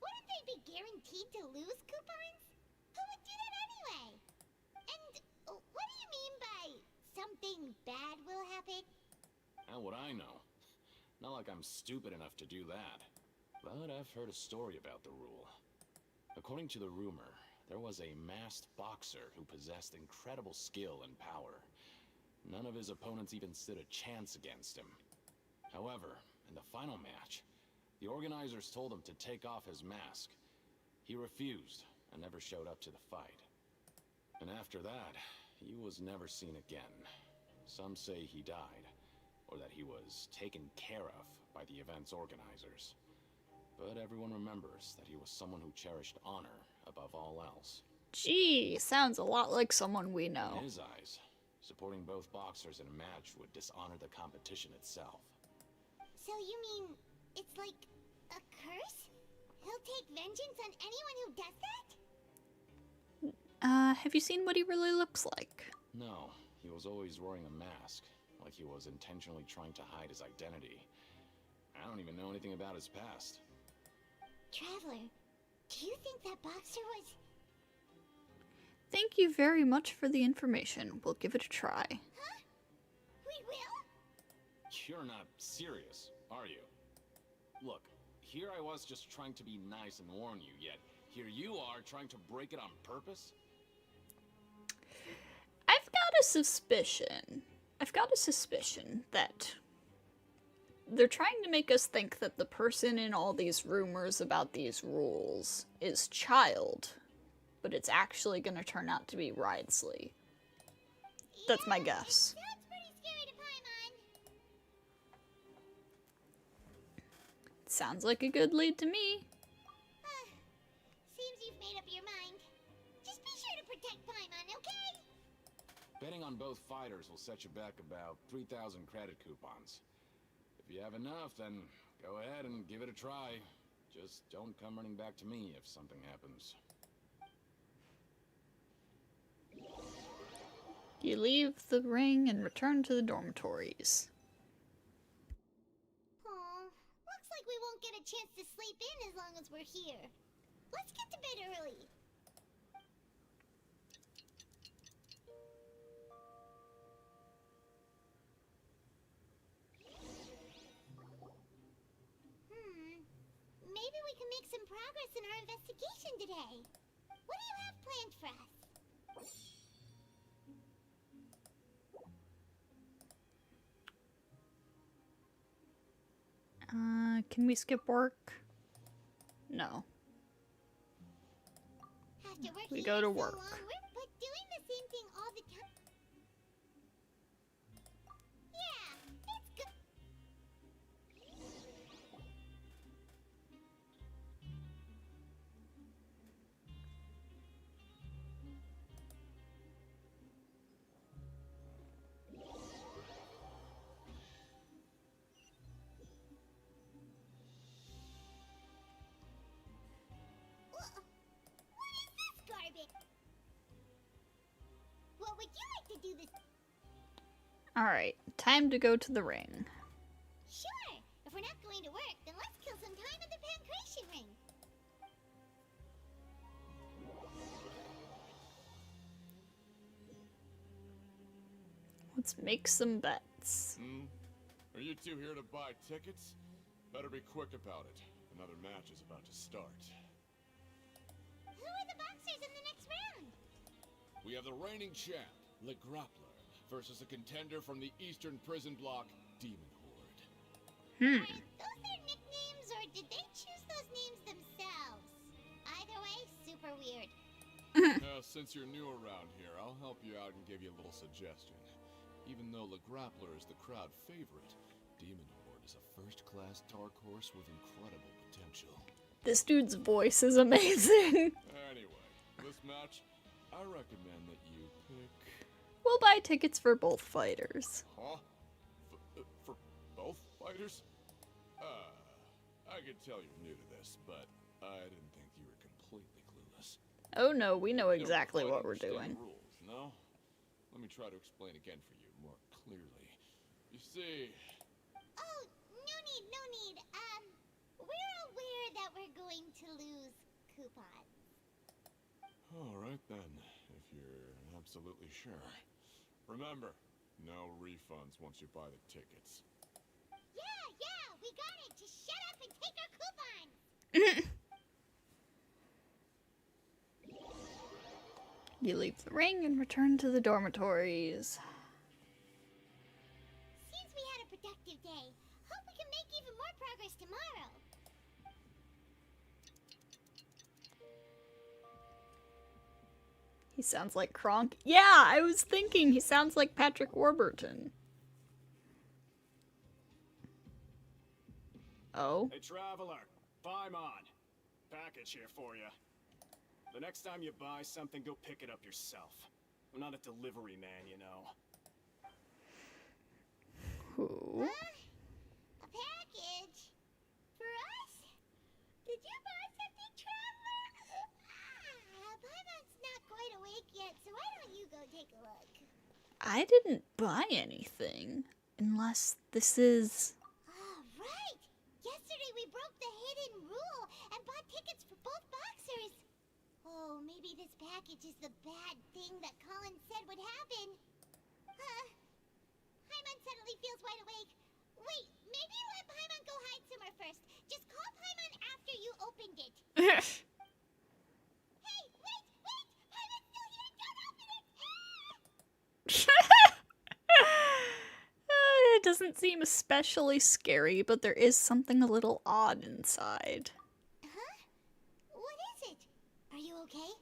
wouldn't they be guaranteed to lose coupons? Who would do that anyway? And what do you mean by something bad will happen? How would I know? Not like I'm stupid enough to do that. But I've heard a story about the rule. According to the rumor, there was a masked boxer who possessed incredible skill and power. None of his opponents even stood a chance against him. However, in the final match, the organizers told him to take off his mask. He refused and never showed up to the fight. And after that, he was never seen again. Some say he died, or that he was taken care of by the event's organizers. But everyone remembers that he was someone who cherished honor above all else. Gee, sounds a lot like someone we know. In his eyes, supporting both boxers in a match would dishonor the competition itself. So you mean it's like a curse? He'll take vengeance on anyone who does that? Have you seen what he really looks like? No, he was always wearing a mask, like he was intentionally trying to hide his identity. I don't even know anything about his past. Traveler, do you think that boxer was... Thank you very much for the information. We'll give it a try. Huh? We will? You're not serious, are you? Look, here I was just trying to be nice and warn you, yet here you are trying to break it on purpose? I've got a suspicion that they're trying to make us think that the person in all these rumors about these rules is Child, but it's actually going to turn out to be Ridesley. That's my guess. Sounds pretty scary to Paimon. Sounds like a good lead to me. Seems you've made up your mind. Just be sure to protect Paimon, okay? Betting on both fighters will set you back about 3,000 credit coupons. If you have enough, then go ahead and give it a try. Just don't come running back to me if something happens. You leave the ring and return to the dormitories. Aw, looks like we won't get a chance to sleep in as long as we're here. Let's get to bed early. Maybe we can make some progress in our investigation today. What do you have planned for us? Can we skip work? No. After working We go to so work. long, but doing the same thing all the time. Yeah, it's good. What is this garbage? What would you like to do this? Alright, time to go to the ring. Sure. If we're not going to work, then let's kill some time at the Pancration Ring. Let's make some bets. Are you two here to buy tickets? Better be quick about it. Another match is about to start. Who are the boxers in the next round? We have the reigning champ, Le Grappler, versus a contender from the Eastern Prison Block, Demon Horde. Are those their nicknames, or did they choose those names themselves? Either way, super weird. Since you're new around here, I'll help you out and give you a little suggestion. Even though Le Grappler is the crowd favorite, Demon Horde is a first-class dark horse with incredible potential. This dude's voice is amazing. Anyway, this match, I recommend that you pick... We'll buy tickets for both fighters. Huh? For both fighters? I can tell you're new to this, but I didn't think you were completely clueless. Oh no, we know exactly You don't what we're quite doing. understand the rules, no? Let me try to explain again for you more clearly. You see... Oh, no need, no need. We're aware that we're going to lose coupons. Alright then, if you're absolutely sure. Remember, no refunds once you buy the tickets. Yeah, we got it. Just shut up and take our coupons. You leave the ring and return to the dormitories. Seems we had a productive day. Hope we can make even more progress tomorrow. He sounds like Kronk. Yeah, I was thinking he sounds like Patrick Warburton. Oh? Hey, traveler. Paimon. Package here for you. The next time you buy something, go pick it up yourself. I'm not a delivery man, you know. Who? A package? For us? Did you buy something, traveler? Paimon's not quite awake yet, so why don't you go take a look? I didn't buy anything. Unless this is... Right! Yesterday we broke the hidden rule and bought tickets for both boxers. Oh, maybe this package is the bad thing that Colin said would happen. Paimon suddenly feels wide awake. Wait, maybe let Paimon go hide somewhere first. Just call Paimon after you opened it. Hey, wait! Paimon's still here! Don't open it! It doesn't seem especially scary, but there is something a little odd inside. Huh? What is it? Are you okay?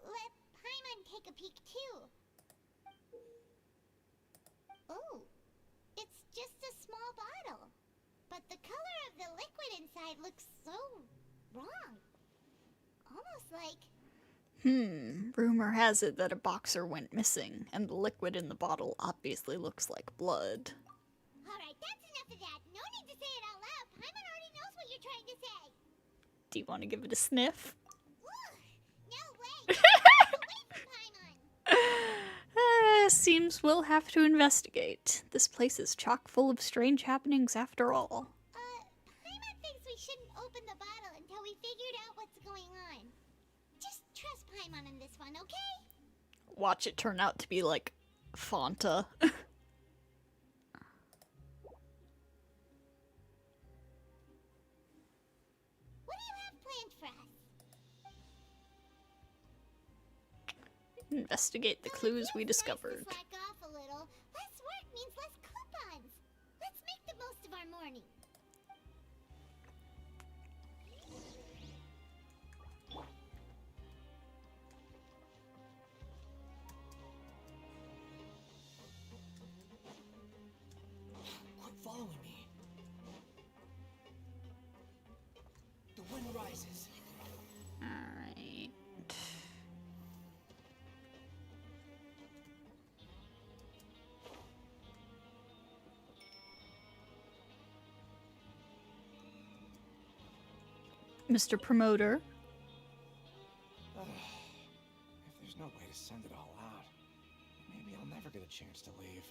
Let Paimon take a peek too. Oh, it's just a small bottle. But the color of the liquid inside looks so wrong. Almost like... Rumor has it that a boxer went missing, and the liquid in the bottle obviously looks like blood. Alright, that's enough of that. No need to say it out loud. Paimon already knows what you're trying to say. Do you want to give it a sniff? No way! Get away from Paimon! Seems we'll have to investigate. This place is chock full of strange happenings after all. Paimon thinks we shouldn't open the bottle until we figured out what's going on. Just trust Paimon in this one, okay? Watch it turn out to be like Fanta. What do you have planned for us? Investigate the clues we discovered. Slack off a little. Less work means less coupons. Let's make the most of our morning. Quit following me. The wind rises. Alright. Mr. Promoter. If there's no way to send it all out, maybe I'll never get a chance to leave.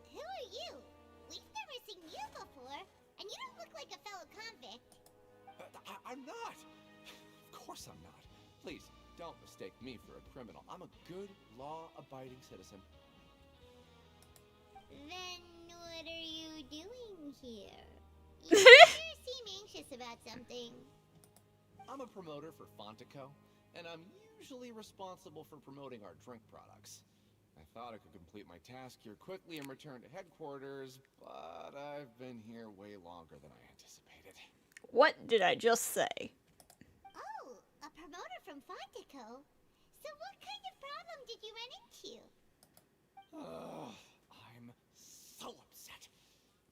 Who are you? We've never seen you before, and you don't look like a fellow convict. I'm not! Of course I'm not. Please, don't mistake me for a criminal. I'm a good, law-abiding citizen. Then what are you doing here? You sure seem anxious about something. I'm a promoter for Fontaine, and I'm usually responsible for promoting our drink products. I thought I could complete my task here quickly and return to headquarters, but I've been here way longer than I anticipated. What did I just say? Oh, a promoter from Fontaine. So what kind of problem did you run into? I'm so upset.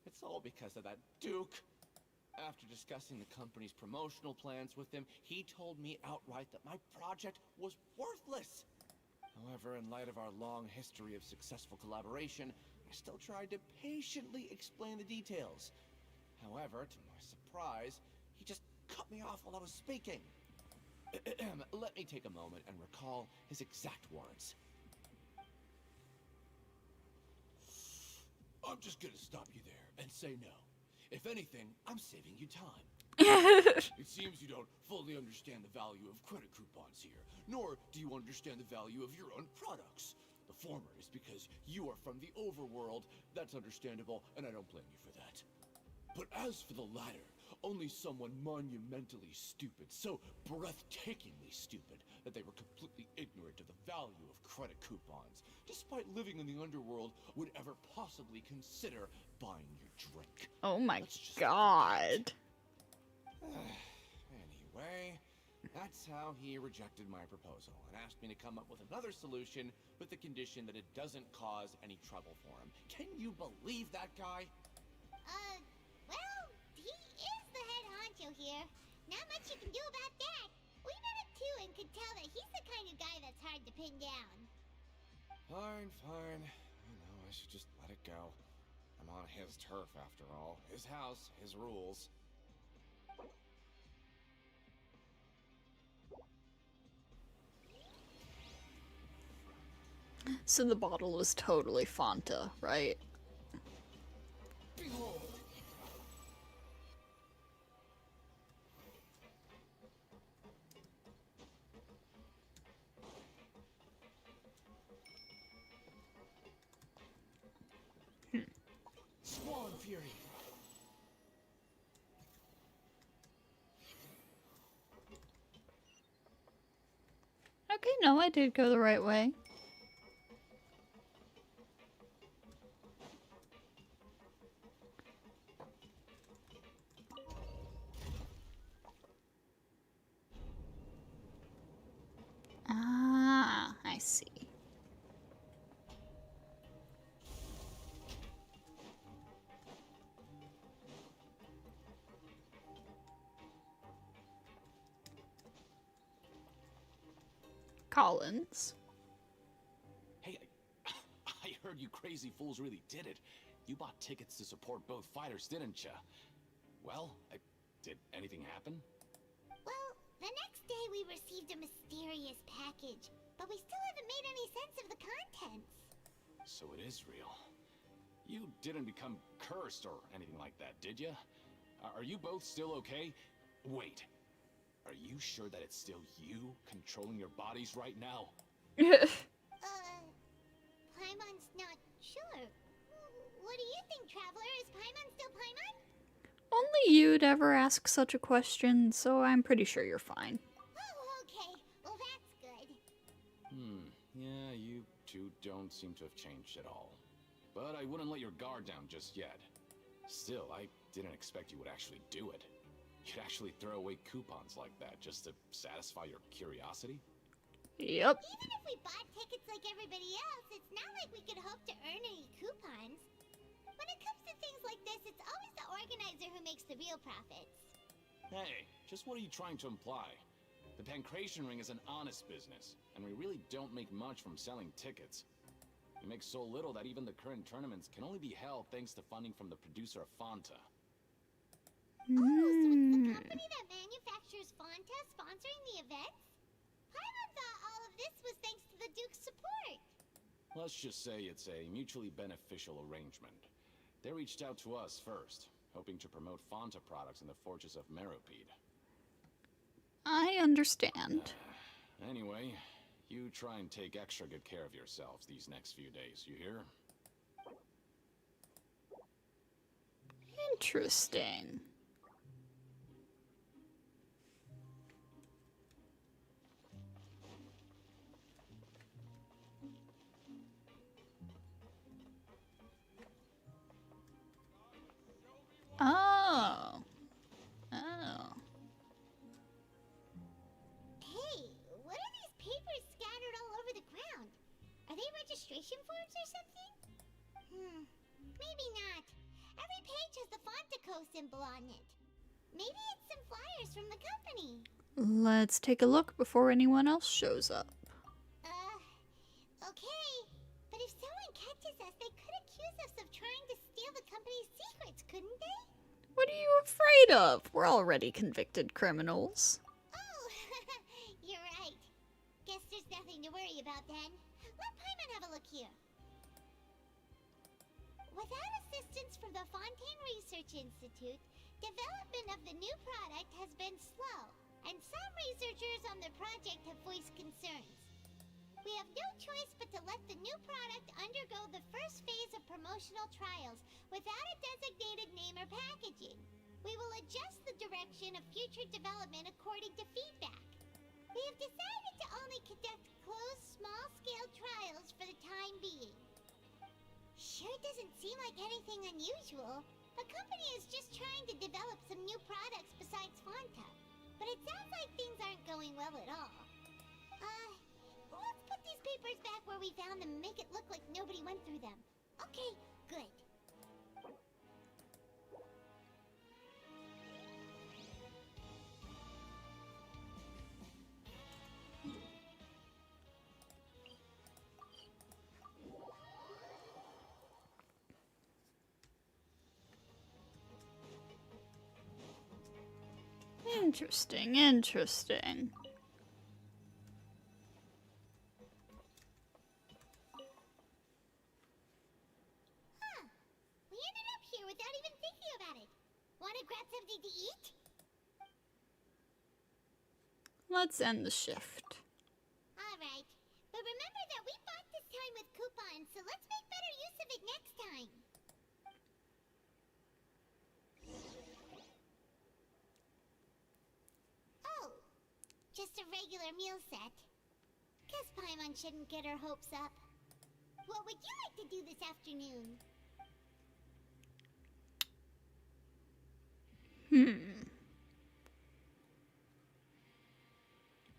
It's all because of that Duke. After discussing the company's promotional plans with him, he told me outright that my project was worthless. However, in light of our long history of successful collaboration, I still tried to patiently explain the details. However, to my surprise, he just cut me off while I was speaking. Let me take a moment and recall his exact words. I'm just gonna stop you there and say no. If anything, I'm saving you time. It seems you don't fully understand the value of credit coupons here, nor do you understand the value of your own products. The former is because you are from the overworld. That's understandable, and I don't blame you for that. But as for the latter, only someone monumentally stupid, so breathtakingly stupid, that they were completely ignorant of the value of credit coupons, despite living in the underworld, would ever possibly consider buying your drink. Oh my god. Anyway, That's how he rejected my proposal and asked me to come up with another solution with the condition that it doesn't cause any trouble for him. Can you believe that guy? Well, he is the head honcho here. Not much you can do about that. We met him too and could tell that he's the kind of guy that's hard to pin down. Fine, fine. I know, I should just let it go. I'm on his turf after all. His house, his rules. So the bottle was totally Fanta, right? Behold! Squall and Fury! Okay, no, I did go the right way. Ah, I see. Collins. Hey, I heard you crazy fools really did it. You bought tickets to support both fighters, didn't ya? Well, did anything happen? Well, the next day we received a mysterious package, but we still haven't made any sense of the contents. So it is real. You didn't become cursed or anything like that, did ya? Are you both still okay? Wait. Are you sure that it's still you controlling your bodies right now? Paimon's not sure. What do you think, Traveler? Is Paimon still Paimon? Only you'd ever ask such a question, so I'm pretty sure you're fine. Oh, okay. Well, that's good. Yeah, you two don't seem to have changed at all. But I wouldn't let your guard down just yet. Still, I didn't expect you would actually do it. You'd actually throw away coupons like that just to satisfy your curiosity? Yep. Even if we bought tickets like everybody else, it's not like we could hope to earn any coupons. When it comes to things like this, it's always the organizer who makes the real profits. Hey, just what are you trying to imply? The Pancration Ring is an honest business, and we really don't make much from selling tickets. We make so little that even the current tournaments can only be held thanks to funding from the producer of Fanta. Oh, so it's the company that manufactures Fonta sponsoring the events? Paimon thought all of this was thanks to the Duke's support. Let's just say it's a mutually beneficial arrangement. They reached out to us first, hoping to promote Fanta products in the Fortress of Meropide. I understand. Anyway, you try and take extra good care of yourselves these next few days, you hear? Interesting. Oh. Oh. Hey, what are these papers scattered all over the ground? Are they registration forms or something? Maybe not. Every page has the Fontaco symbol on it. Maybe it's some flyers from the company. Let's take a look before anyone else shows up. Okay. But if someone catches us, they could accuse us of trying to steal the company's secrets, couldn't they? What are you afraid of? We're already convicted criminals. Oh, you're right. Guess there's nothing to worry about then. Let Paimon have a look here. Without assistance from the Fontaine Research Institute, development of the new product has been slow, and some researchers on the project have voiced concerns. We have no choice but to let the new product undergo the first phase of promotional trials without a designated name or packaging. We will adjust the direction of future development according to feedback. We have decided to only conduct closed, small-scale trials for the time being. Sure doesn't seem like anything unusual. The company is just trying to develop some new products besides Fanta. but it sounds like things aren't going well at all. Let's put these papers back where we found them and make it look like nobody went through them. Okay, good. Interesting, interesting. We ended up here without even thinking about it. Want to grab something to eat? Let's end the shift. Alright. But remember that we bought this time with coupons, so let's make better use of it next time. Oh, just a regular meal set. Guess Paimon shouldn't get her hopes up. What would you like to do this afternoon?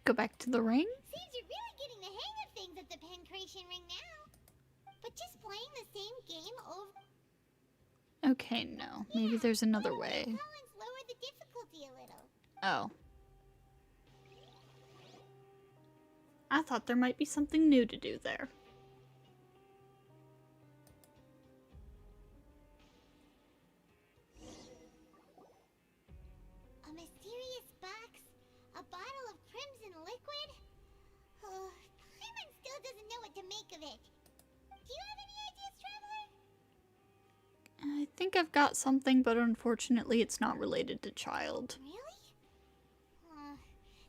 Go back to the ring? Seems you're really getting the hang of things at the Pancration Ring now. But just playing the same game over... Okay, no. Maybe there's another way. Collins lower the difficulty a little. Oh. I thought there might be something new to do there. A mysterious box? A bottle of crimson liquid? Oh, Paimon still doesn't know what to make of it. Do you have any ideas, Traveler? I think I've got something, but unfortunately it's not related to child. Really?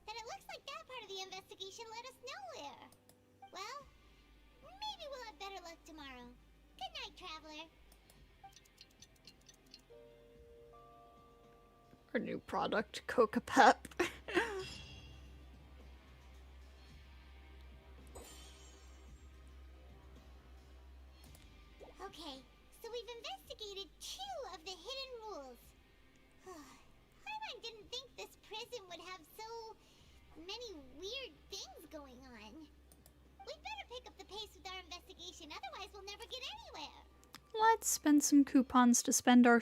Then it looks like that part of the investigation led us nowhere. Well, maybe we'll have better luck tomorrow. Good night, Traveler. Our new product, Coca Pep. Okay, so we've investigated 2 of the hidden rules. Paimon didn't think this prison would have so many weird things going on. We'd better pick up the pace with our investigation, otherwise we'll never get anywhere. Let's spend some coupons to spend our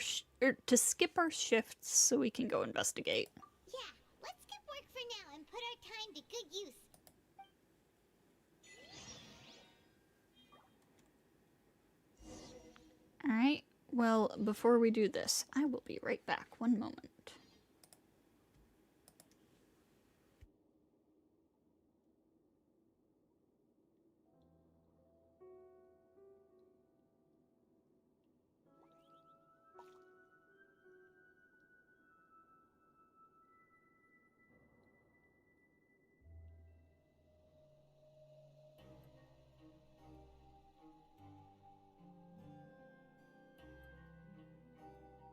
to skip our shifts so we can go investigate. Yeah, let's skip work for now and put our time to good use. Alright, well, before we do this, I will be right back. One moment.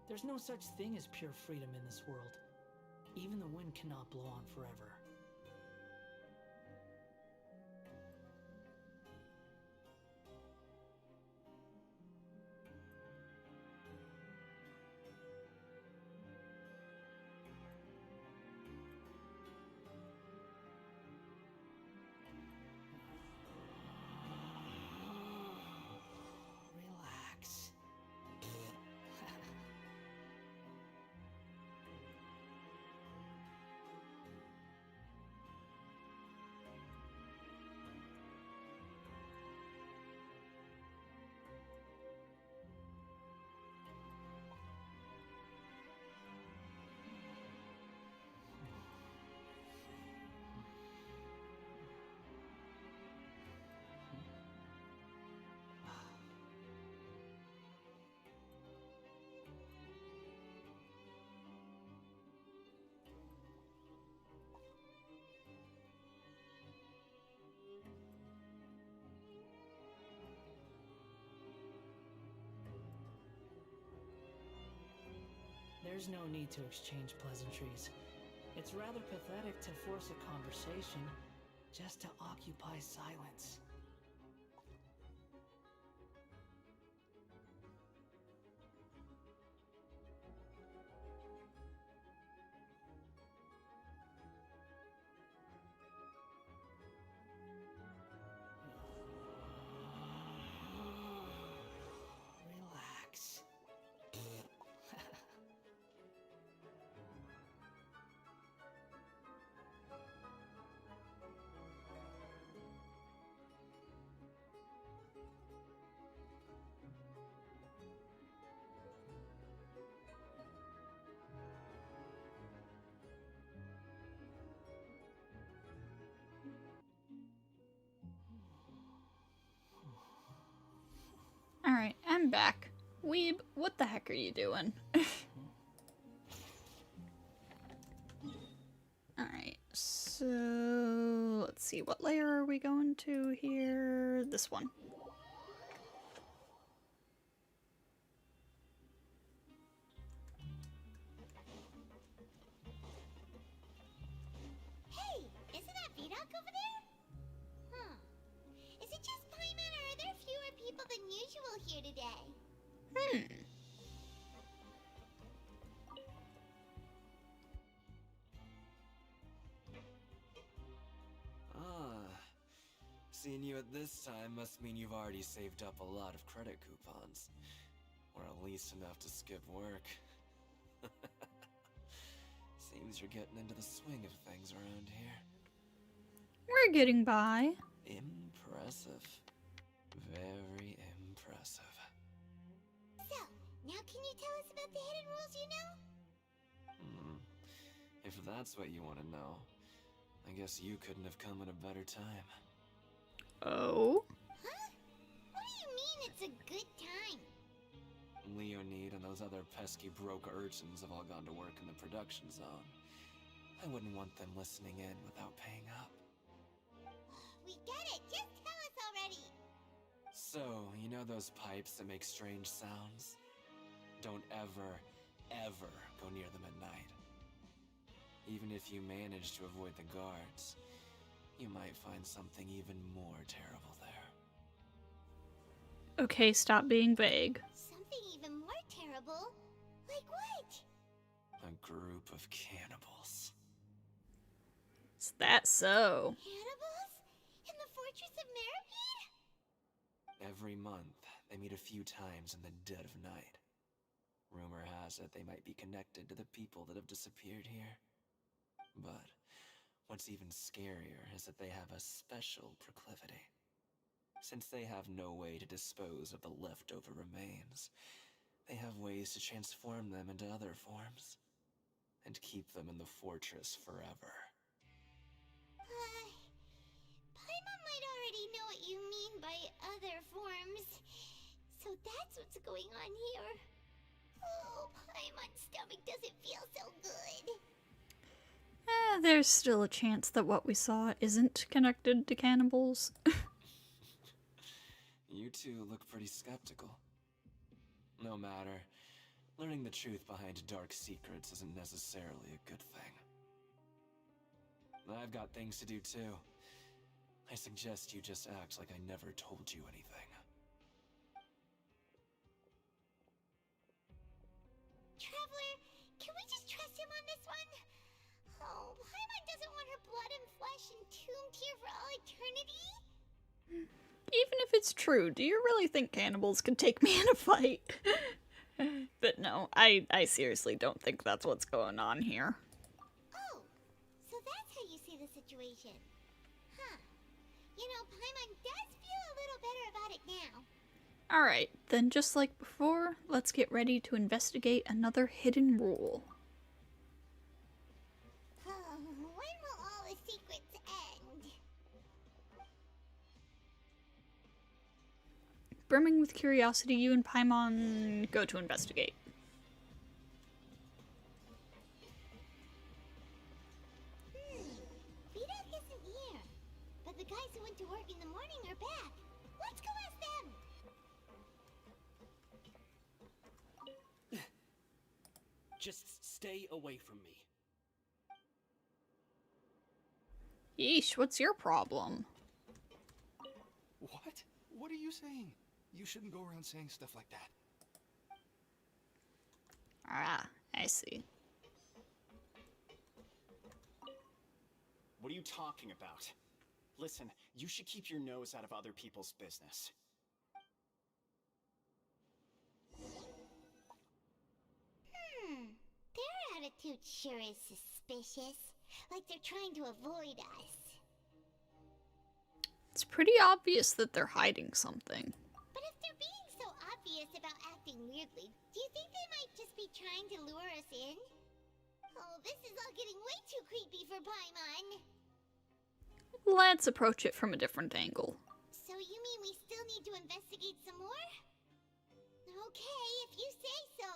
There's no such thing as pure freedom in this world. Even the wind cannot blow on forever. Relax. There's no need to exchange pleasantries. It's rather pathetic to force a conversation just to occupy silence. I'm back. Weeb, what the heck are you doing? Alright, so let's see, what layer are we going to here? This one. Hey, isn't that Vidok over there? Huh. Is it just Paimon, or are there fewer people than usual here today? Ah, seeing you at this time must mean you've already saved up a lot of credit coupons. Or at least enough to skip work. Seems you're getting into the swing of things around here. We're getting by. Impressive. Very impressive. So, now can you tell us about the hidden rules you know? If that's what you want to know, I guess you couldn't have come at a better time. Oh? Huh? What do you mean it's a good time? Leonid and those other pesky broke urchins have all gone to work in the production zone. I wouldn't want them listening in without paying up. We get it! Just tell us already! So, you know those pipes that make strange sounds? Don't ever, ever go near them at night. Even if you manage to avoid the guards, you might find something even more terrible there. Okay, stop being vague. Something even more terrible? Like what? A group of cannibals. Is that so? Cannibals? In the Fortress of Meripede? Every month, they meet a few times in the dead of night. Rumor has it they might be connected to the people that have disappeared here. But what's even scarier is that they have a special proclivity. Since they have no way to dispose of the leftover remains, they have ways to transform them into other forms and keep them in the fortress forever. Paimon might already know what you mean by other forms. So that's what's going on here. Oh, Paimon's stomach doesn't feel so good. There's still a chance that what we saw isn't connected to cannibals. You two look pretty skeptical. No matter, learning the truth behind dark secrets isn't necessarily a good thing. I've got things to do too. I suggest you just act like I never told you anything. Traveler, can we just trust him on this one? Oh, Paimon doesn't want her blood and flesh entombed here for all eternity? Even if it's true, do you really think cannibals could take me in a fight? But no, I seriously don't think that's what's going on here. Oh, so that's how you see the situation. Huh. You know, Paimon does feel a little better about it now. Alright, then just like before, let's get ready to investigate another hidden rule. When will all the secrets end? Brimming with curiosity, you and Paimon go to investigate. Vidok isn't here. But the guys who went to work in the morning are back. Let's go ask them! Just stay away from me. Yeesh, what's your problem? What? What are you saying? You shouldn't go around saying stuff like that. Ah, I see. What are you talking about? Listen, you should keep your nose out of other people's business. Their attitude sure is suspicious. Like they're trying to avoid us. It's pretty obvious that they're hiding something. But if they're being so obvious about acting weirdly, do you think they might just be trying to lure us in? Oh, this is all getting way too creepy for Paimon. Let's approach it from a different angle. So you mean we still need to investigate some more? Okay, if you say so.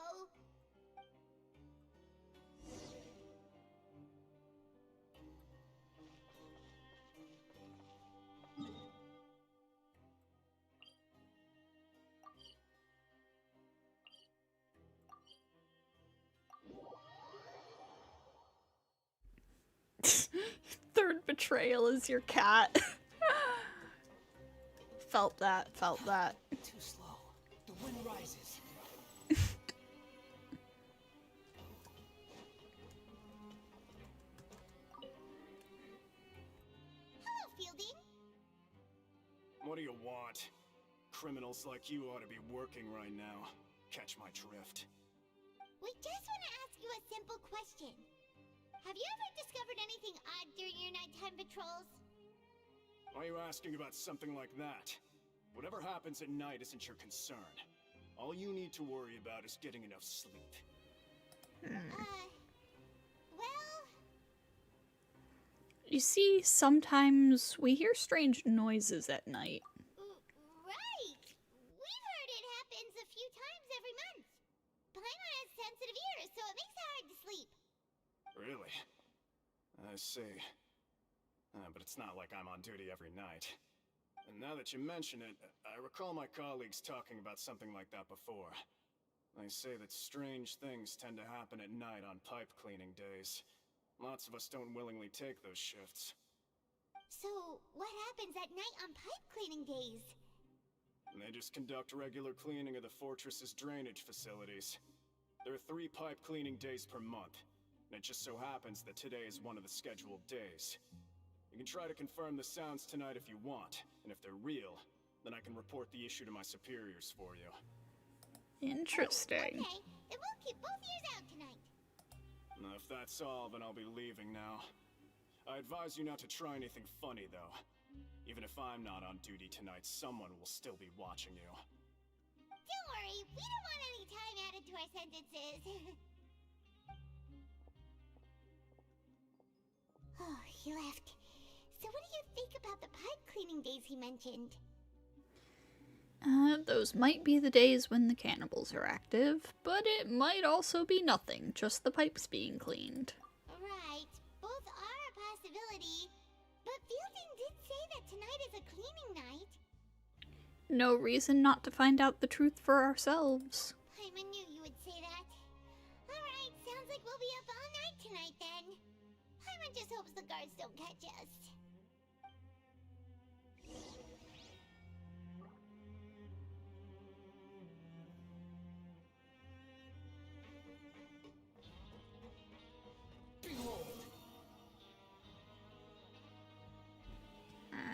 Third betrayal is your cat. Felt that, felt that. Too slow. The wind rises. Hello, Fielding. What do you want? Criminals like you ought to be working right now. Catch my drift. We just want to ask you a simple question. Have you ever discovered anything odd during your nighttime patrols? Why are you asking about something like that? Whatever happens at night isn't your concern. All you need to worry about is getting enough sleep. Well... You see, sometimes we hear strange noises at night. Right! We've heard it happens a few times every month. Paimon has sensitive ears, so it makes it hard to sleep. Really? I see. But it's not like I'm on duty every night. And now that you mention it, I recall my colleagues talking about something like that before. They say that strange things tend to happen at night on pipe cleaning days. Lots of us don't willingly take those shifts. So, what happens at night on pipe cleaning days? They just conduct regular cleaning of the fortress's drainage facilities. There are 3 pipe cleaning days per month, and it just so happens that today is one of the scheduled days. You can try to confirm the sounds tonight if you want, and if they're real, then I can report the issue to my superiors for you. Interesting. Okay, then we'll keep both ears out tonight. If that's all, then I'll be leaving now. I advise you not to try anything funny, though. Even if I'm not on duty tonight, someone will still be watching you. Don't worry, we don't want any time added to our sentences. Oh, he left. So what do you think about the pipe cleaning days he mentioned? Those might be the days when the cannibals are active, but it might also be nothing, just the pipes being cleaned. Right, both are a possibility. But Fielding did say that tonight is a cleaning night. No reason not to find out the truth for ourselves. Paimon knew you would say that. Alright, sounds like we'll be up all night tonight then. Paimon just hopes the guards don't catch us.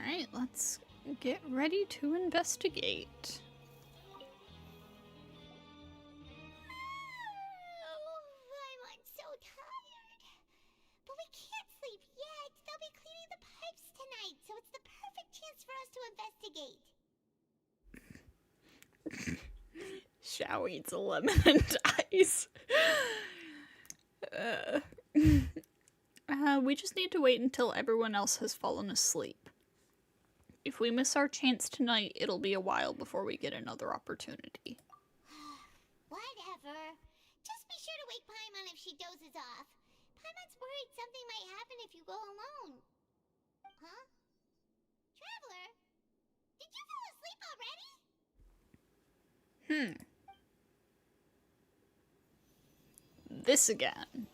Alright, let's get ready to investigate. Oh, I'm so tired. But we can't sleep yet. They'll be cleaning the pipes tonight, so it's the perfect chance for us to investigate. Xiao eats a lemon and dies. We just need to wait until everyone else has fallen asleep. If we miss our chance tonight, it'll be a while before we get another opportunity. Whatever. Just be sure to wake Paimon if she dozes off. Paimon's worried something might happen if you go alone. Huh? Traveler? Did you fall asleep already? This again.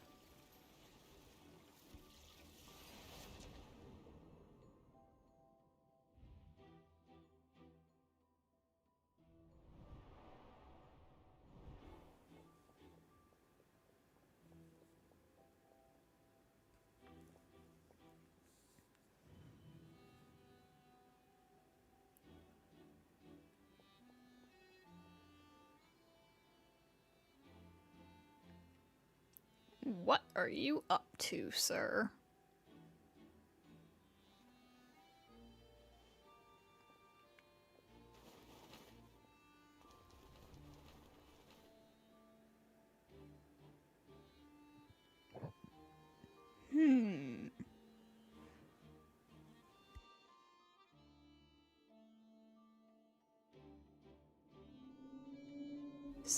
What are you up to, sir?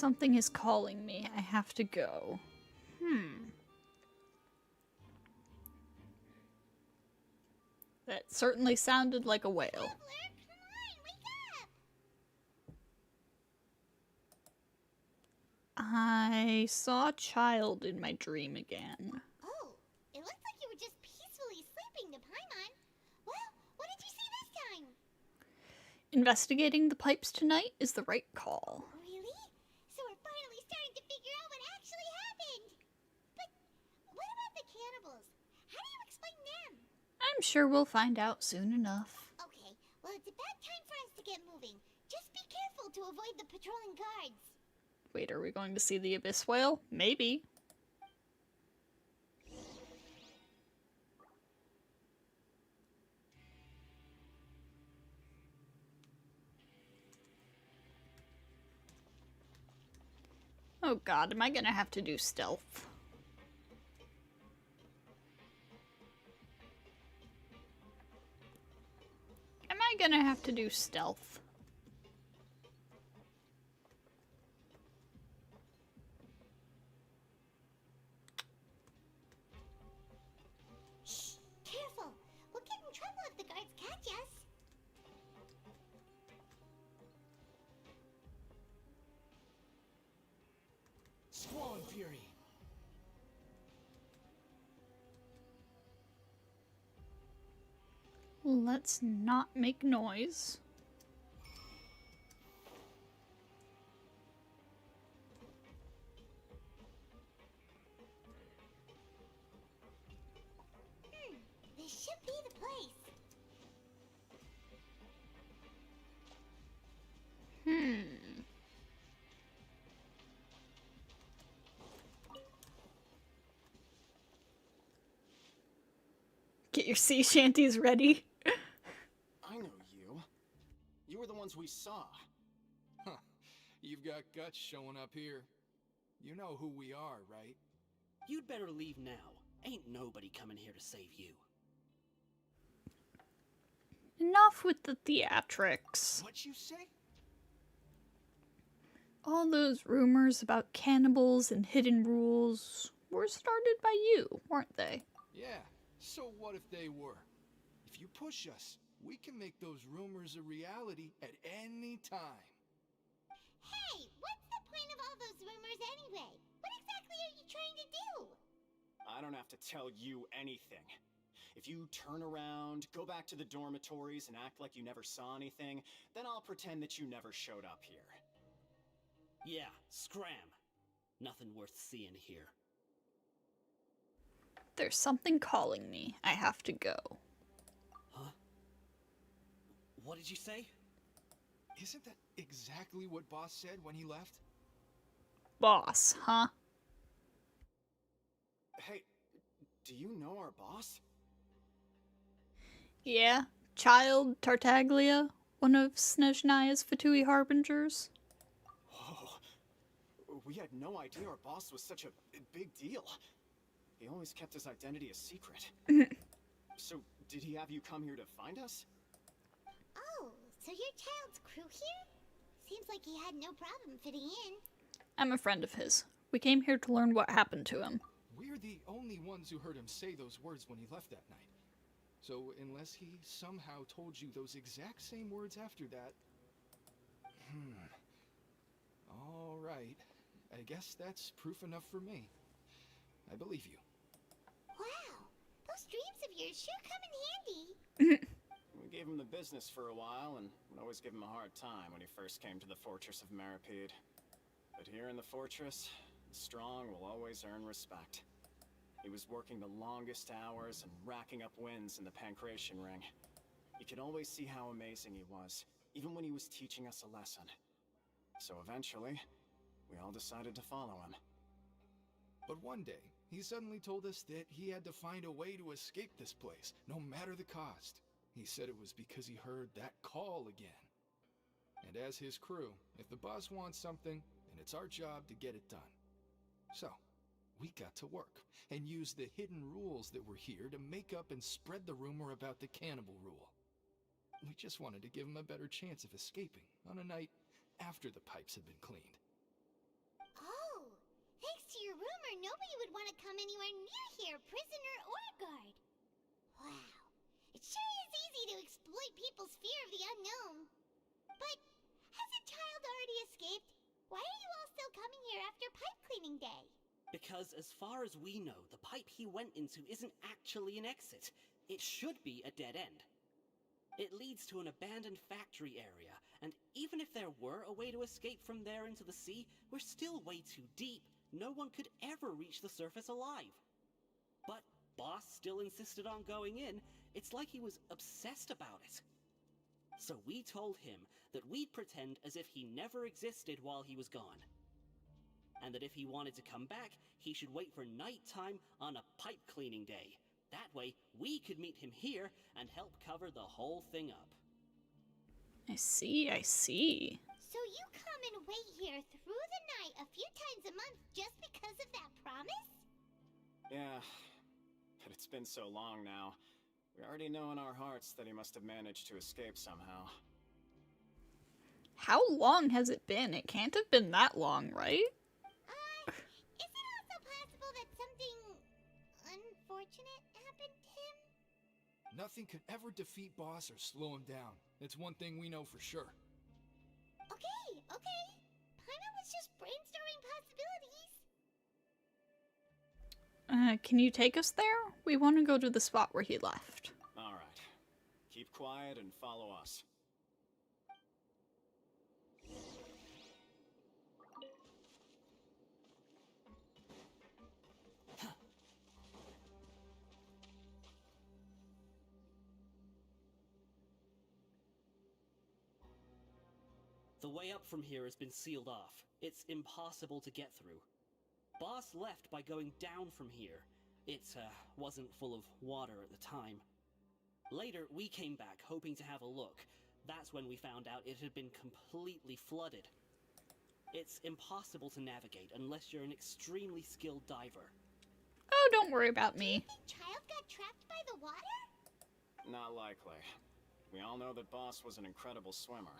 Something is calling me. I have to go. That certainly sounded like a whale. I saw a child in my dream again. Oh, it looks like you were just peacefully sleeping to Paimon. Well, what did you see this time? Investigating the pipes tonight is the right call. Really? So we're finally starting to figure out what actually happened. But what about the cannibals? How do you explain them? I'm sure we'll find out soon enough. Okay, well it's about time for us to get moving. Just be careful to avoid the patrolling guards. Wait, are we going to see the abyss whale? Maybe. Oh god, am I gonna have to do stealth? Am I gonna have to do stealth? Shh! Careful! We'll get in trouble if the guards catch us. Squall and Fury. Let's not make noise. This should be the place. Get your sea shanties ready. I know you. You were the ones we saw. Huh. You've got guts showing up here. You know who we are, right? You'd better leave now. Ain't nobody coming here to save you. Enough with the theatrics. What'd you say? All those rumors about cannibals and hidden rules were started by you, weren't they? Yeah, so what if they were? If you push us, we can make those rumors a reality at any time. Hey, what's the point of all those rumors anyway? What exactly are you trying to do? I don't have to tell you anything. If you turn around, go back to the dormitories, and act like you never saw anything, then I'll pretend that you never showed up here. Yeah, scram. Nothing worth seeing here. There's something calling me. I have to go. Huh? What did you say? Isn't that exactly what Boss said when he left? Boss, huh? Hey, do you know our boss? Yeah, Child Tartaglia, one of Snezhnaya's Fatui Harbingers. Oh, we had no idea our boss was such a big deal. He always kept his identity a secret. So, did he have you come here to find us? Oh, so you're Child's crew here? Seems like he had no problem fitting in. I'm a friend of his. We came here to learn what happened to him. We're the only ones who heard him say those words when he left that night. So unless he somehow told you those exact same words after that... All right. I guess that's proof enough for me. I believe you. Wow, those dreams of yours sure come in handy. We gave him the business for a while, and would always give him a hard time when he first came to the Fortress of Maripede. But here in the fortress, the strong will always earn respect. He was working the longest hours and racking up wins in the Pancration Ring. You could always see how amazing he was, even when he was teaching us a lesson. So eventually, we all decided to follow him. But one day, he suddenly told us that he had to find a way to escape this place, no matter the cost. He said it was because he heard that call again. And as his crew, if the boss wants something, then it's our job to get it done. So, we got to work and used the hidden rules that were here to make up and spread the rumor about the cannibal rule. We just wanted to give him a better chance of escaping on a night after the pipes had been cleaned. anywhere near here, prisoner or guard. Wow. It sure is easy to exploit people's fear of the unknown. But has a child already escaped? Why are you all still coming here after pipe cleaning day? Because as far as we know, the pipe he went into isn't actually an exit. It should be a dead end. It leads to an abandoned factory area, and even if there were a way to escape from there into the sea, we're still way too deep. No one could ever reach the surface alive. But Boss still insisted on going in. It's like he was obsessed about it. So we told him that we'd pretend as if he never existed while he was gone. And that if he wanted to come back, he should wait for nighttime on a pipe cleaning day. That way, we could meet him here and help cover the whole thing up. I see, I see. So you come and wait here through the night a few times a month just because of that promise? Yeah, but it's been so long now. We already know in our hearts that he must have managed to escape somehow. How long has it been? It can't have been that long, right? Is it also possible that something unfortunate happened to him? Nothing could ever defeat Boss or slow him down. That's one thing we know for sure. Okay. Paimon was just brainstorming possibilities. Can you take us there? We want to go to the spot where he left. All right. Keep quiet and follow us. The way up from here has been sealed off. It's impossible to get through. Boss left by going down from here. It wasn't full of water at the time. Later, we came back hoping to have a look. That's when we found out it had been completely flooded. It's impossible to navigate unless you're an extremely skilled diver. Oh, don't worry about me. The child got trapped by the water? Not likely. We all know that Boss was an incredible swimmer.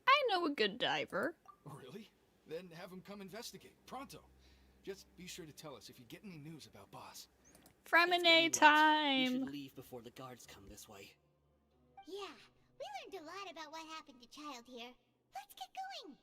I know a good diver. Really? Then have him come investigate. Pronto. Just be sure to tell us if you get any news about Boss. Fremine time! We should leave before the guards come this way. Yeah, we learned a lot about what happened to Child here. Let's get going!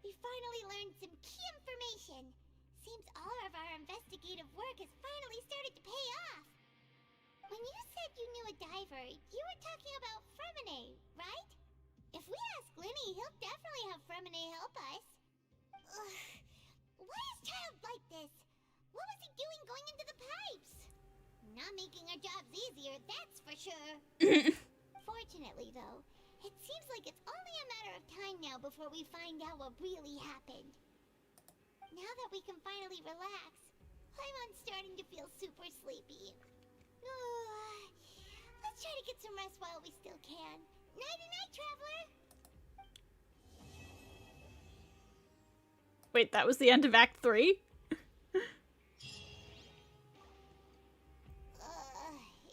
We finally learned some key information. Seems all of our investigative work has finally started to pay off. When you said you knew a diver, you were talking about Fremine, right? If we ask Linny, he'll definitely have Fremine help us. Ugh. Why is Child like this? What was he doing going into the pipes? Not making our jobs easier, that's for sure. Fortunately, though, it seems like it's only a matter of time now before we find out what really happened. Now that we can finally relax, Paimon's starting to feel super sleepy. Let's try to get some rest while we still can. Nighty-night, traveler! Wait, that was the end of Act 3?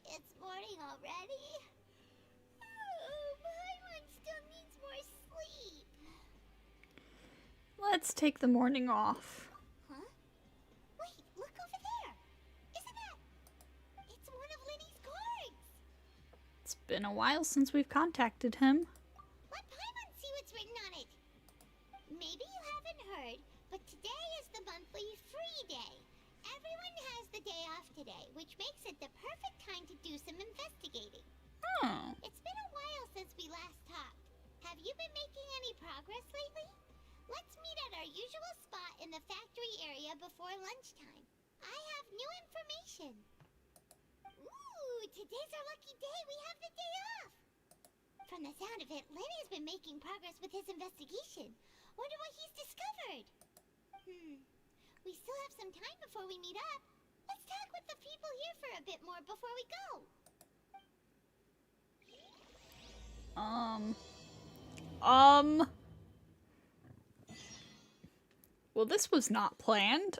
It's morning already? Paimon still needs more sleep. Let's take the morning off. Huh? Wait, look over there! Isn't that... It's one of Linny's cards! It's been a while since we've contacted him. Let Paimon see what's written on it. Maybe you haven't heard, but today is the monthly free day. Everyone has the day off today, which makes it the perfect time to do some investigating. Oh. It's been a while since we last talked. Have you been making any progress lately? Let's meet at our usual spot in the factory area before lunchtime. I have new information. Ooh, today's our lucky day. We have the day off. From the sound of it, Lenny's been making progress with his investigation. Wonder what he's discovered. We still have some time before we meet up. Let's talk with the people here for a bit more before we go. Well, this was not planned.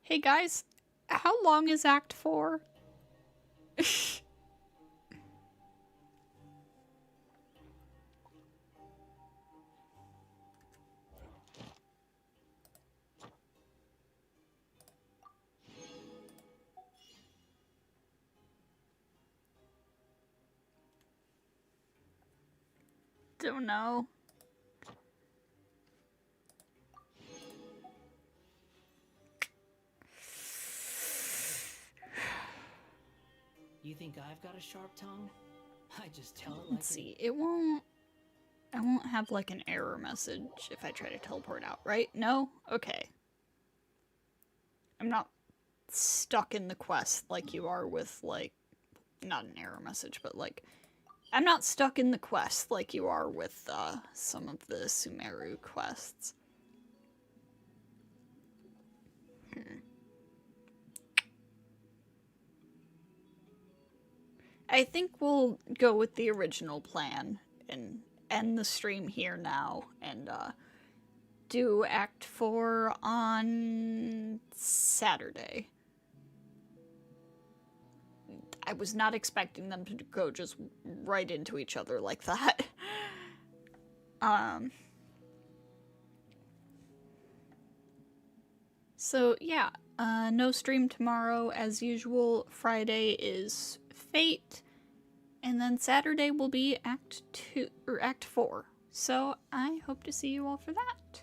Hey guys, how long is Act 4? Don't know. You think I've got a sharp tongue? I just tell it like Let's see, it won't... I won't have like an error message if I try to teleport out, right? No? Okay. I'm not stuck in the quest like you are with, like... Not an error message, but like... I'm not stuck in the quest like you are with some of the Sumeru quests. I think we'll go with the original plan and end the stream here now and do Act 4 on Saturday. I was not expecting them to go just right into each other like that. So yeah, no stream tomorrow as usual. Friday is Fate, and then Saturday will be Act 2 or Act 4. So I hope to see you all for that.